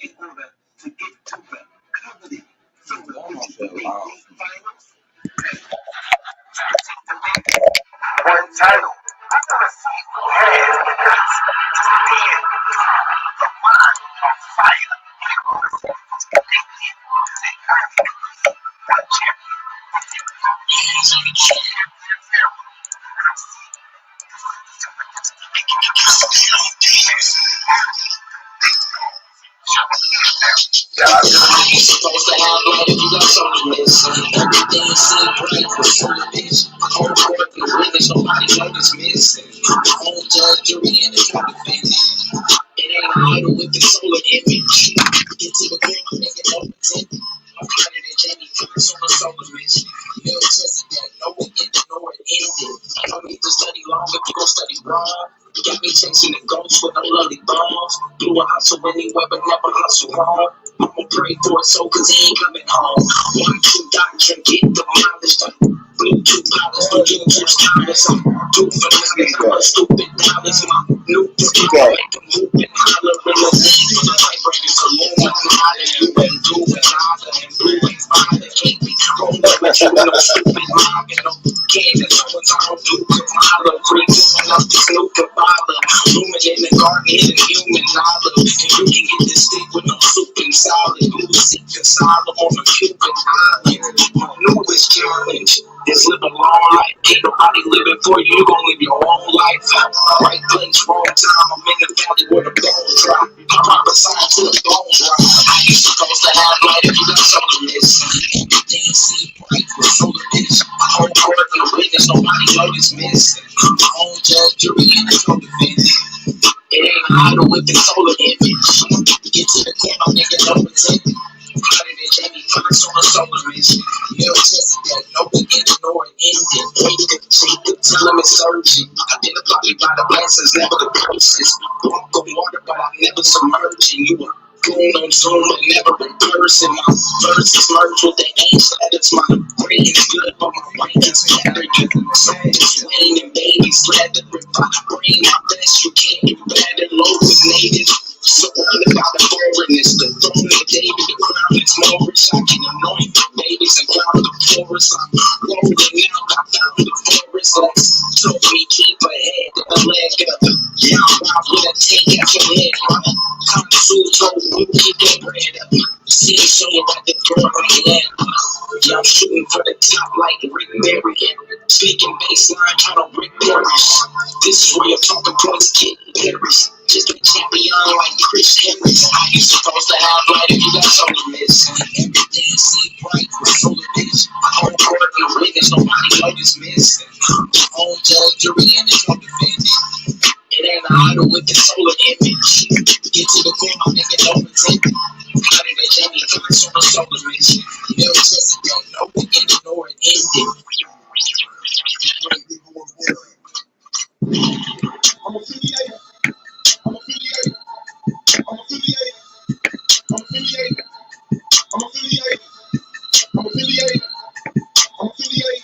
in order to get to the covenant. So the finals. One title. I want to see who has because being the mind on fire. They want to see who's connected to that conflict. One champion. Supposed to have light if you got soulfulness. Everything seems bright for soulfulness. Home court, the rhythms, nobody notice missing. Home judge, jury, and the court defense. It ain't an idol with the solar image. Get to the point, I'm making no pretend. I'm harder than Jamie Foxx on a solar mission. Bill Chesapeake, no one ended nor it ended. I don't need to study long if you gon' study wrong. You got me chasing the ghosts with no lovely bombs. Blew a hustle anywhere, but never hustle hard. I'ma pray for it so cause he ain't coming home. One, two, doctrine, get the mileage done. Bluetooth pilots, but you just timeless. I'm too fanatics, I'm a stupid dollars. My new book, make them hoop and holler. In the name for the vibrators, alone with knowledge. You been doing holler and blue and violet. Can't be rolled up with you, no stupid mob. And no candy, no one's all blue and holler. Free doing up the snoop and bother. Blooming in the garden, hitting human knowledge. And you can get this stick with no soup and solid. Blue seek and solid on the Cuban island. My newest challenge is live a long life. Ain't nobody living for you, you gon' live your own life. Right place, wrong time. I'm in the valley where the bones drop. I prophesy till the bones drop. How you supposed to have light if you got solarness? Everything seems bright with solarness. Home court, the witness, nobody notice missing. My own judge, jury, and the court defense. It ain't an idol with the solar image. Get to the point, I'm making no pretend. Harder than Jamie Foxx on a solar mission. Bill Chesapeake, no beginning nor an ending. Jacob, tell him it's urgent. Identified by the blessings, never the process. Walk on water, but I'm never submerging. You a goon on Zoom, but never in person. My verses merge with the angst. That's my brain is good, but my brain is scattered. You just Wayne and baby slathered with my brain. My best, you can't get better. Low with native. Surrounded by the foreignness, the throne of David, the crown is more rich. I can anoint the babies and cloud the forest. I'm rolling out, I found the forest. Lex told me keep ahead and the leg up. Yeah, I'm out with a take out your head. Consul told me keep that bread up. See it showing like the girl right there. Yeah, I'm shooting for the top like Rick Barry. Speaking baseline, trying to Rick Parrish. This is where your talking points get Paris. Just a champion like Chris Henry. How you supposed to have light if you got solarness? Everything seems bright with solarness. Home court, the witness, nobody notice missing. Home judge, jury, and the court defense. It ain't an idol with the solar image. Get to the point, I'm making no pretend. Harder than Jamie Foxx on a solar mission. Bill Chesapeake, no beginning nor an ending. I'm affiliated. I'm affiliated. I'm affiliated. I'm affiliated. I'm affiliated. I'm affiliated. I'm affiliated.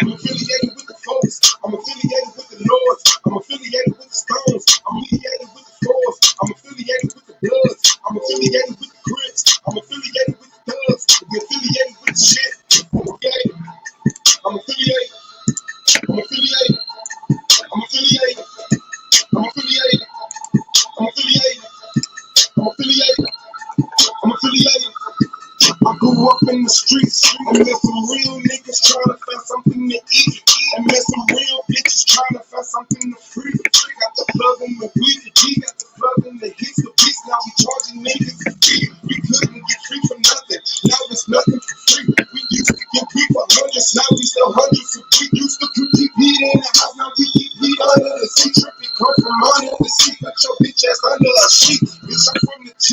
I'm affiliated with the folks. I'm affiliated with the Lords. I'm affiliated with the Stones. I'm affiliated with the Fours. I'm affiliated with the Bloods. I'm affiliated with the Crips. I'm affiliated with the Thugs. I'm affiliated with the shit. I'm affiliated. I'm affiliated. I'm affiliated. I'm affiliated. I'm affiliated. I'm affiliated. I'm affiliated. I'm affiliated. I grew up in the streets and met some real niggas trying to find something to eat. And met some real bitches trying to find something to free. Got the plug in the weed, the G got the plug in the hits, the beats. Now we charging niggas for free. We couldn't get free for nothing. Now it's nothing for free. We used to get people hundreds, now we sell hundreds. We used to keep weed in the house, now we eat weed under the seat. Tripping come from under the seat, put your bitch ass under a sheet. Bitch, I'm from the G.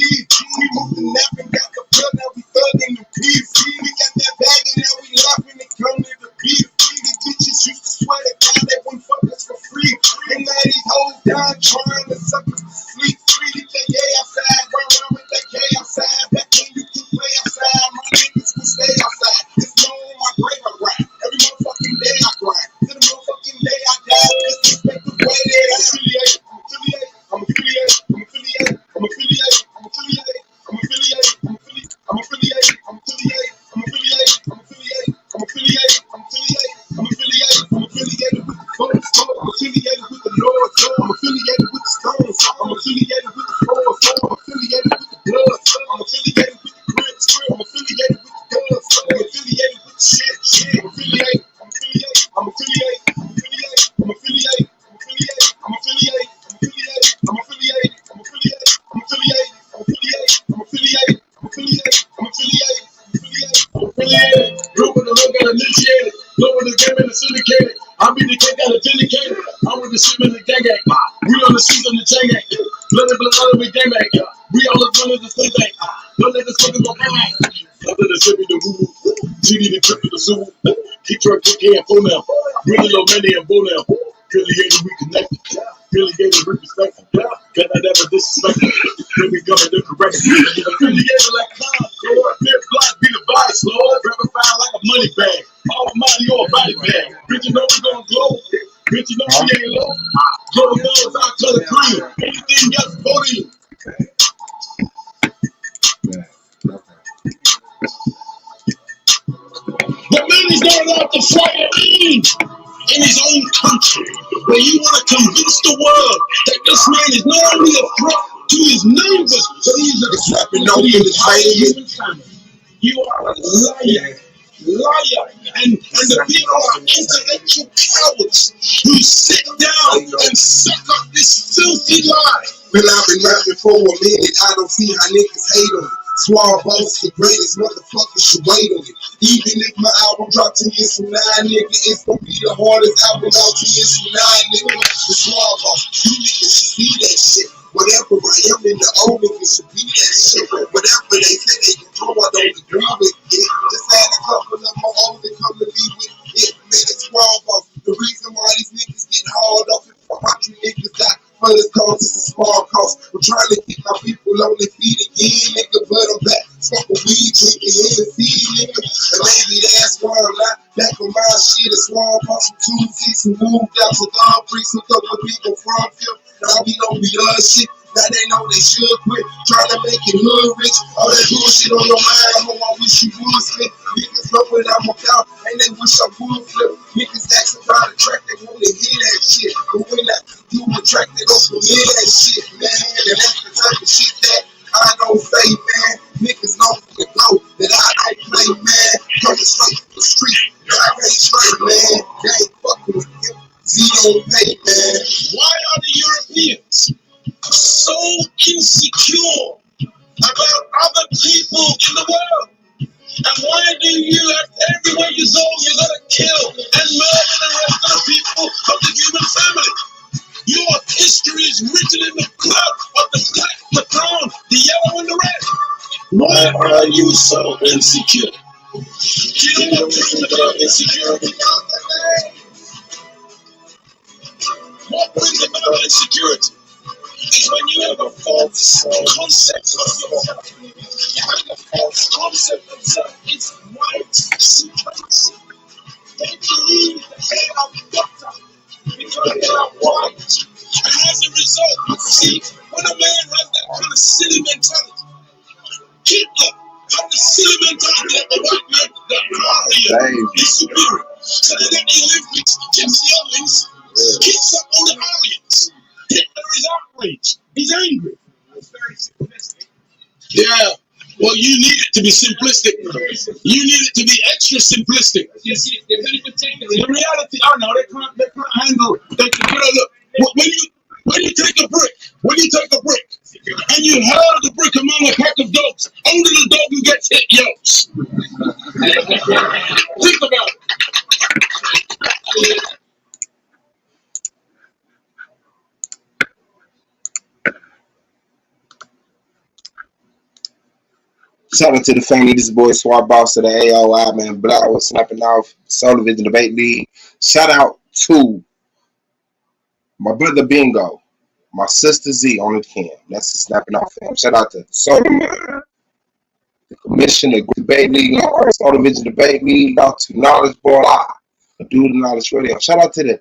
We moved the nap and got the plug, now we thugging the beef. We got that bag and now we laughing and come to the beef. These bitches used to swear to God they wouldn't fuck us for free. And now these hoes down trying to suck us to sleep. Treated that gay outside, run around with that gay outside. Back when you could play outside, my niggas would stay outside. It's no on my grave I grind. Every motherfucking day I grind. Till the motherfucking day I die. Disrespect the way that I'm affiliated. I'm affiliated. I'm affiliated. I'm affiliated. I'm affiliated. I'm affiliated. the game and the syndicated. I be the cake that is vindicated. I'm with the shit in the gang gang. We on the season the chain gang. Blood we game gang. We all the fun of the same thing. Don't let the suckers go bang bang. Other than shit the woo. GD the trip to the zoo. Keep truck kicking and full now. Really low money and bull now. Really gave we connected. Really gave we respect. Cause I never disrespected. Then we coming to correct. Really gave it like calm. Fifth block be the vice, Lord. Grab a file like a money bag. All money or a body bag. Bitch, you know we gon' glow. Bitch, you know we ain't low. Glow nose, I color green. Anything else, voting. The man is not allowed to fire in his own country, where you want to convince the world that this man is not only a threat to his neighbors, but he's a threat to the entire human family. You are a liar. And the people are intellectual cowards who sit down and suck up this filthy lie. Man, I've been rapping for a minute. I don't see how niggas hate on it. Swab boss, the greatest motherfuckers should wait on it. Even if my album dropped 10 years from now, nigga, it's gonna be the hardest album out 10 years from now, nigga. The Swab boss, you niggas should see that shit. Whatever I am in the old niggas should be that shit. Whatever they say they can throw, I don't agree with it. Just add a couple of more old and come to me with it. Man, it's Swab boss. The reason why these niggas get hard up and fuck you niggas got. But it's cause it's a small cost. We're trying to keep my people on their feet again, nigga. But I'm back, smoking weed, drinking Hennessy, nigga. And maybe that's why I'm not back on my shit. A small boss from Tuesdays who moved out to Long Creek, hooked up with people from here. Now we don't be done shit. Now they know they should quit trying to make it hood rich. All that bullshit on your mind, I wish you would slip. Niggas know what I'm about, and they wish I would flip. Niggas ask about the track, they want to hear that shit. But when I do a track, they don't hear that shit, man. And that's the type of shit that I don't say, man. Niggas know the know that I don't play, man. Coming straight from the street, I ain't straight, man. They ain't fucking with him. Zero pay, man. Why are the Europeans so insecure about other people in the world? And why do you, everywhere you go, you're gonna kill and murder the rest of the people of the human family? Your history is written in the blood of the black, the brown, the yellow, and the red. Why are you so insecure? Do you know what brings about insecurity? What brings about insecurity is when you have a false concept of yourself. You have a false concept of self. It's white supremacy. They believe that they are better because they are white. And as a result, see, when a man has that kind of silly mentality, Hitler had the silly mentality that the white man, the Aryan, is superior. So they let the Olympics, Jesse Owens, kicks up all the Aryans. Hitler is outraged. He's angry. It's very simplistic. Yeah. Well, you need it to be simplistic. You need it to be extra simplistic. Yes, they're very particular. The reality, I know they can't handle. They can, look. When you take a brick, and you hurl the brick among a pack of dogs, only the dog who gets hit yelps. Think about it. Shout out to the family. This is boy Swab Boss of the AOI, man. Black was snapping off Solar Vision Debate League. Shout out to my brother Bingo, my sister Z on the cam. That's the snapping off fam. Shout out to Solar Man, the commissioner, Debate League, Solar Vision Debate League. Out to Knowledge Boy, do the Knowledge Radio. Shout out to the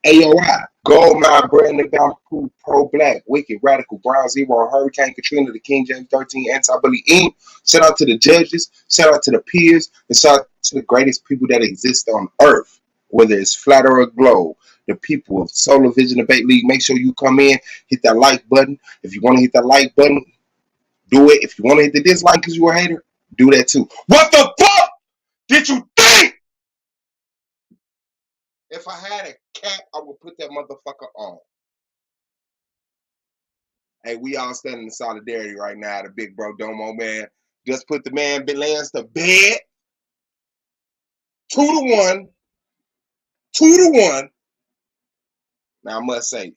AOI, Goldmine, Brandon, Cool, Pro Black, Wicked, Radical, Brown Zero, Hurricane Katrina, the King James 13, Anti-Bully Inc. Shout out to the judges, shout out to the peers, and shout out to the greatest people that exist on earth, whether it's flat or a globe. The people of Solar Vision Debate League, make sure you come in, hit that like button. If you want to hit that like button, do it. If you want to hit the dislike because you're a hater, do that too. What the fuck did you think? If I had a cap, I would put that motherfucker on. Hey, we all standing in solidarity right now. The big bro Domo, man. Just put the man Lance to bed. 2-1. 2-1. Now I must say,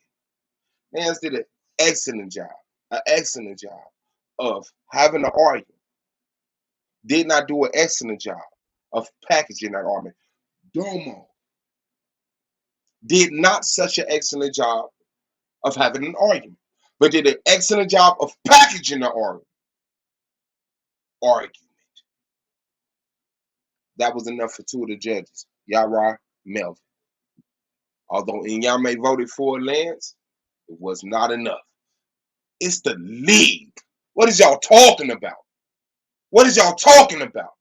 Lance did an excellent job of having an argument. Did not do an excellent job of packaging that argument. Domo did not such an excellent job of having an argument, but did an excellent job of packaging the argument. That was enough for 2 of the judges, Yara, Melvin. Although y'all may voted for Lance, it was not enough. It's the league. What is y'all talking about? What is y'all talking about?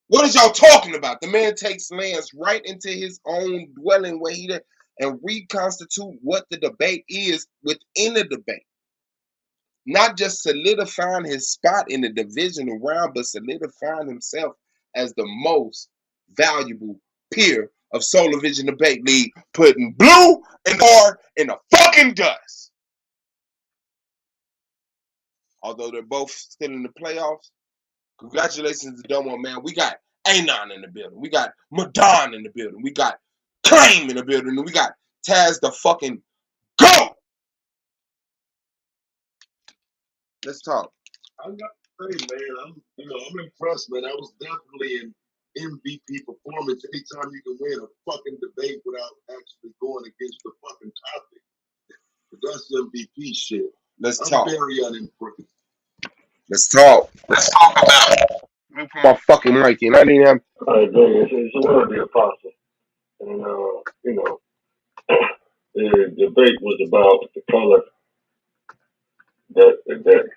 What is y'all talking about? The man takes Lance right into his own dwelling where he and reconstitute what the debate is within the debate. Not just solidifying his spot in the division around, but solidifying himself as the most valuable peer of Solar Vision Debate League, putting blue and R in the fucking dust. Although they're both still in the playoffs, congratulations to Domo, man. We got Anon in the building. We got Madon in the building. We got Claim in the building. And we got Taz the fucking GOAT. Let's talk. I got to say, man, I'm impressed, man. That was definitely an MVP performance. Anytime you can win a fucking debate without actually going against the fucking topic, but that's MVP shit. Let's I'm talk. very unimpressed. Let's talk. Let's talk about it. Let me put my fucking mic in. I didn't have. I agree. It's a word of the apostle. And, the debate was about the color that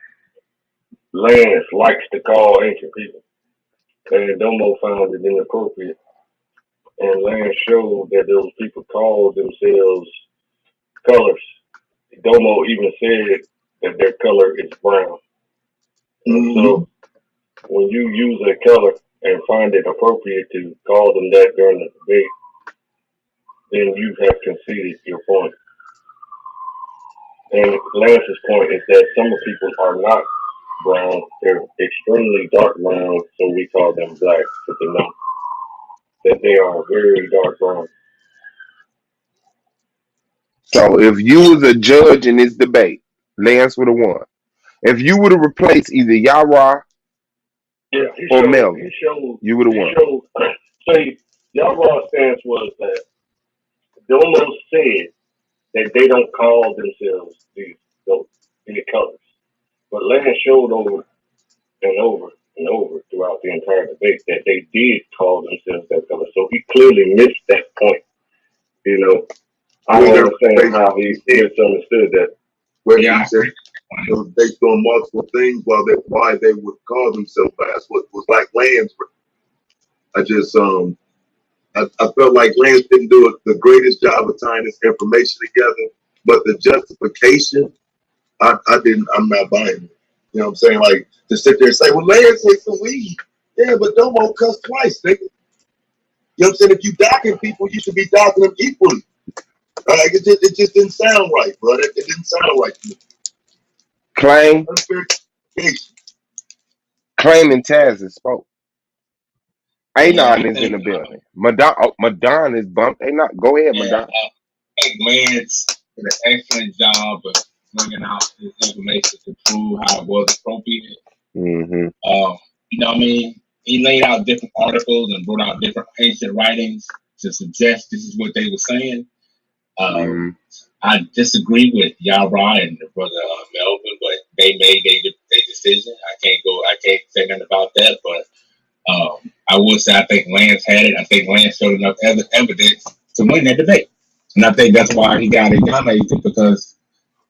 Lance likes to call ancient people. And Domo found it inappropriate. And Lance showed that those people called themselves colors. Domo even said that their color is brown. So when you use a color and find it appropriate to call them that during the debate, then you have conceded your point. And Lance's point is that some people are not brown, they're extremely dark brown, so we call them black, but they know that they are very dark brown. So if you was a judge in this debate, Lance would have won. If you would have replaced either Yara or Melvin, you would have won. See, Yara's stance was that Domo said that they don't call themselves these colors. But Lance showed over and over and over throughout the entire debate that they did call themselves that color. So he clearly missed that point. I don't understand how he misunderstood that. Where he said it was based on multiple things why they would call themselves. That's what was like Lance. I just I felt like Lance didn't do the greatest job of tying this information together, but the justification, I'm not buying it. You know what I'm saying? Like, to sit there and say, well, Lance takes some weed. Yeah, but Domo cuss twice, nigga. You know what I'm saying? If you docking people, you should be docking them equally. Like, it just didn't sound right, bro. It didn't sound right to me. Claim and Taz is spoke. Anon is in the building. Madon is bumped. They not. Go ahead, Madon. I think Lance did an excellent job of bringing out this information to prove how it was appropriate. Mm-hmm. You know what I mean? He laid out different articles and brought out different ancient writings to suggest this is what they were saying. I disagree with Yara and the brother Melvin, but they made their decision. I can't say nothing about that, but I would say I think Lance had it. I think Lance showed enough evidence to win that debate. And I think that's why he got it nominated, because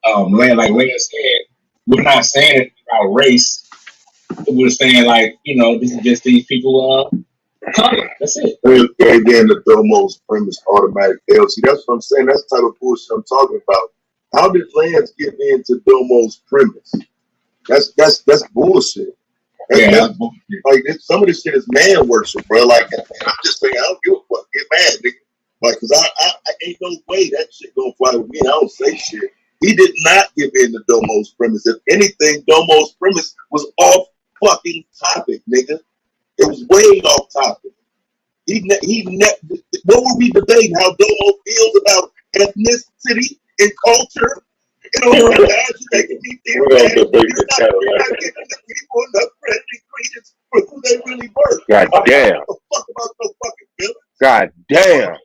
like Lance said, we're not saying it about race. We're saying, like, this is just these people color. That's it. And again, the Domo's premise automatic L. See, that's what I'm saying. That's the type of bullshit I'm talking about. How did Lance get into Domo's premise? That's bullshit. That's bullshit. Like, some of this shit is man worship, bro. Like, I'm just saying, I don't give a fuck. Get mad, nigga. Like, cause I ain't no way that shit gonna fly with me. I don't say shit. He did not give in to Domo's premise. If anything, Domo's premise was off fucking topic, nigga. It was way off topic. What were we debating? How Domo feels about ethnicity and culture? You know, as you making me feel We're gonna bad. debate You're the not Cadillac. giving the people enough credit and credence for who they really were. God I'm damn. not the fuck about no fucking villain. God damn.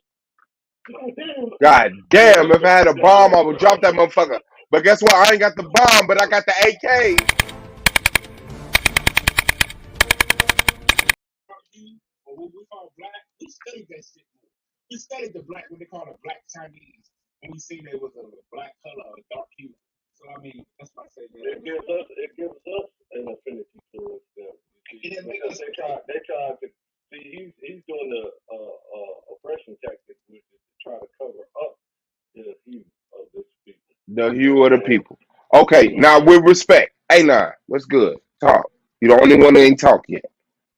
God damn. If I had a bomb, I would drop that motherfucker. But guess what? I ain't got the bomb, but I got the AK. Or what we call black, we studied that shit more. We studied the black, what they call a black Chinese, and we seen there was a black color, a dark hue. So I mean, that's why I say that. It gives us an affinity towards them. Because they tried to see he's doing the oppression tactic, which is to try to cover up the hue of this people. The hue of the people. Okay, now with respect. Hey, nah, what's good? Talk. You the only one that ain't talk yet,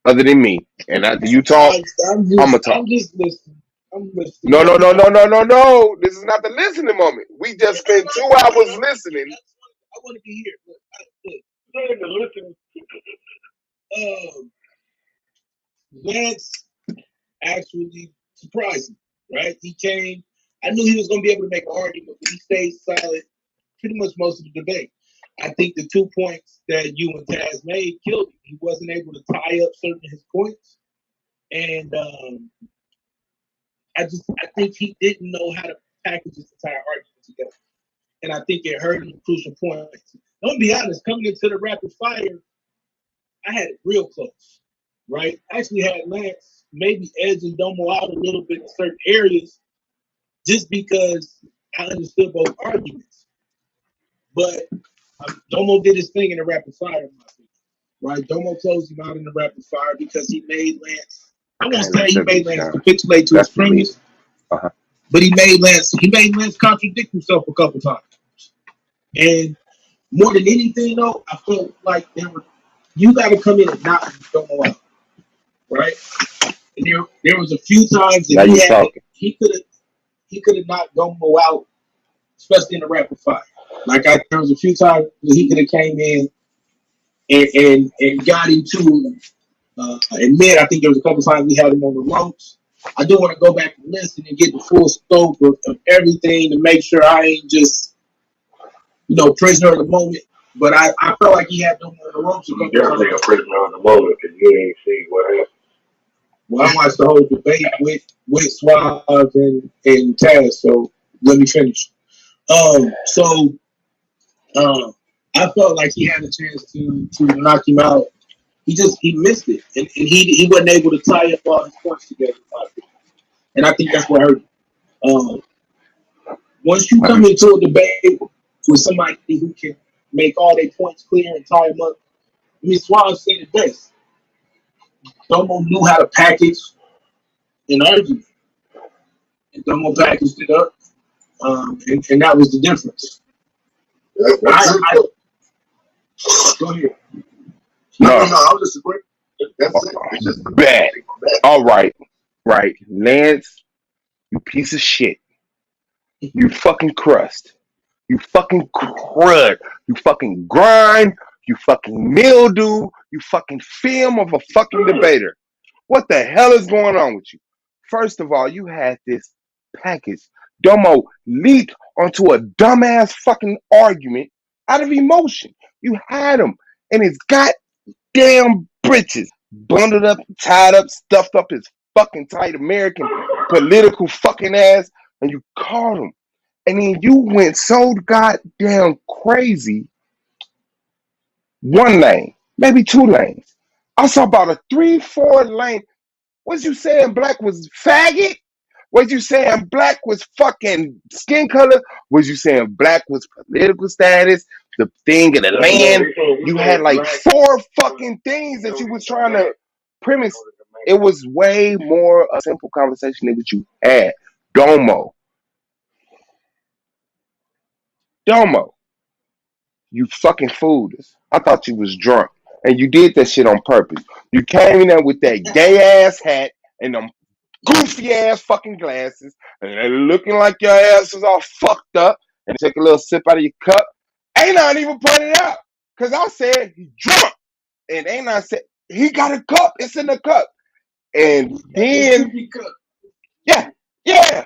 other than me. And after you talk, I'ma talk. I'm just listening. I'm listening. No, no, no, no, no, no, no. This is not the listening moment. We just spent 2 hours listening. I want to be here. Look, Trying to listen. Lance actually surprised me, right? He came. I knew he was going to be able to make an argument, but he stayed silent pretty much most of the debate. I think the 2 points that you and Taz made killed him. He wasn't able to tie up certain of his points, and I think he didn't know how to package his entire argument together, and I think it hurt him at crucial points. I'm gonna be honest. Coming into the rapid fire, I had it real close, right? I actually had Lance maybe edging Domo out a little bit in certain areas, just because I understood both arguments. But Domo did his thing in the rapid fire, in my opinion, right? Domo closed him out in the rapid fire because he made Lance. I won't say he made Lance capitulate to his premise, but he made Lance contradict himself a couple times. And more than anything, though, I felt like you got to come in and knock Domo out, right? And there was a few times that he could have knocked Domo out, especially in the rapid fire. There was a few times that he could have came in and got him to admit. I think there was a couple times we had him on the ropes. I do want to go back and listen and get the full scope of everything to make sure I ain't just, prisoner of the moment. But I felt like he had them on the ropes. You're definitely a prisoner of the moment because you ain't see what happened. Well, I watched the whole debate with Suave and Taz, so let me finish. I felt like he had a chance to knock him out. He missed it, and he wasn't able to tie up all his points together. And I think that's what hurt him. Once you come into a debate with somebody who can make all their points clear and tie them up, Suave said it best. Domo knew how to package an argument, and Domo packaged it up, and that was the difference. Go ahead. No, I'll disagree. That's it. It's just bad. All right. Right. Lance, you piece of shit. You fucking crust. You fucking crud. You fucking grind. You fucking mildew. You fucking film of a fucking debater. What the hell is going on with you? First of all, you had this package. Domo leaked onto a dumbass fucking argument out of emotion. You had him in his goddamn britches, bundled up, tied up, stuffed up his fucking tight American political fucking ass, and you caught him. And then you went so goddamn crazy. 1 lane, maybe 2 lanes. I saw about a 3-4 lane. Was you saying black was faggot? Was you saying black was fucking skin color? Was you saying black was political status? The thing of the land? You had like 4 fucking things that you was trying to premise. It was way more a simple conversation than what you had. Domo, you fucking fooled us. I thought you was drunk. And you did that shit on purpose. You came in there with that gay ass hat and them goofy ass fucking glasses, and they're looking like your ass is all fucked up, and take a little sip out of your cup. Ain't not even pointed out. Cause I said he drunk. And ain't I said he got a cup, it's in the cup. And then, yeah, yeah,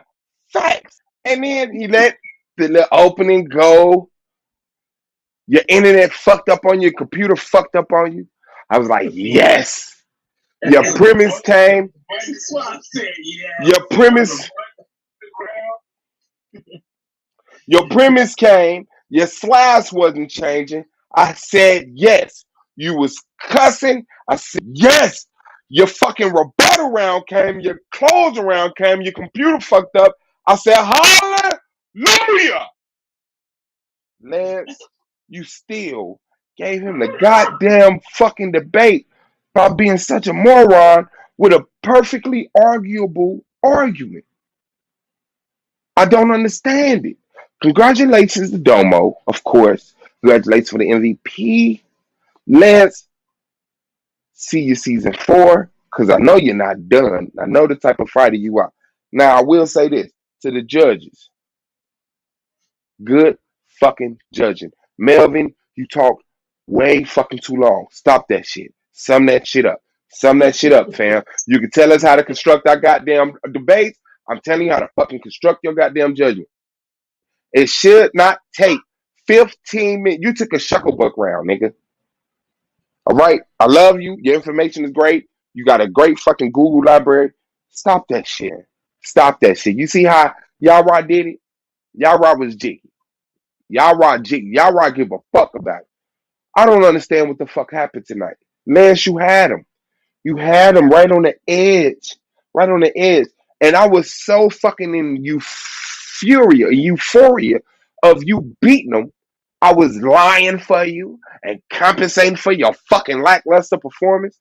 facts. And then he let the little opening go. Your internet fucked up on you, computer fucked up on you. I was like, yes. Your premise came. That's why I said, yeah. Your premise. Your premise came. Your slides wasn't changing. I said yes. You was cussing. I said yes. Your fucking rebuttal round came. Your closing round came. Your computer fucked up. I said hallelujah. Lance, you still gave him the goddamn fucking debate by being such a moron with a perfectly arguable argument. I don't understand it. Congratulations to Domo, of course. Congratulations for the MVP. Lance, see you season 4, because I know you're not done. I know the type of fighter you are. Now, I will say this to the judges. Good fucking judging. Melvin, you talk way fucking too long. Stop that shit. Sum that shit up. Sum that shit up, fam. You can tell us how to construct our goddamn debates. I'm telling you how to fucking construct your goddamn judgment. It should not take 15 minutes. You took a shucklebuck round, nigga. All right. I love you. Your information is great. You got a great fucking Google library. Stop that shit. Stop that shit. You see how Yara did it? Yara was jiggy. Yara jiggy. Yara give a fuck about it. I don't understand what the fuck happened tonight. Lance, you had him. You had him right on the edge. Right on the edge. And I was so fucking in euphoria of you beating him. I was lying for you and compensating for your fucking lackluster performance.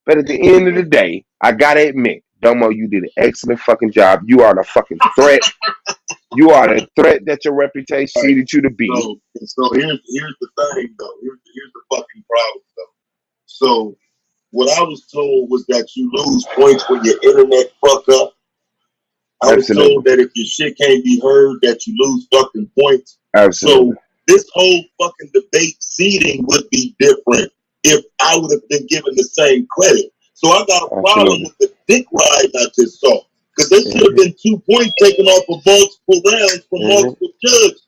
But at the end of the day, I gotta admit, Domo, you did an excellent fucking job. You are the fucking threat. You are the threat that your reputation needed you to be. So here's the thing though. Here's the fucking problem though. So what I was told was that you lose points when your internet fuck up. I was told that if your shit can't be heard, that you lose fucking points. Absolutely. So this whole fucking debate seating would be different if I would have been given the same credit. So I got a problem with the dick ride I just saw. Because there should have been 2 points taken off of multiple rounds from multiple judges.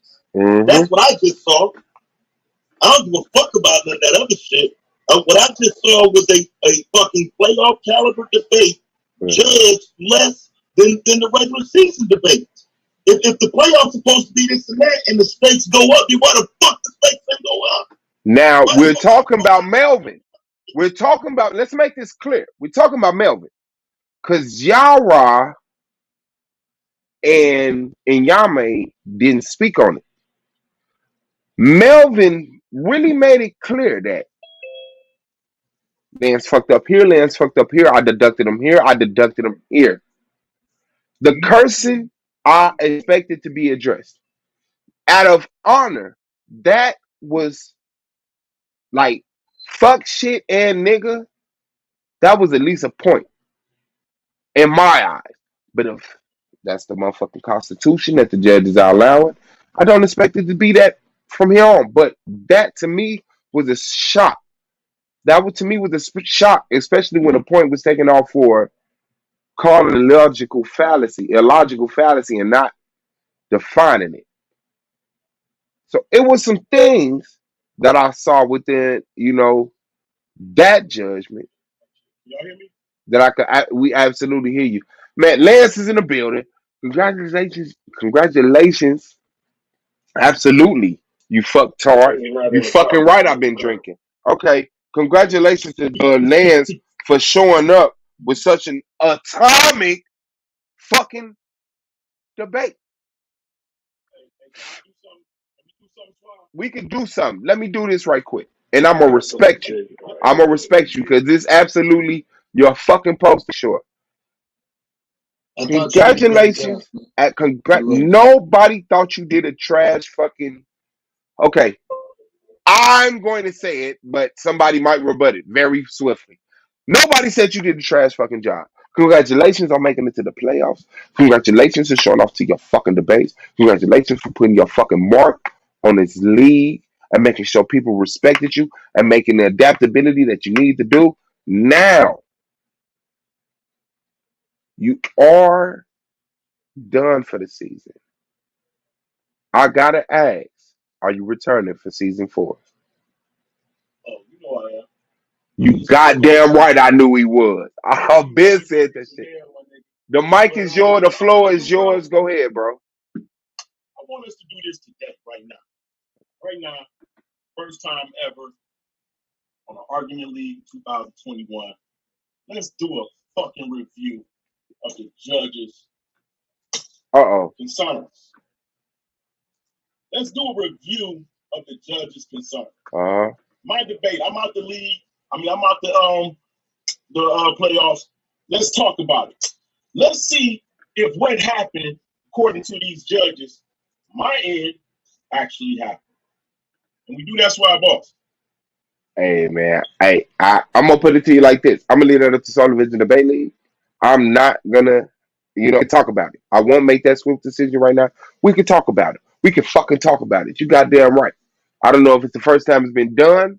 That's what I just saw. I don't give a fuck about none of that other shit. What I just saw was a fucking playoff caliber debate judged less than the regular season debate. If the playoffs supposed to be this and that and the stakes go up, then why the fuck the stakes ain't go up? Now, we're talking about Melvin. We're talking about, let's make this clear. We're talking about Melvin. Because Yara and Yame didn't speak on it. Melvin really made it clear that Lance fucked up here, Lance fucked up here, I deducted him here, I deducted him here. The cursing, I expected to be addressed. Out of honor, that was like fuck shit and nigga. That was at least a point in my eyes. But if that's the motherfucking constitution that the judges are allowing, I don't expect it to be that from here on. But that to me was a shock. That to me was a shock, especially when a point was taken off for calling a illogical fallacy, and not defining it. So it was some things that I saw within, that judgment Y'all hear me? that we absolutely hear you. Man, Lance is in the building. Congratulations. Absolutely. You fucked hard. You fucking right I've been drinking. Okay. Congratulations to Lance for showing up with such an atomic fucking debate. We can do something. Let me do this right quick. And I'm gonna respect you. I'm gonna respect you because this absolutely your fucking poster short. Congratulations. Nobody thought you did a trash fucking. Okay. I'm going to say it, but somebody might rebut it very swiftly. Nobody said you did a trash fucking job. Congratulations on making it to the playoffs. Congratulations for showing off to your fucking debates. Congratulations for putting your fucking mark on this league and making sure people respected you and making the adaptability that you need to do. Now, You are done for the season. I gotta ask, are you returning for season 4? Oh, you know I am. You goddamn right I knew he was. I've been said that shit. Yeah, my nigga. The mic is yours, the floor is yours. Go ahead, bro. I want us to do this today, right now. Right now, first time ever on the Argument League 2021. Let's do a fucking review of the judges' Uh-oh. concerns. Let's do a review of the judges' concerns. Uh-huh. My debate. I'm out the league. I'm out the playoffs. Let's talk about it. Let's see if what happened, according to these judges, my end actually happened. And we do that's why, boss. Hey man. Hey, I'm gonna put it to you like this. I'm gonna leave that up to Sullivan's Debate League. I'm not gonna, talk about it. I won't make that swift decision right now. We can talk about it. We can fucking talk about it. You goddamn right. I don't know if it's the first time it's been done.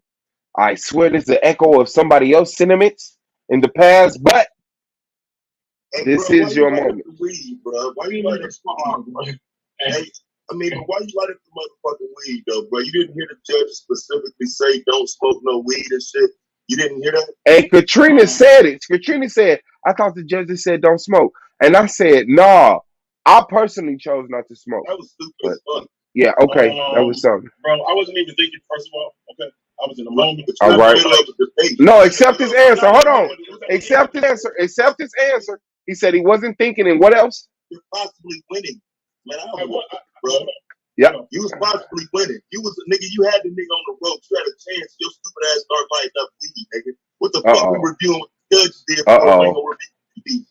I swear this is an echo of somebody else's sentiments in the past, but Hey, this bro, why is you your right up moment. the weed, bro? Why you right up the weed? Hey, I mean, why you right up the motherfucking weed, though, bro? You didn't hear the judge specifically say don't smoke no weed and shit? You didn't hear that? Hey, Katrina said it. Katrina said, I thought the judges said don't smoke. And I said, nah, I personally chose not to smoke. That was stupid But as fuck. yeah, okay. That was something. Bro, I wasn't even thinking, first of all, okay? I was in the moment. But you All right. in the middle of a debate. No, accept his answer. Hold on. Accept his answer. Accept his answer. He said he wasn't thinking, and what else? You're possibly winning. Man, I don't Hey, know, what, bro. Yep. You was possibly winning. You was a nigga, you had the nigga on the ropes. You had a chance. Your stupid ass start lighting up weed, nigga. What the fuck we reviewing what the judges did for? We ain't gonna review.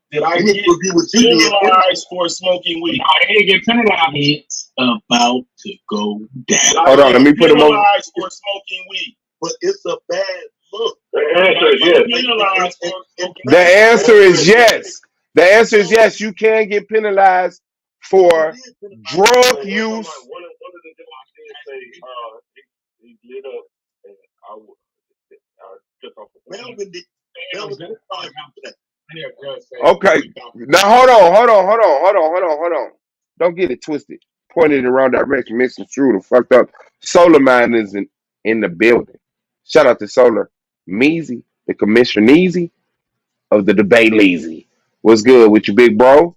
Did I We get need to review what you did. penalized for smoking weed? I didn't get penalized. It's about to go down. Hold on, let me put him over. Penalized for smoking weed. But it's a bad look. The answer is yes. Penalized for smoking The answer is yes. The answer is yes. You can get penalized for drug use. One of the judges did say he lit up, and I took off the Melvin did. Melvin did fine after that. Okay. Now hold on. Don't get it twisted. Pointed in the wrong direction, misconstrued or fucked up. Solar Mind is in the building. Shout out to Solar Measy, the Commissioner Easy of the Debate Lazy. What's good with you, big bro?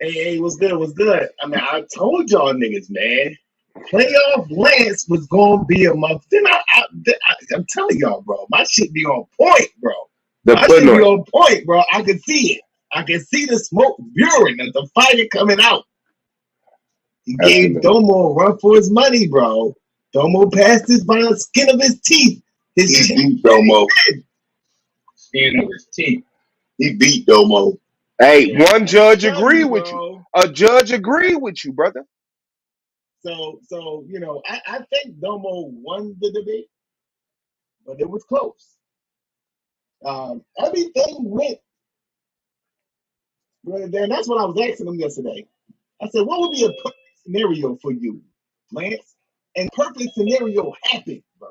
Hey, what's good? What's good? I mean, I told y'all niggas, man. Playoff Lance was gonna be a month. I'm telling y'all, bro. My shit be on point, bro. My shit be on point, bro. I can see it. I can see the smoke buring and the fire coming out. He gave Domo a run for his money, bro. Domo passed this by the skin of his teeth. He beat Domo. Skin of his teeth. He beat Domo. Hey, one judge agreed with you. A judge agreed with you, brother. So I think Domo won the debate, but it was close. Everything went. And that's what I was asking him yesterday. I said, what would be a perfect scenario for you, Lance? And perfect scenario happened, bro.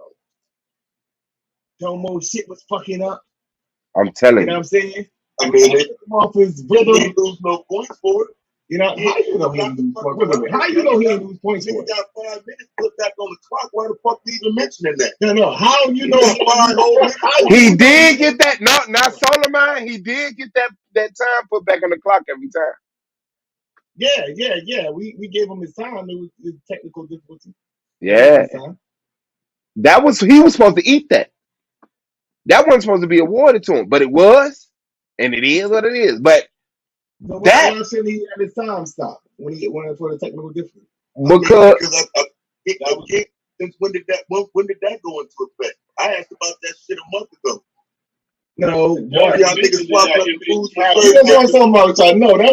Domo shit was fucking up. I'm telling you. You know what I'm saying? I mean, off his he rhythm. didn't lose no points for it. You know, how you know he didn't lose points? How you know he didn't lose points for it? He got 5 minutes put back on the clock. Why the fuck we even mentioning that? No. How you know he did get that? No, not Solar Mind. He did get that time put back on the clock every time. Yeah. We gave him his time. It was technical difficulty. Yeah. He was supposed to eat that. That wasn't supposed to be awarded to him, but it was, and it is what it is. But why shouldn't he have his time stopped when he went for the technical difficulty? Because when did that go into effect? I asked about that shit a month ago. No, y'all niggas swapping up the foods. That's what I'm talking about. No, that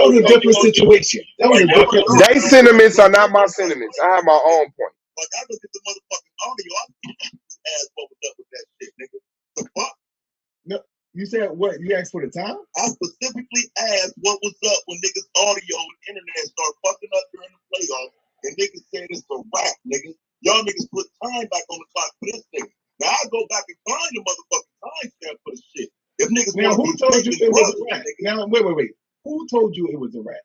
was a different situation. That was a different. They sentiments are not my sentiments. I have my own point. Like I look at the motherfucking audio, I asked what was up with that shit, nigga. The fuck? No, you said what? You asked for the time? I specifically asked what was up when niggas audio and internet start fucking up during the playoffs, and niggas said it's a wrap, nigga. Y'all niggas put time back on the clock for this nigga. Now I go back and find the motherfucking timestamp for the shit. If niggas Now, want who to told you be it was a brothers, rat? Now, wait. Who told you it was a rat?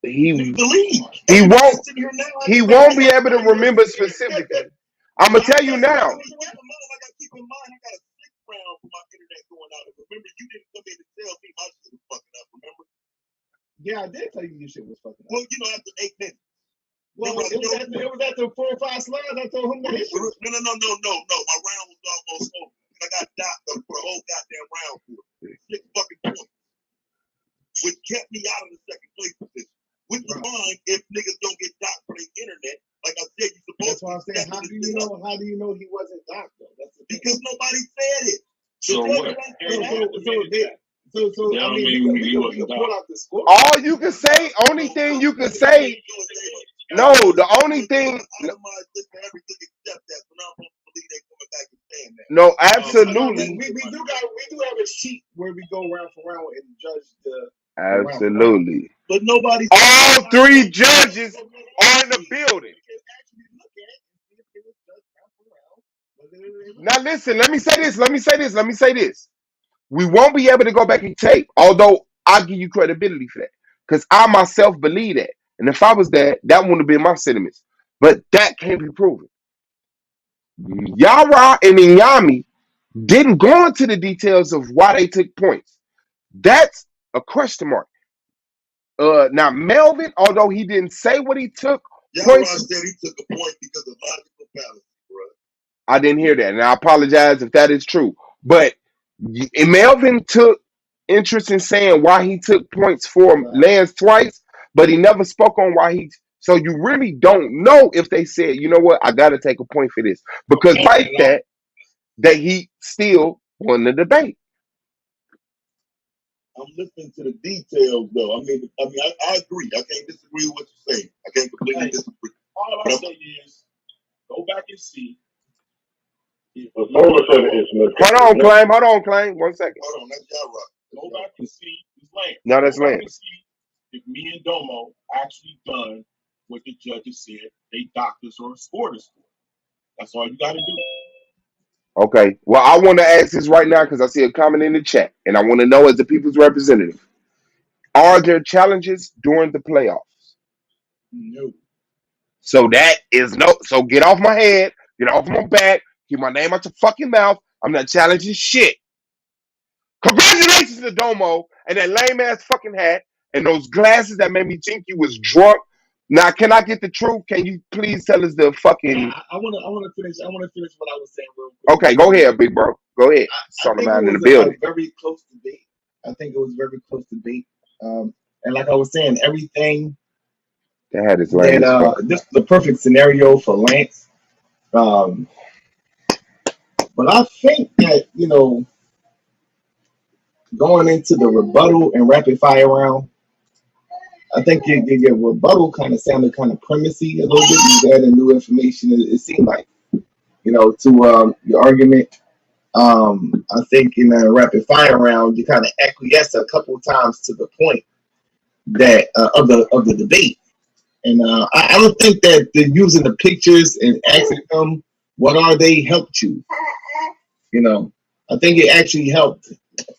He believe. he Everybody won't that's sitting here now, he won't be able to remember specifically. I'm gonna tell you now. I gotta keep in mind, I got a 6 round for my internet going out. And remember, you didn't come in and tell me my shit was fucking up. Remember? Yeah, I did tell you your shit was fucking up. Well, after 8 minutes. Well, it was after 4 or 5 slides. I told him that. No. My round was almost over. I got docked up for a whole goddamn round for it. 6 fucking points. Which kept me out of the second place position. Which is fine if niggas don't get docked for the internet. Like I said, you're supposed to. That's why I'm saying, how do you know he wasn't docked though? That's because nobody said it. So what? So I mean, we can pull out the score. All you can say, only thing you can say. No, the only thing. No, absolutely. We do have a sheet where we go round for round and judge the. Absolutely. But nobody. All 3 judges are in the building. Now listen, let me say this. We won't be able to go back and tape, although I'll give you credibility for that. Because I myself believe that. And if I was there, that wouldn't have been my sentiments. But that can't be proven. Yara and Inyami didn't go into the details of why they took points. That's a question mark. Now Melvin, although he didn't say what he took, Yara said he took a point because of logical fallacy, bro. I didn't hear that, and I apologize if that is true. But Melvin took interest in saying why he took points for Lance twice, but he never spoke on why he. So you really don't know if they said, you know what, I got to take a point for this, because like that he still won the debate. I'm listening to the details, though. I agree. I can't disagree with what you're saying. I can't completely disagree. All I say is, go back and see. Hold on, Claim. 1 second. Hold on, that's y'all rock. Go back and see his land. No, that's land. If me and Domo actually done what the judges said, they doctors or scored us for. That's all you got to do. Okay. Well, I want to ask this right now because I see a comment in the chat, and I want to know as the people's representative, are there challenges during the playoffs? No. So that is no. So get off my head, get off my back, keep my name out your fucking mouth. I'm not challenging shit. Congratulations to Domo and that lame ass fucking hat and those glasses that made me think you was drunk. Now, can I get the truth? Can you please tell us the fucking? I want to finish. I want to finish what I was saying real quick. Okay, go ahead, big bro. Go ahead. I think it was a very close debate. I think it was a very close debate. And like I was saying, everything. That had his lame. This is the perfect scenario for Lance. But I think that going into the rebuttal and rapid fire round, I think your rebuttal kind of sounded kind of premisey a little bit. You added new information. It seemed like, to your argument. I think in a rapid fire round, you kind of acquiesced a couple of times to the point that of the debate. And I don't think that using the pictures and asking them what are they helped you. I think it actually helped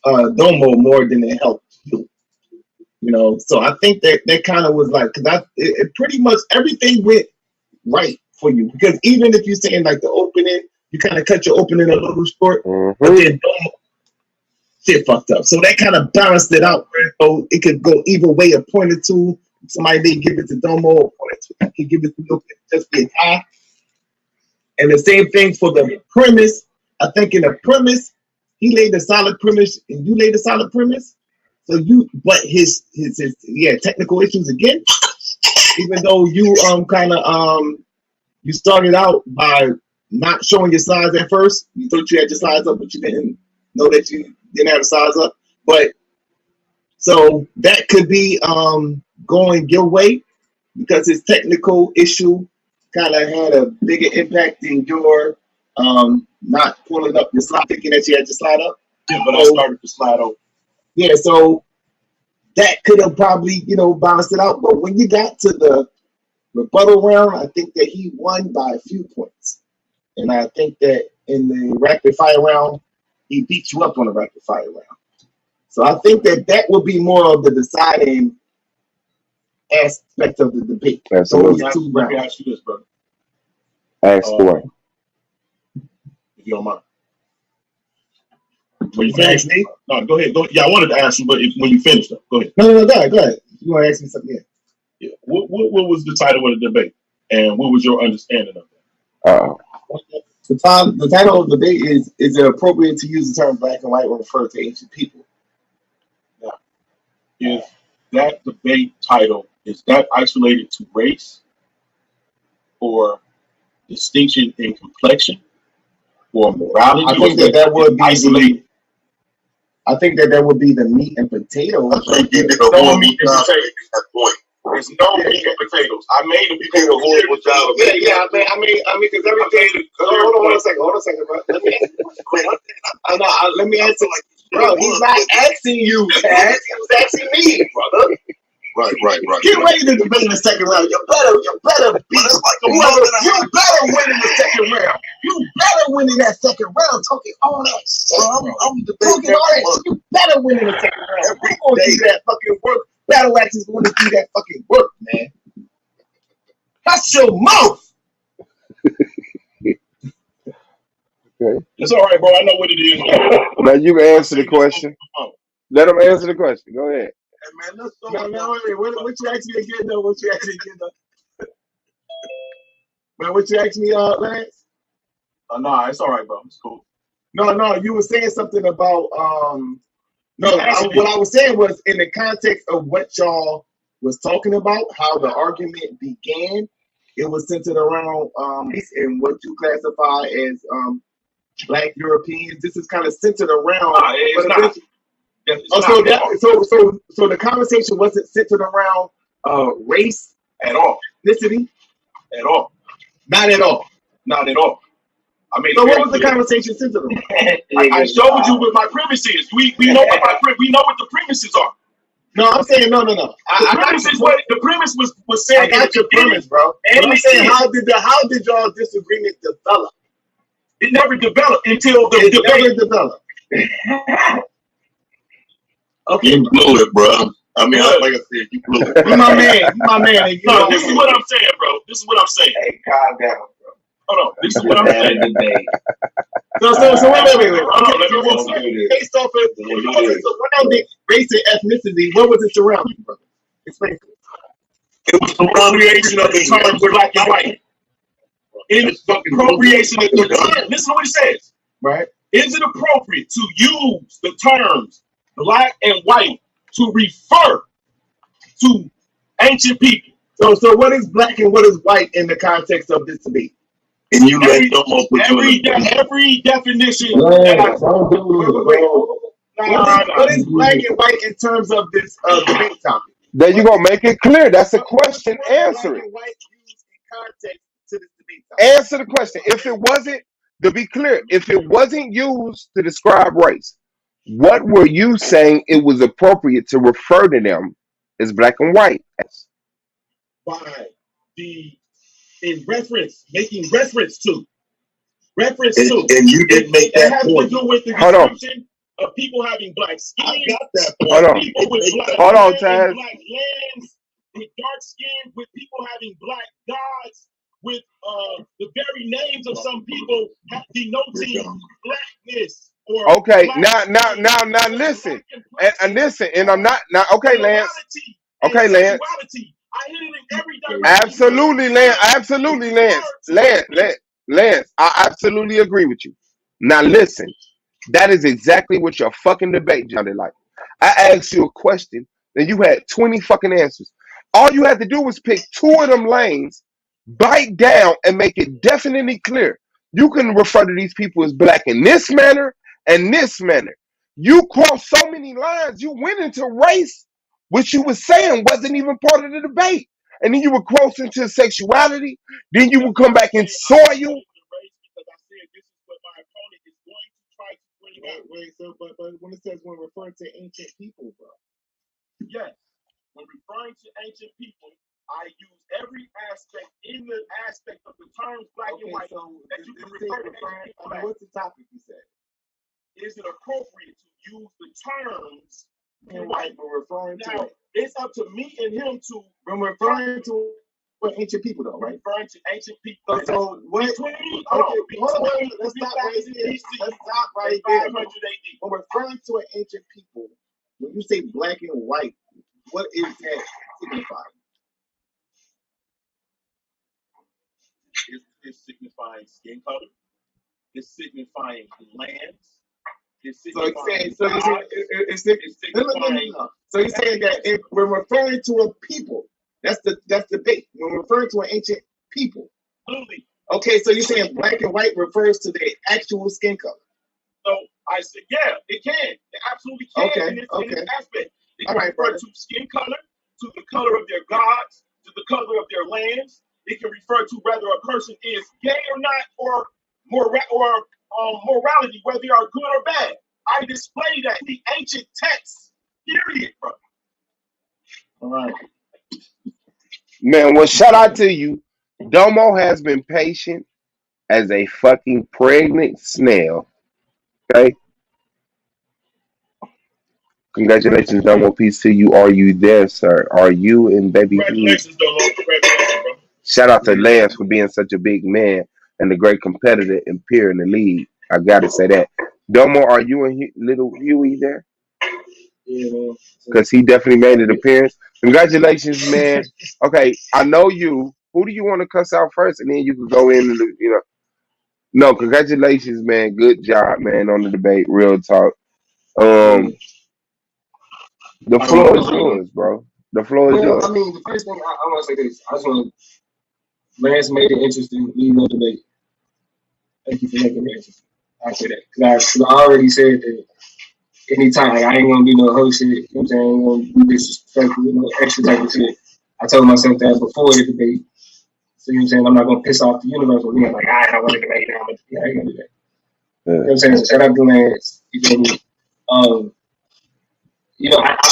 Domo more than it helped you. So I think that kind of was like, because it pretty much everything went right for you. Because even if you're saying like the opening, you kind of cut your opening a little short, but then Domo shit fucked up. So that kind of balanced it out. So it could go either way, a point or two. Somebody may give it to Domo, a point or two. I could give it to you, just be a tie. And the same thing for the premise. I think in the premise, he laid a solid premise and you laid a solid premise. So but his technical issues again. Even though you you started out by not showing your slides at first. You thought you had your slides up, but you didn't know that you didn't have the slides up. But so that could be going your way because his technical issue kind of had a bigger impact than your not pulling up your slide, thinking that you had your slide up. Yeah, but I started the slide over. Yeah, so that could have probably, balanced it out. But when you got to the rebuttal round, I think that he won by a few points. And I think that in the rapid fire round, he beat you up on a rapid fire round. So I think that would be more of the deciding aspect of the debate. Absolutely. Those two Let me rounds. ask you this, brother. Ask away. If you don't mind. When you finish me? No, go ahead. Yeah, I wanted to ask you, but when you finish, though, go ahead. No, go ahead. You want to ask me something? Yeah. What was the title of the debate, and what was your understanding of that? The title of the debate is it appropriate to use the term black and white when referring to ancient people? Now, is that debate title, is that isolated to race or distinction in complexion or morality? I think that would be isolated. I think that would be the meat and potatoes. I think you did a No horrible meat and job potatoes. at that point. There's no meat and potatoes. I made a You did a horrible job of making I mean, because everything. Hold on a second, bro. Let me let me answer. Bro, he's not asking you, Taz. He was asking me, brother. Right. Get ready to debate in the second round. You better beat whoever. You better win in the second round. You better win in that second round. Talking all that shit. I'm Talking all that shit. You better win in the second round. We're going to do that fucking work. Battle Axe is going to do that fucking work, man. That's your mouth. Okay. It's all right, bro. I know what it is. Now you can answer the question. Let him answer the question. Go ahead. Hey, man, let's go. What you asked me again, though? What you asked me again, though? Man, what you asked me, Lance? Nah, it's all right, bro. It's cool. No, you were saying something about what I was saying was in the context of what y'all was talking about, how the argument began, it was centered around and what you classify as Black Europeans. This is kind of centered around. So the conversation wasn't centered around race At all. ethnicity. At all. Not at all. Not at all. I mean, So what was the conversation centered around? I showed you what my premise is. We know what we know what the premises are. No, I'm saying no. The premise was saying. I got your premise, bro. And I'm saying how did y'all disagreement develop? It never developed until the debate. Never developed. Okay, You blew it, bro. I mean, like I said, you blew it. You my man. No, this is what I'm saying, bro. This is what I'm saying. Hey, calm down, bro. Hold on. This is what I'm saying. So wait. Hold on. Let me walk through. Based off of around the race and ethnicity, what was it surrounding, brother? Explain. It was the appropriation of the term black and white. In the appropriation of the term. Listen to what it says. Right. Is it appropriate to use the terms black and white to refer to ancient people? So what is black and what is white in the context of this debate? And you let Domo put you in every definition. What is black and white in terms of this debate topic? Then you're gonna make it clear. That's a question. Answer it. Answer the question. If it wasn't, to be clear, if it wasn't used to describe race, what were you saying it was appropriate to refer to them as black and white? By making reference to. And you didn't make that has point. to do with the Hold on. description of people having black skin. I got that point. Hold on. People with black Hold on, hair and Taz. black lands, with dark skin, with people having black gods, with the very names of some people denoting blackness. Or Okay, black now listen. And listen, and I'm not now okay, Lance. Okay, Lance. I hit it in every direction. Absolutely, Lance. Absolutely, Lance. Lance, I absolutely agree with you. Now listen, that is exactly what your fucking debate sounded like. I asked you a question, and you had 20 fucking answers. All you had to do was pick two of them lanes, bite down, and make it definitely clear. You can refer to these people as black in this manner and this manner. You crossed so many lines, you went into race, which you were saying wasn't even part of the debate. And then you would cross into sexuality. Then you would come back and soil. Because I said this is what my opponent is going to try to bring out. But when it says when referring to ancient people, bro. Yes. When referring to ancient people, I use every aspect of the terms black and white that you can refer to ancient people. What's the topic you said? is it appropriate to use the terms And like we're referring to now? It's up to me and him to when we're referring to ancient people though, right? referring to ancient people. So what Between, hold on, let's stop right there. Let's stop right there. 500 AD. When we're referring to an ancient people, when you say black and white, what is that signifying? It's signifying skin color. It's signifying lands. It's So you're signifying saying, it's signifying. So you're saying that if we're referring to a people, that's the bait. When we're referring to an ancient people. absolutely. Okay, so you're saying black and white refers to their actual skin color. So I said, yeah, it can. It absolutely can Okay, in this aspect. It All can right, refer brother. to skin color, to the color of their gods, to the color of their lands. It can refer to whether a person is gay or not, or morality, whether they are good or bad. I display that in the ancient texts, period, bro. All right. Man, well, shout out to you. Domo has been patient as a fucking pregnant snail. Okay? Congratulations, Domo. Peace to you. Are you there, sir? Are you and baby Huey? Congratulations, Domo. Congratulations, bro. Shout out to Lance for being such a big man and a great competitor and peer in the league. I gotta say that. Domo, are you and little Huey there? Yeah, man. Because he definitely made an appearance. Congratulations, man. Okay, I know you. Who do you want to cuss out first, and then you can go in and No, congratulations, man. Good job, man, on the debate. Real talk. Yeah. The floor is yours, bro. The floor is Well, yours. I mean, the first thing I want to say this. I just want to, Lance made it interesting. We know debate. Thank you for making it interesting. I say that. Because I already said that anytime, like, I ain't going to do no whole shit. You know what I'm saying? I ain't going to be disrespectful, extra type of shit. I told myself that before the debate. So, you know what I'm saying? I'm not going to piss off the universe with me. I'm like, I don't want to debate now. Yeah, I ain't going to do that. You know what I'm saying? So, shout out to Lance. You feel me?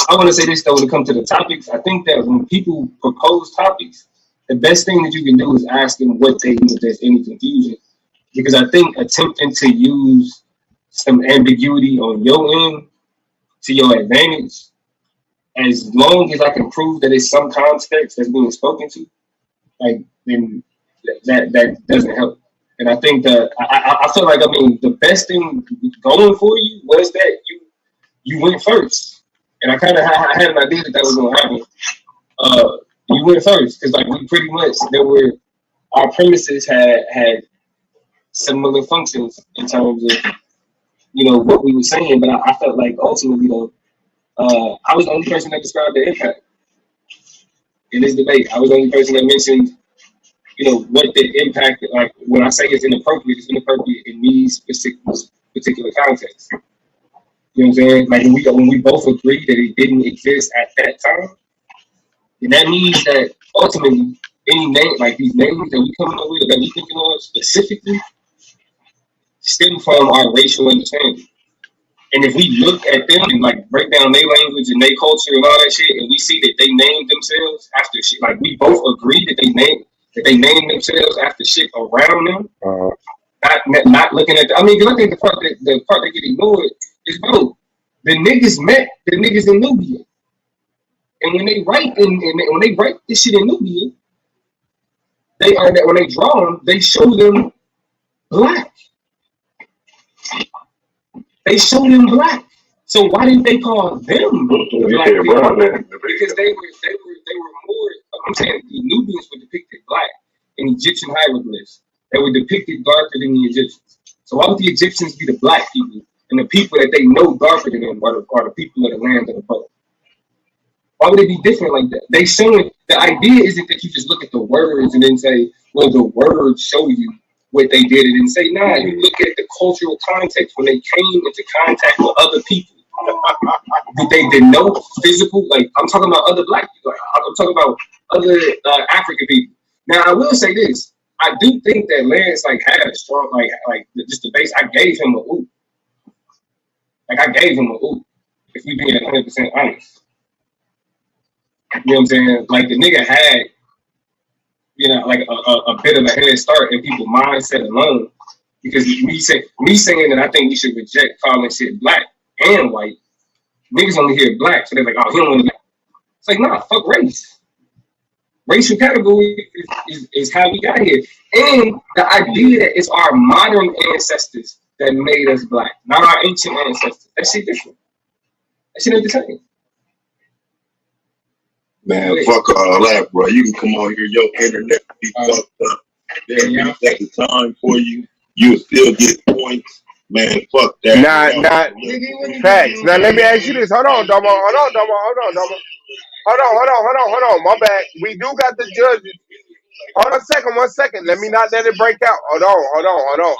I want to say this though when it comes to the topics. I think that when people propose topics, the best thing that you can do is ask them what they mean if there's any confusion. Because I think attempting to use some ambiguity on your end to your advantage, as long as I can prove that it's some context that's being spoken to, like then that doesn't help. And I think that I feel like the best thing going for you was that you went first. And I kind of had an idea that was going to happen. You went first because, like, we pretty much our premises had similar functions in terms of what we were saying, but I felt like ultimately though, I was the only person that described the impact in this debate. I was the only person that mentioned what the impact, like when I say it's inappropriate in these particular contexts. You know what I'm saying? Like when we both agree that it didn't exist at that time, and that means that ultimately any name, like these names that we coming up with, that we thinking of specifically, stem from our racial understanding. And if we look at them and like break down their language and their culture and all that shit, and we see that they named themselves after shit, like we both agree that they named themselves after shit around them. Not looking at because I think the part that get ignored is bro, the niggas met the niggas in Nubia. And when they write when they write this shit in Nubia, when they draw them, they show them black. They show them black. So why didn't they call them black people? Because they were more. I'm saying the Nubians were depicted black in Egyptian hieroglyphs. They were depicted darker than the Egyptians. So why would the Egyptians be the black people and the people that they know darker than them are the people of the land of the boat? Why would it be different like that? They showing the idea isn't that you just look at the words and then say, well, the words show you what they did, and then say, nah, you look at the cultural context when they came into contact with other people. Did they denote physical? Like I'm talking about other black people. I'm talking about other African people. Now I will say this: I do think that Lance had a strong like just the base. I gave him a ooh. Like I gave him a ooh. If we being 100% honest. You know what I'm saying? Like the nigga had, like a bit of a head start in people's mindset alone. Because me saying that I think we should reject calling shit black and white, niggas only hear black, so they're like, oh, he don't want to. It's like, nah, fuck race. Racial category is how we got here. And the idea that it's our modern ancestors that made us black, not our ancient ancestors. That shit different. That shit ain't the same. Man, fuck all that, bro. You can come on here, your internet be fucked up. They'll reset the time for you. You'll still get points. Man, fuck that. Nah, facts. Now let me ask you this. Hold on, Domo. Hold on. My bad. We do got the judges. Hold on 1 second. Let me not let it break out. Hold on.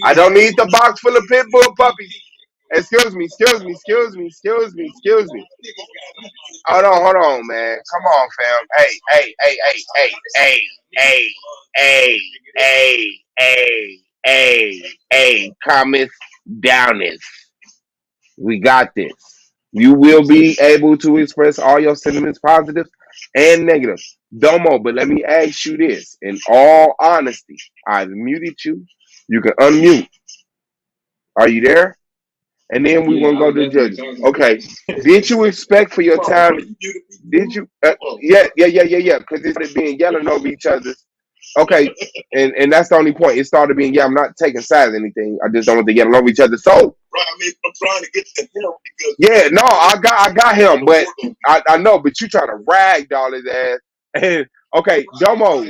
I don't need the box full of pit bull puppies. Excuse me. Hold on, man. Come on, fam. Hey. Cometh downeth. We got this. You will be able to express all your sentiments, positive and negative. Domo, but let me ask you this. In all honesty, I've muted you. You can unmute. Are you there? And then we want to go to the judges. Okay. Did you expect for your time? Did you? Yeah. Because it started being yelling over each other. Okay. And that's the only point. It started being, I'm not taking sides or anything. I just don't want to get over each other. So, right, I mean, I'm trying to get to him because yeah, no, I got him, but I know, but you trying to ragdoll his ass. And okay, Domo.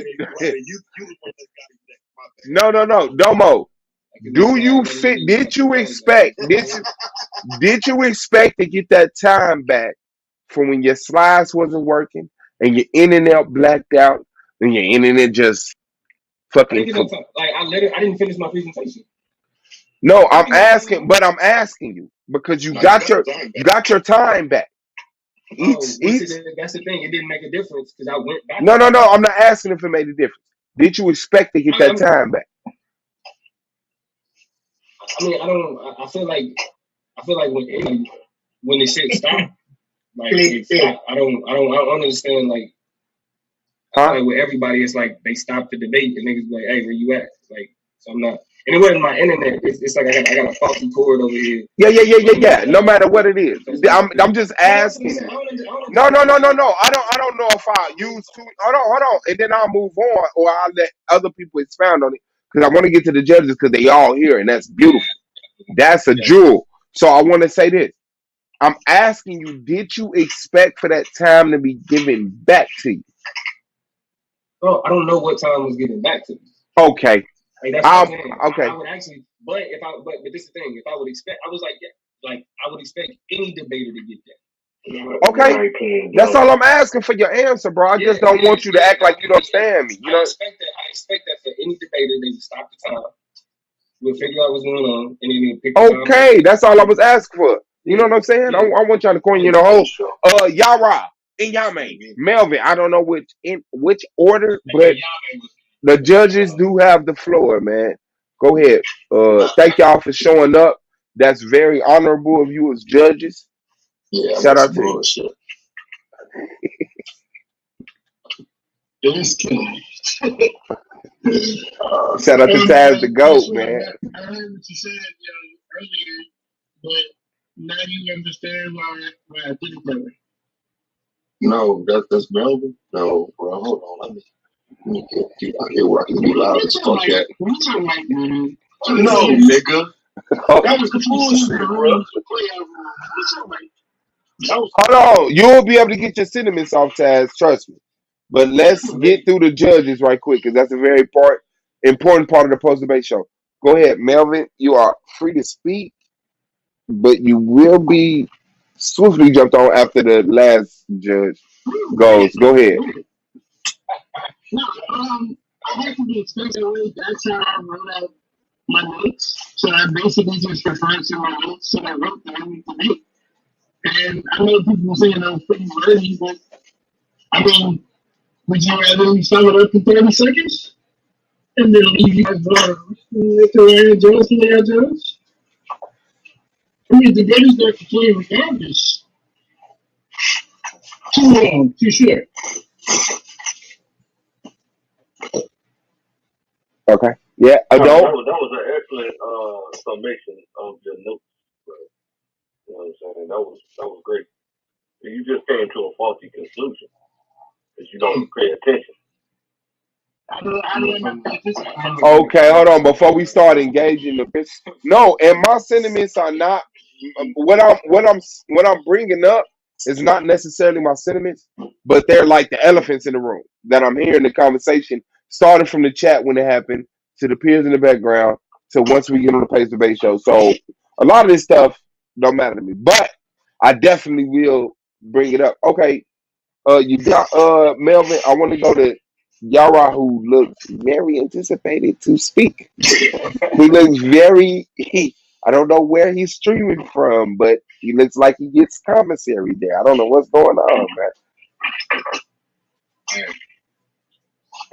No, Domo. Do you fit? Did you expect to get that time back from when your slides wasn't working and your internet blacked out and your internet just fucking? I didn't finish my presentation. No, I'm asking you because you got your time back. That's the thing. It didn't make a difference because I went back. No. I'm not asking if it made a difference. Did you expect to get that time back? I mean, I feel like when the shit stopped, like it stopped. I don't understand. Like, I feel like with everybody, it's like they stopped the debate and niggas be like, hey, where you at? Like, so I'm not. And it wasn't my internet. It's like I got a faulty cord over here. Yeah. No matter what it is, I'm just asking. No. I don't know if I use two. Hold on, and then I'll move on, or I'll let other people expound on it because I want to get to the judges because they all here, and that's beautiful. That's a jewel. So I want to say this. I'm asking you, did you expect for that time to be given back to you? Oh, I don't know what time was given back to me. Okay. Like, that's what I'm saying. Okay. I would actually, but this is the thing. If I would expect, I was like I would expect any debater to get that. Okay, that's all I'm asking for your answer, bro. I just don't want you to act like you don't understand me. You know, I expect that for any debater, they would stop the time. We'll figure out what's going on, and then we'll pick the time. Okay, that's all I was asking for. You know what I'm saying? Yeah. I want y'all to coin you the whole. Yara and Yame, Melvin. I don't know which order, but the judges do have the floor, man. Go ahead. Thank y'all for showing up. That's very honorable of you as judges. Yeah, shout out to bullshit. Shout out to Taz the GOAT, man. I heard what you said earlier, but now you understand why I did it that way. No, that's Melvin. No, bro, hold on. Let me get out here where I can be loud as fuck that. No, nigga. That was the bullshit, bro. Hold on. You'll be able to get your sentiments off, Taz. Trust me. But let's get through the judges right quick because that's a very important part of the post-debate show. Go ahead, Melvin. You are free to speak, but you will be swiftly jumped on after the last judge goes. Go ahead. No, I had to be expensive. That's how I wrote out my notes. So I basically just referred to my notes that I wrote down today. And I know people saying I was pretty wordy, but I mean, would you rather me sum it up in 30 seconds? And then leave you guys Mr. Jones and Leah Jones? I mean, the debate's not to play regardless. Too long, too short. Okay. Yeah, I No, don't. that was an excellent summation of the notes, bro. You know what I'm saying? That was great. You just came to a faulty conclusion because you don't pay attention. Okay, hold on. Before we start engaging the bitch, no, and my sentiments are not what I'm bringing up is not necessarily my sentiments, but they're like the elephants in the room that I'm hearing the conversation starting from the chat when it happened to the peers in the background to once we get on the Pace Debate show. So a lot of this stuff don't matter to me, but I definitely will bring it up. Okay, you got Melvin. I want to go to Yara, who looks very anticipated to speak. He looks very. I don't know where he's streaming from, but he looks like he gets commissary there. I don't know what's going on, man.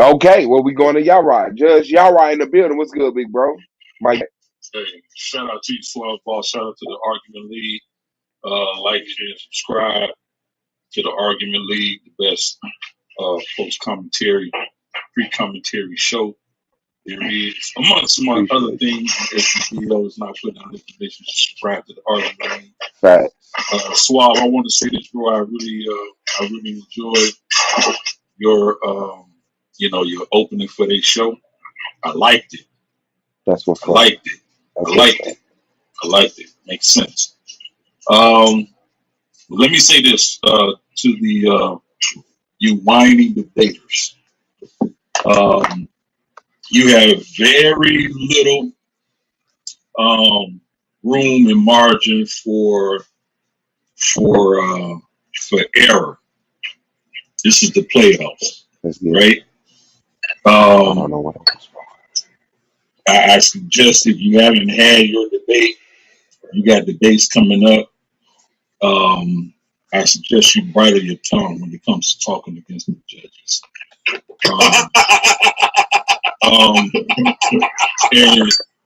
Okay, well we going to Yara. Judge Yara in the building. What's good, big bro? Mike. Hey, shout out to you, Swell Ball. Shout out to the Argument League. Like, share, and subscribe to the Argument League, the best post commentary, pre commentary show there is. Amongst my other things, SBO is not putting out information to subscribe to the Argument League. Right. Swab, I want to say this, bro. I really enjoyed your your opening for this show. I liked it. That's what's I liked it. I liked it. Makes sense. Let me say this to the you whiny debaters. You have very little room and margin for error. This is the playoffs, right? I don't know what it was. I suggest if you haven't had your debate, you got debates coming up. I suggest you bridle your tongue when it comes to talking against the judges.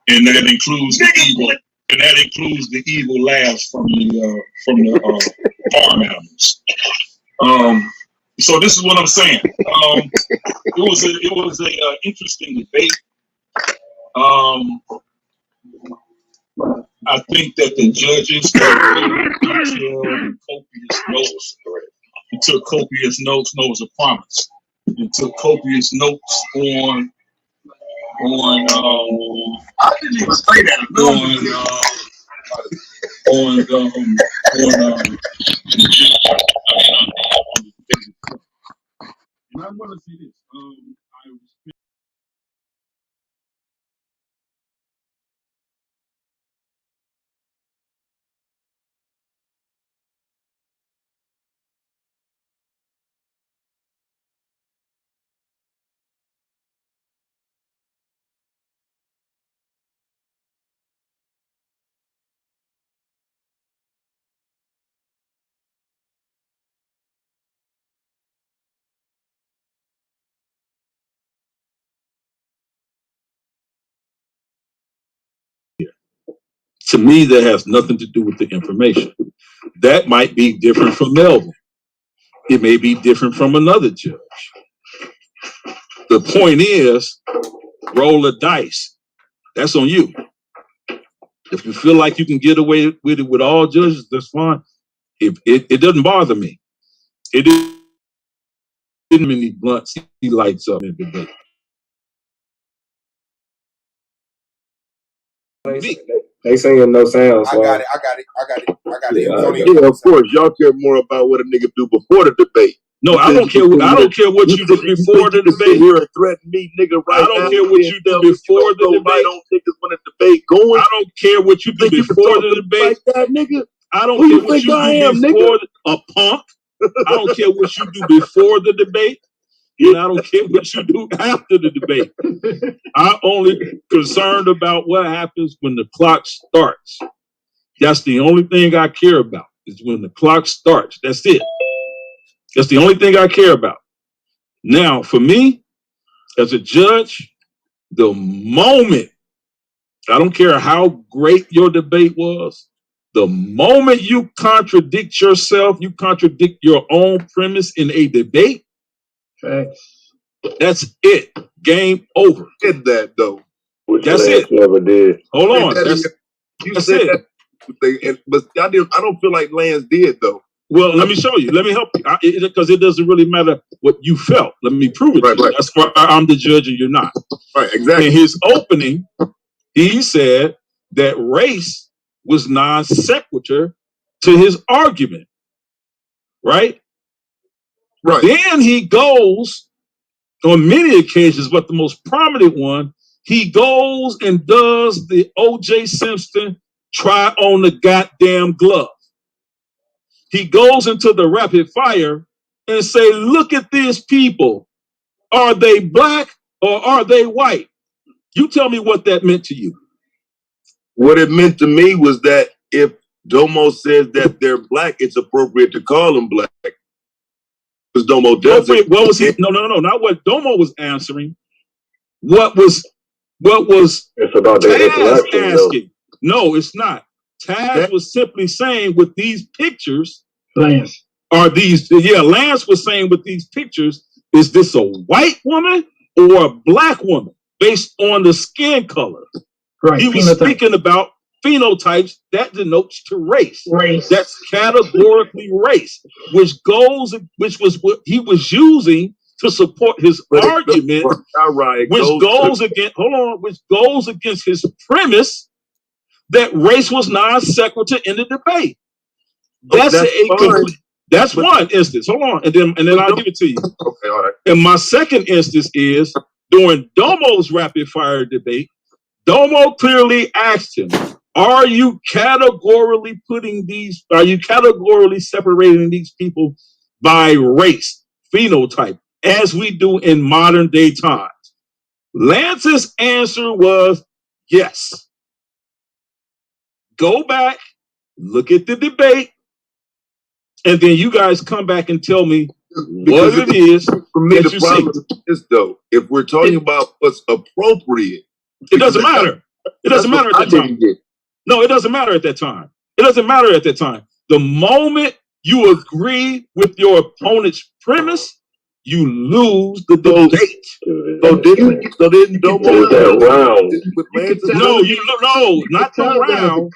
And that includes the evil, and that includes the evil laughs from the farm animals. So this is what I'm saying. It was a interesting debate. I think that the judges took detailed and copious notes. He took copious notes. No, it was a promise. He took copious notes on. I didn't even say that. And I want to say this. I respect. To me, that has nothing to do with the information. That might be different from Melvin. It may be different from another judge. The point is, roll the dice. That's on you. If you feel like you can get away with it with all judges, that's fine. It doesn't bother me. It didn't many blunts he lights up in the debate. They saying no sound. I got it. Yeah, of course. Y'all care more about what a nigga do before the debate. No, I don't care. I don't care what you do before the debate. Here and threaten me, nigga. Right I don't care what you do before the debate. Right on niggas when the debate going. I don't care what you do before the debate. Like that, nigga. I don't care what you do before a punk. I don't care what you do before the debate. And I don't care what you do after the debate. I'm only concerned about what happens when the clock starts. That's the only thing I care about, is when the clock starts. That's it. That's the only thing I care about. Now, for me, as a judge, the moment, I don't care how great your debate was, the moment you contradict yourself, you contradict your own premise in a debate, that's it. Game over. Get that, though. Which That's Lance it. never did. Hold on. You That's said it. that, but I don't feel like Lance did though. Well, let me show you. Let me help you, because it doesn't really matter what you felt. Let me prove it to you. That's why I'm the judge and you're not. Right, exactly. In his opening, he said that race was non sequitur to his argument. Right? Right. Then he goes on many occasions, but the most prominent one, he goes and does the O.J. Simpson try on the goddamn glove. He goes into the rapid fire and say, look at these people. Are they black or are they white? You tell me what that meant to you. What it meant to me was that if Domo says that they're black, it's appropriate to call them black. Because Domo does it. What was he? No, not what Domo was answering. What was it's about their interaction, asking? No, it's not. Taz was simply saying with these pictures, Lance was saying with these pictures, is this a white woman or a black woman based on the skin color? Right. He was speaking about phenotypes that denotes to race. That's categorically race, which was what he was using to support his argument, which goes against his premise that race was non sequitur in the debate. That's one instance. Hold on, and then I'll give it to you. Okay, all right. And my second instance is during Domo's rapid fire debate. Domo clearly asked him, are you categorically separating these people by race, phenotype, as we do in modern day times? Lance's answer was yes. Go back, look at the debate, and then you guys come back and tell me what it is. For me, the problem is though, if we're talking about what's appropriate, it doesn't matter. It doesn't matter at that time. No, it doesn't matter at that time. It doesn't matter at that time. The moment you agree with your opponent's premise, you lose the debate. So didn't Domo not the round.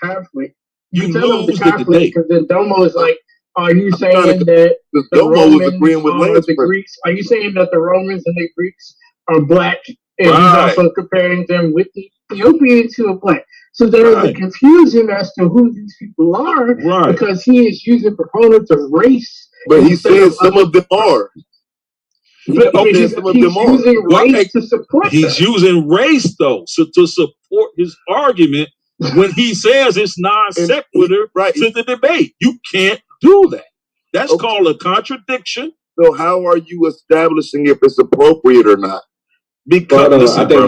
You lose the debate because then Domo is like, are you saying that the Romans or the Greeks? Are you saying that the Romans and the Greeks are black? And he's also comparing them with the Ethiopians who are black. So there is a confusion as to who these people are because he is using proponents of race. But he says some of them are. He's using race though, to support his argument when he says it's non sequitur to the debate. You can't do that. That's called a contradiction. So how are you establishing if it's appropriate or not? Because I think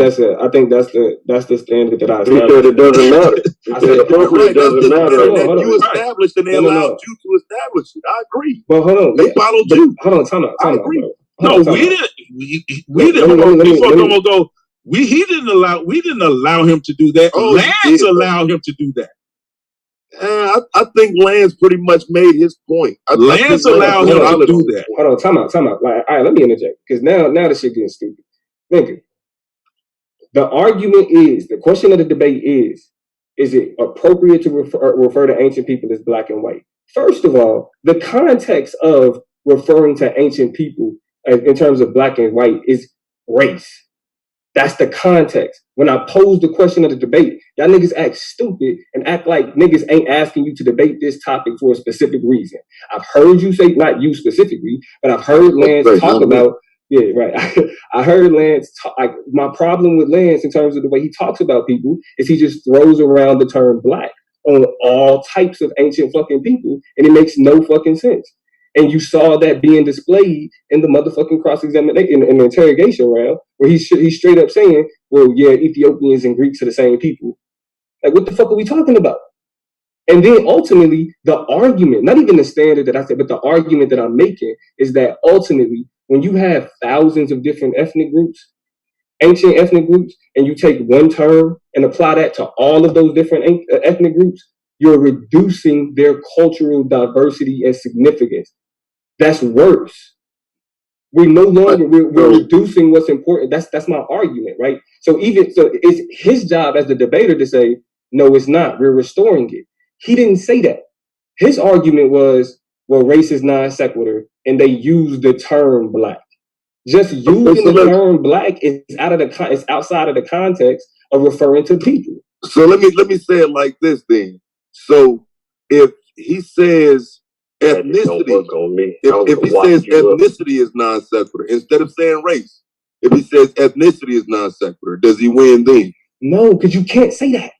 that's the standard that I established. He said it doesn't matter. I said appropriate doesn't matter. You established and they allowed you to establish it. I agree. But hold on, they followed you. Hold on, time out. I agree. We didn't allow him to do that. Lance allowed him to do that. I think Lance pretty much made his point. Lance allowed him to do that. Hold on, time out. Like, all right, let me interject because now the shit getting stupid. Nigga, the argument is, the question of the debate is it appropriate to refer to ancient people as black and white? First of all, the context of referring to ancient people in terms of black and white is race. That's the context. When I pose the question of the debate, y'all niggas act stupid and act like niggas ain't asking you to debate this topic for a specific reason. I've heard you say, not you specifically, but I've heard Lance talk about, I heard Lance talk, like, my problem with Lance in terms of the way he talks about people is he just throws around the term black on all types of ancient fucking people, and it makes no fucking sense. And you saw that being displayed in the motherfucking cross-examination, in the interrogation round, where he's straight up saying, well, yeah, Ethiopians and Greeks are the same people. Like, what the fuck are we talking about? And then ultimately, the argument, not even the standard that I said, but the argument that I'm making is that ultimately, when you have thousands of different ethnic groups, ancient ethnic groups, and you take one term and apply that to all of those different ethnic groups, you're reducing their cultural diversity and significance. That's worse. We're no longer we're reducing what's important. That's my argument, right? So it's his job as the debater to say, no, it's not. We're restoring it. He didn't say that. His argument was, well, race is non sequitur, and they use the term black. Just using the term black is outside of the context of referring to people. So let me say it like this then. So if he says ethnicity, if he says ethnicity is non sequitur instead of saying race, if he says ethnicity is non sequitur, does he win then? No, because you can't say that.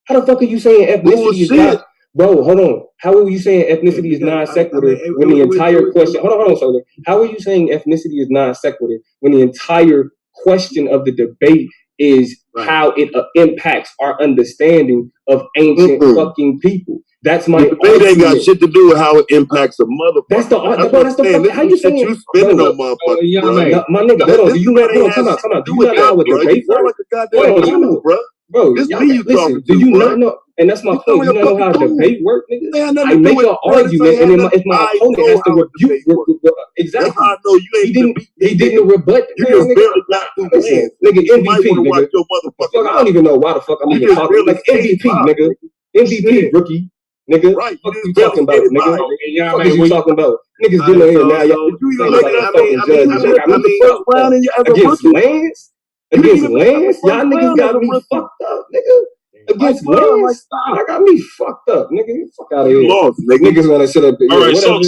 How the fuck are you saying ethnicity is not? Bro, hold on. How are you saying ethnicity is non sequitur when the entire question? Hold on, Solar. How are you saying ethnicity is non sequitur when the entire question of the debate is how it impacts our understanding of ancient fucking people? That's my debate ain't got shit to do with how it impacts a motherfucker. That's the how you saying you spinning on motherfuckers, bro. My nigga, hold on. Do you know? Come out. Do you not know how a debate works? Bro, listen. Do you not know? And that's my point. You don't know how a debate works, nigga. I make an argument, and if my opponent has to rebuke. Exactly. That's how I know you ain't. He didn't rebut. You just barely got through the nigga. MVP, nigga. I don't even know why the fuck I'm even talking. Like MVP, nigga. MVP, rookie. Nigga, right? What you talking about, nigga? What you talking about? Niggas getting in here now. Against Lance? Against Lance? Y'all niggas got me fucked up, nigga. Against Lance? I got me fucked up, nigga. Fuck out of here. Niggas want to sit up there. All right, Solar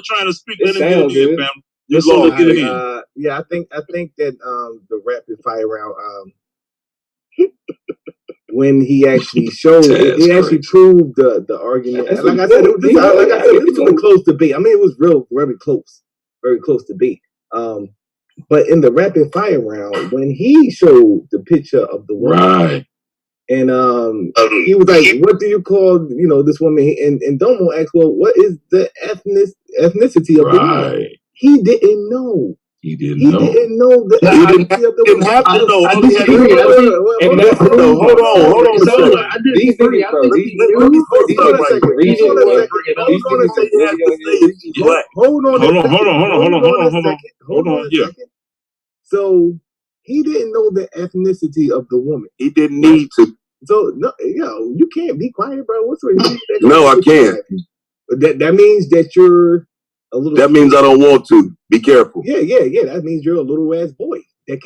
trying to speak. Let him get in, fam. Yeah, I think that the rapid fire round when he actually showed he actually proved the argument. And like I said, this was a close debate. I mean, it was very close debate. But in the rapid fire round, when he showed the picture of the woman, right, and he was like, "What do you call this woman?" And Domo asked, "Well, what is the ethnicity of the woman?" He didn't know. He didn't know the ethnicity of the woman. Didn't have to know. Hold on. I disagree. Hold on a second. So he didn't know the ethnicity of the woman. He didn't need to. So no, you can't be quiet, bro. What's the No, I can't. That means that you're a little. That means I don't want to. Be careful. Yeah. That means you're a little ass boy. That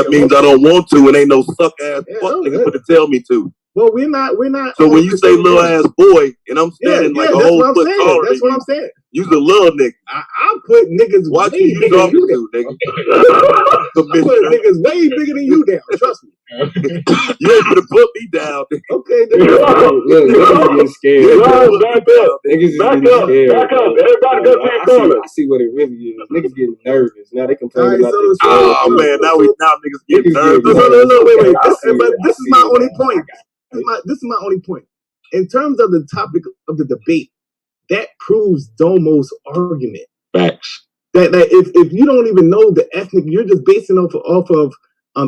means I don't want to, and ain't no suck ass fuck nigga to tell me to. Well, we're not. So when you say little ass boy, and I'm standing like a whole foot taller, that's what I'm saying. You's a little nigga. I put niggas watch you talking to, nigga. I put niggas way bigger than you down. Trust me. You ain't gonna put me down. Okay. Niggas getting scared. Back up. Everybody go to your corner. I see what it really is. Niggas getting nervous. Now they complaining about this. Oh man, now niggas getting nervous. Wait. This is my only point. This is my only point. In terms of the topic of the debate, that proves Domo's argument. Facts. That if you don't even know the ethnic, you're just basing off of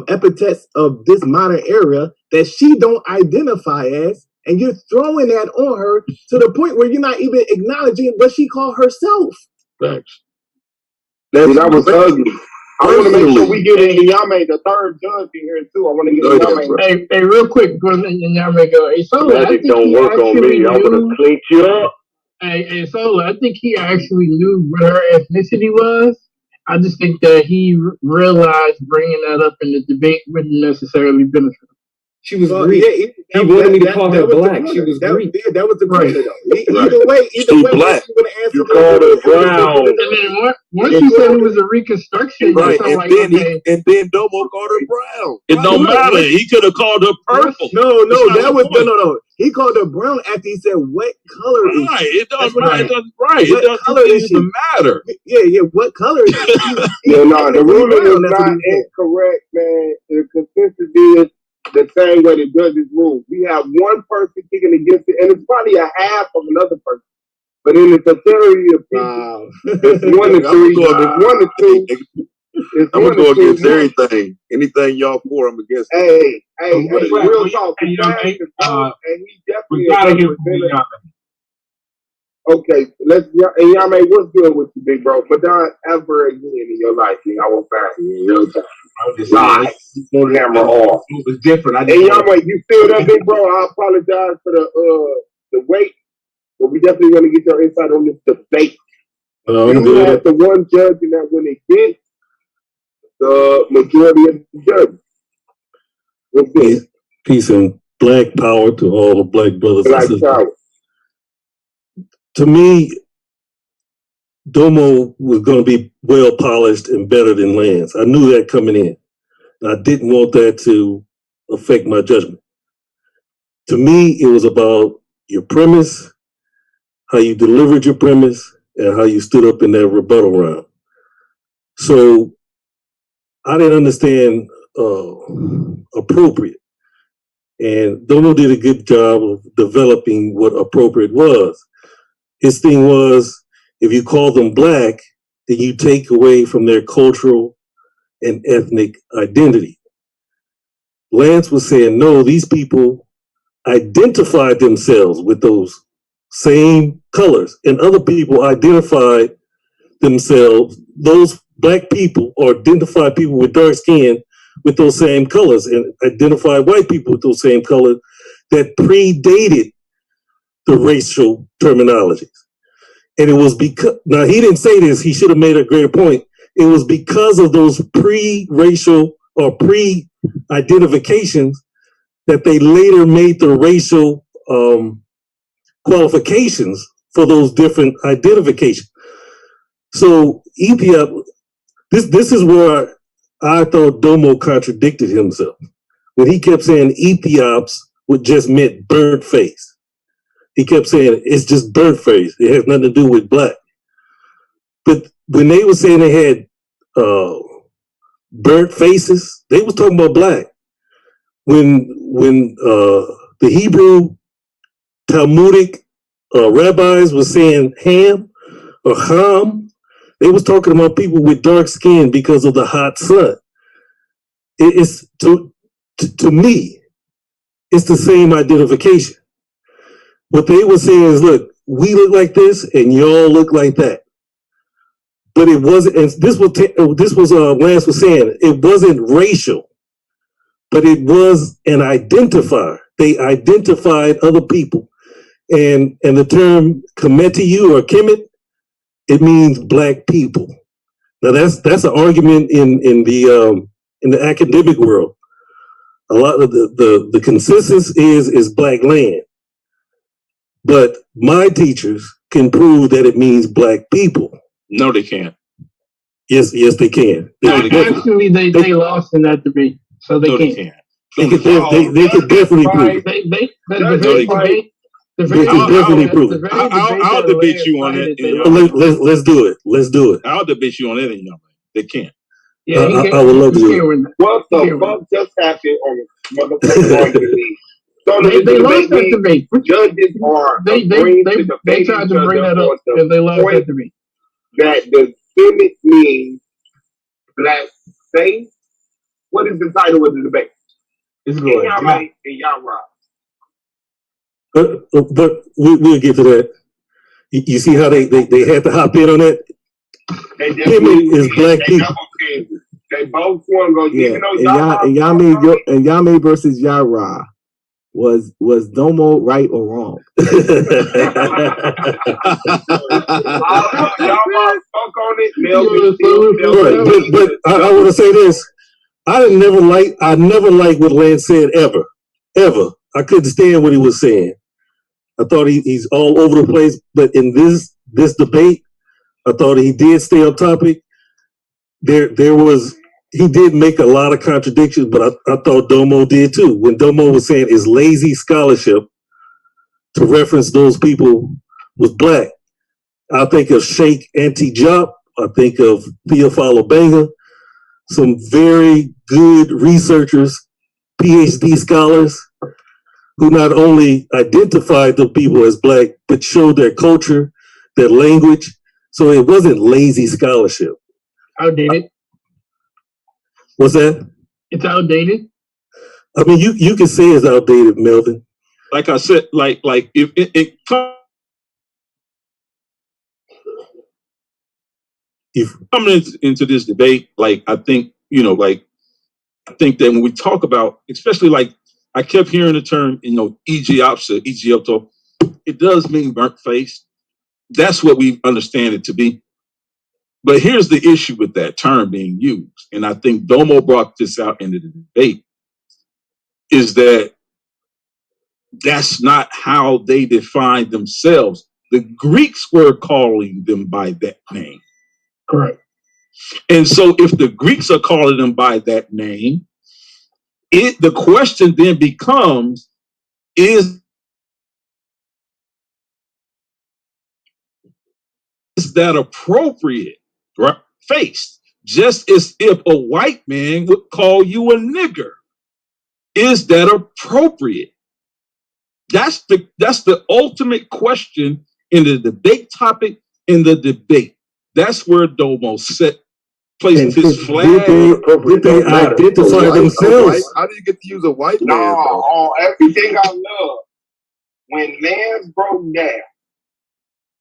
epithets of this modern era that she don't identify as, and you're throwing that on her to the point where you're not even acknowledging what she called herself. Facts. That was ugly. I want to make sure we get Yame, the third judge, in here too. I want to get Yame. Hey, real quick, before Yame go. Hey, Solar, Magic don't work on me. I'm gonna clean you up. Hey, Solar, I think he actually knew what her ethnicity was. I just think that he realized bringing that up in the debate wouldn't necessarily benefit him. She was Greek. He wanted me to call her black. She was Greek. That was the question, though. Either way, black. You called her brown. And then once you said it was a reconstruction, right? And then Domo called her brown. It don't matter. He could have called her purple. No. He called her brown after he said, "What color is she?" It doesn't even matter. Yeah. What color is she? The ruling is not incorrect, man. The consensus is the same way the judges rule. We have one person kicking against it, and it's probably a half of another person. But in the totality of people, it's 1 to 3. It's 1 to 2. I'm gonna go against everything. Anything y'all for, I'm against. Hey, real talk. And he definitely Okay, let's and y'all may what's good with you, big bro, but not ever again in your life, I will find you in real time. I'm just live, camera off. It was different. And y'all may you feel that, big bro? I apologize for the wait, but we definitely want to get your insight on this debate. You had the one judge in that when it did the majority of the judges. What's this? Peace and black power to all the black brothers and sisters. Power. To me, Domo was going to be well polished and better than Lance. I knew that coming in. And I didn't want that to affect my judgment. To me, it was about your premise, how you delivered your premise, and how you stood up in that rebuttal round. So I didn't understand appropriate. And Domo did a good job of developing what appropriate was. His thing was, if you call them black, then you take away from their cultural and ethnic identity. Lance was saying, no, these people identified themselves with those same colors, and other people identified themselves, those black people or identified people with dark skin with those same colors, and identified white people with those same colors that predated the racial terminologies. And it was because, now he didn't say this, he should have made a greater point. It was because of those pre-racial or pre-identifications that they later made the racial qualifications for those different identifications. So Ethiopia, this is where I thought Domo contradicted himself. When he kept saying Ethiops would just meant burnt face. He kept saying it's just burnt face. It has nothing to do with black. But when they were saying they had burnt faces, they was talking about black. When the Hebrew Talmudic rabbis were saying ham or ham, they was talking about people with dark skin because of the hot sun. It's to me, it's the same identification. What they were saying is, look, we look like this and y'all look like that. But it wasn't, and this was Lance was saying, it wasn't racial, but it was an identifier. They identified other people. And the term Kemetiu or Kemet, it means black people. Now that's an argument in the academic world. A lot of the consensus is black land. But my teachers can prove that it means black people. No, they can't. Yes, they can. Actually, they lost in that debate, so they can't. They could definitely prove it. They can definitely prove it. I'll debate you on it. Let's do it. Let's do it. I'll debate you on it. They can't. Yeah, I would love to do it. What the fuck just happened on the motherfucking argument? So they lost that debate. Judges are they tried to bring that up, and they lost that debate. That the defendant means black face. What is the title of the debate? It's good. Y'all right and y'all right. But we'll get to that. You see how they had to hop in on that? Kimmy is black people. They both want to go. Yeah, and Yame versus Yara. Was Domo right or wrong? Y'all spoke on it. But I want to say this. I never liked what Lance said ever. I couldn't stand what he was saying. I thought he's all over the place. But in this debate, I thought he did stay on topic. He did make a lot of contradictions, but I thought Domo did too. When Domo was saying it's lazy scholarship to reference those people was black, I think of Sheikh Anti-Jop. I think of Theophilo Banga, some very good researchers, PhD scholars, who not only identified the people as black, but showed their culture, their language. So it wasn't lazy scholarship. Outdated. What's that? It's outdated. I mean, you can say it's outdated, Melvin. Like I said, like if it if coming into this debate, like I think, I think that when we talk about, especially like I kept hearing the term, Egypto, it does mean burnt face. That's what we understand it to be. But here's the issue with that term being used, and I think Domo brought this out in the debate, is that that's not how they define themselves. The Greeks were calling them by that name. Correct. And so if the Greeks are calling them by that name, the question then becomes, is that appropriate? Right? Faced. Just as if a white man would call you a nigger. Is that appropriate? That's the ultimate question in the debate topic, in the debate. That's where Domo placed his flag. Did they identify themselves? How do you get to use a white man? On everything I love, when Lance broke down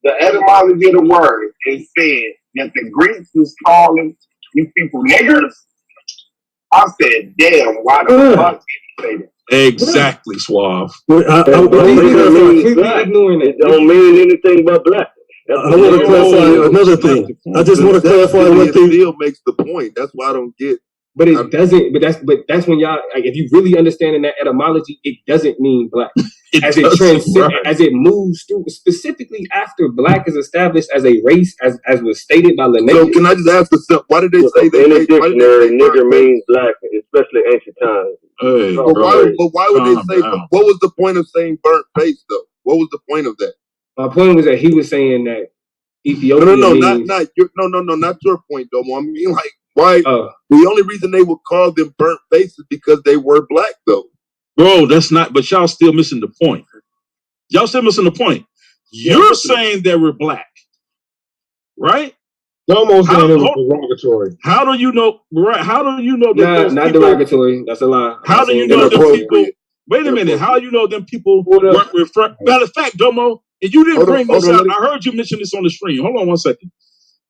the etymology of the word and said that the Greeks was calling these people niggers, I said, damn, why the fuck did he say that? Exactly, Suave. It don't mean anything but black. I want to clarify another thing. I just want to clarify one thing. Still makes the point. That's why I don't get. But it doesn't. But that's when y'all, like, if you really understand in that etymology, it doesn't mean black. As it moves through, specifically after black is established as a race, as was stated by Linnaeus. So can I just ask why did they say that? In the dictionary, nigger means black, especially ancient times. But why would they say? What was the point of saying burnt face though? What was the point of that? My point was that he was saying that Ethiopia. Not your point, Domo. I mean, like, why? The only reason they would call them burnt face is because they were black, though. Bro, that's not. But y'all still missing the point. Y'all still missing the point. You're saying they were black, right? Domo saying it was derogatory. How do you know? Right? How do you know that? Not derogatory. That's a lie. How do you know them people? Wait a minute. How do you know them people weren't referring? Matter of fact, Domo, and you didn't bring this out. I heard you mention this on the stream. Hold on one second.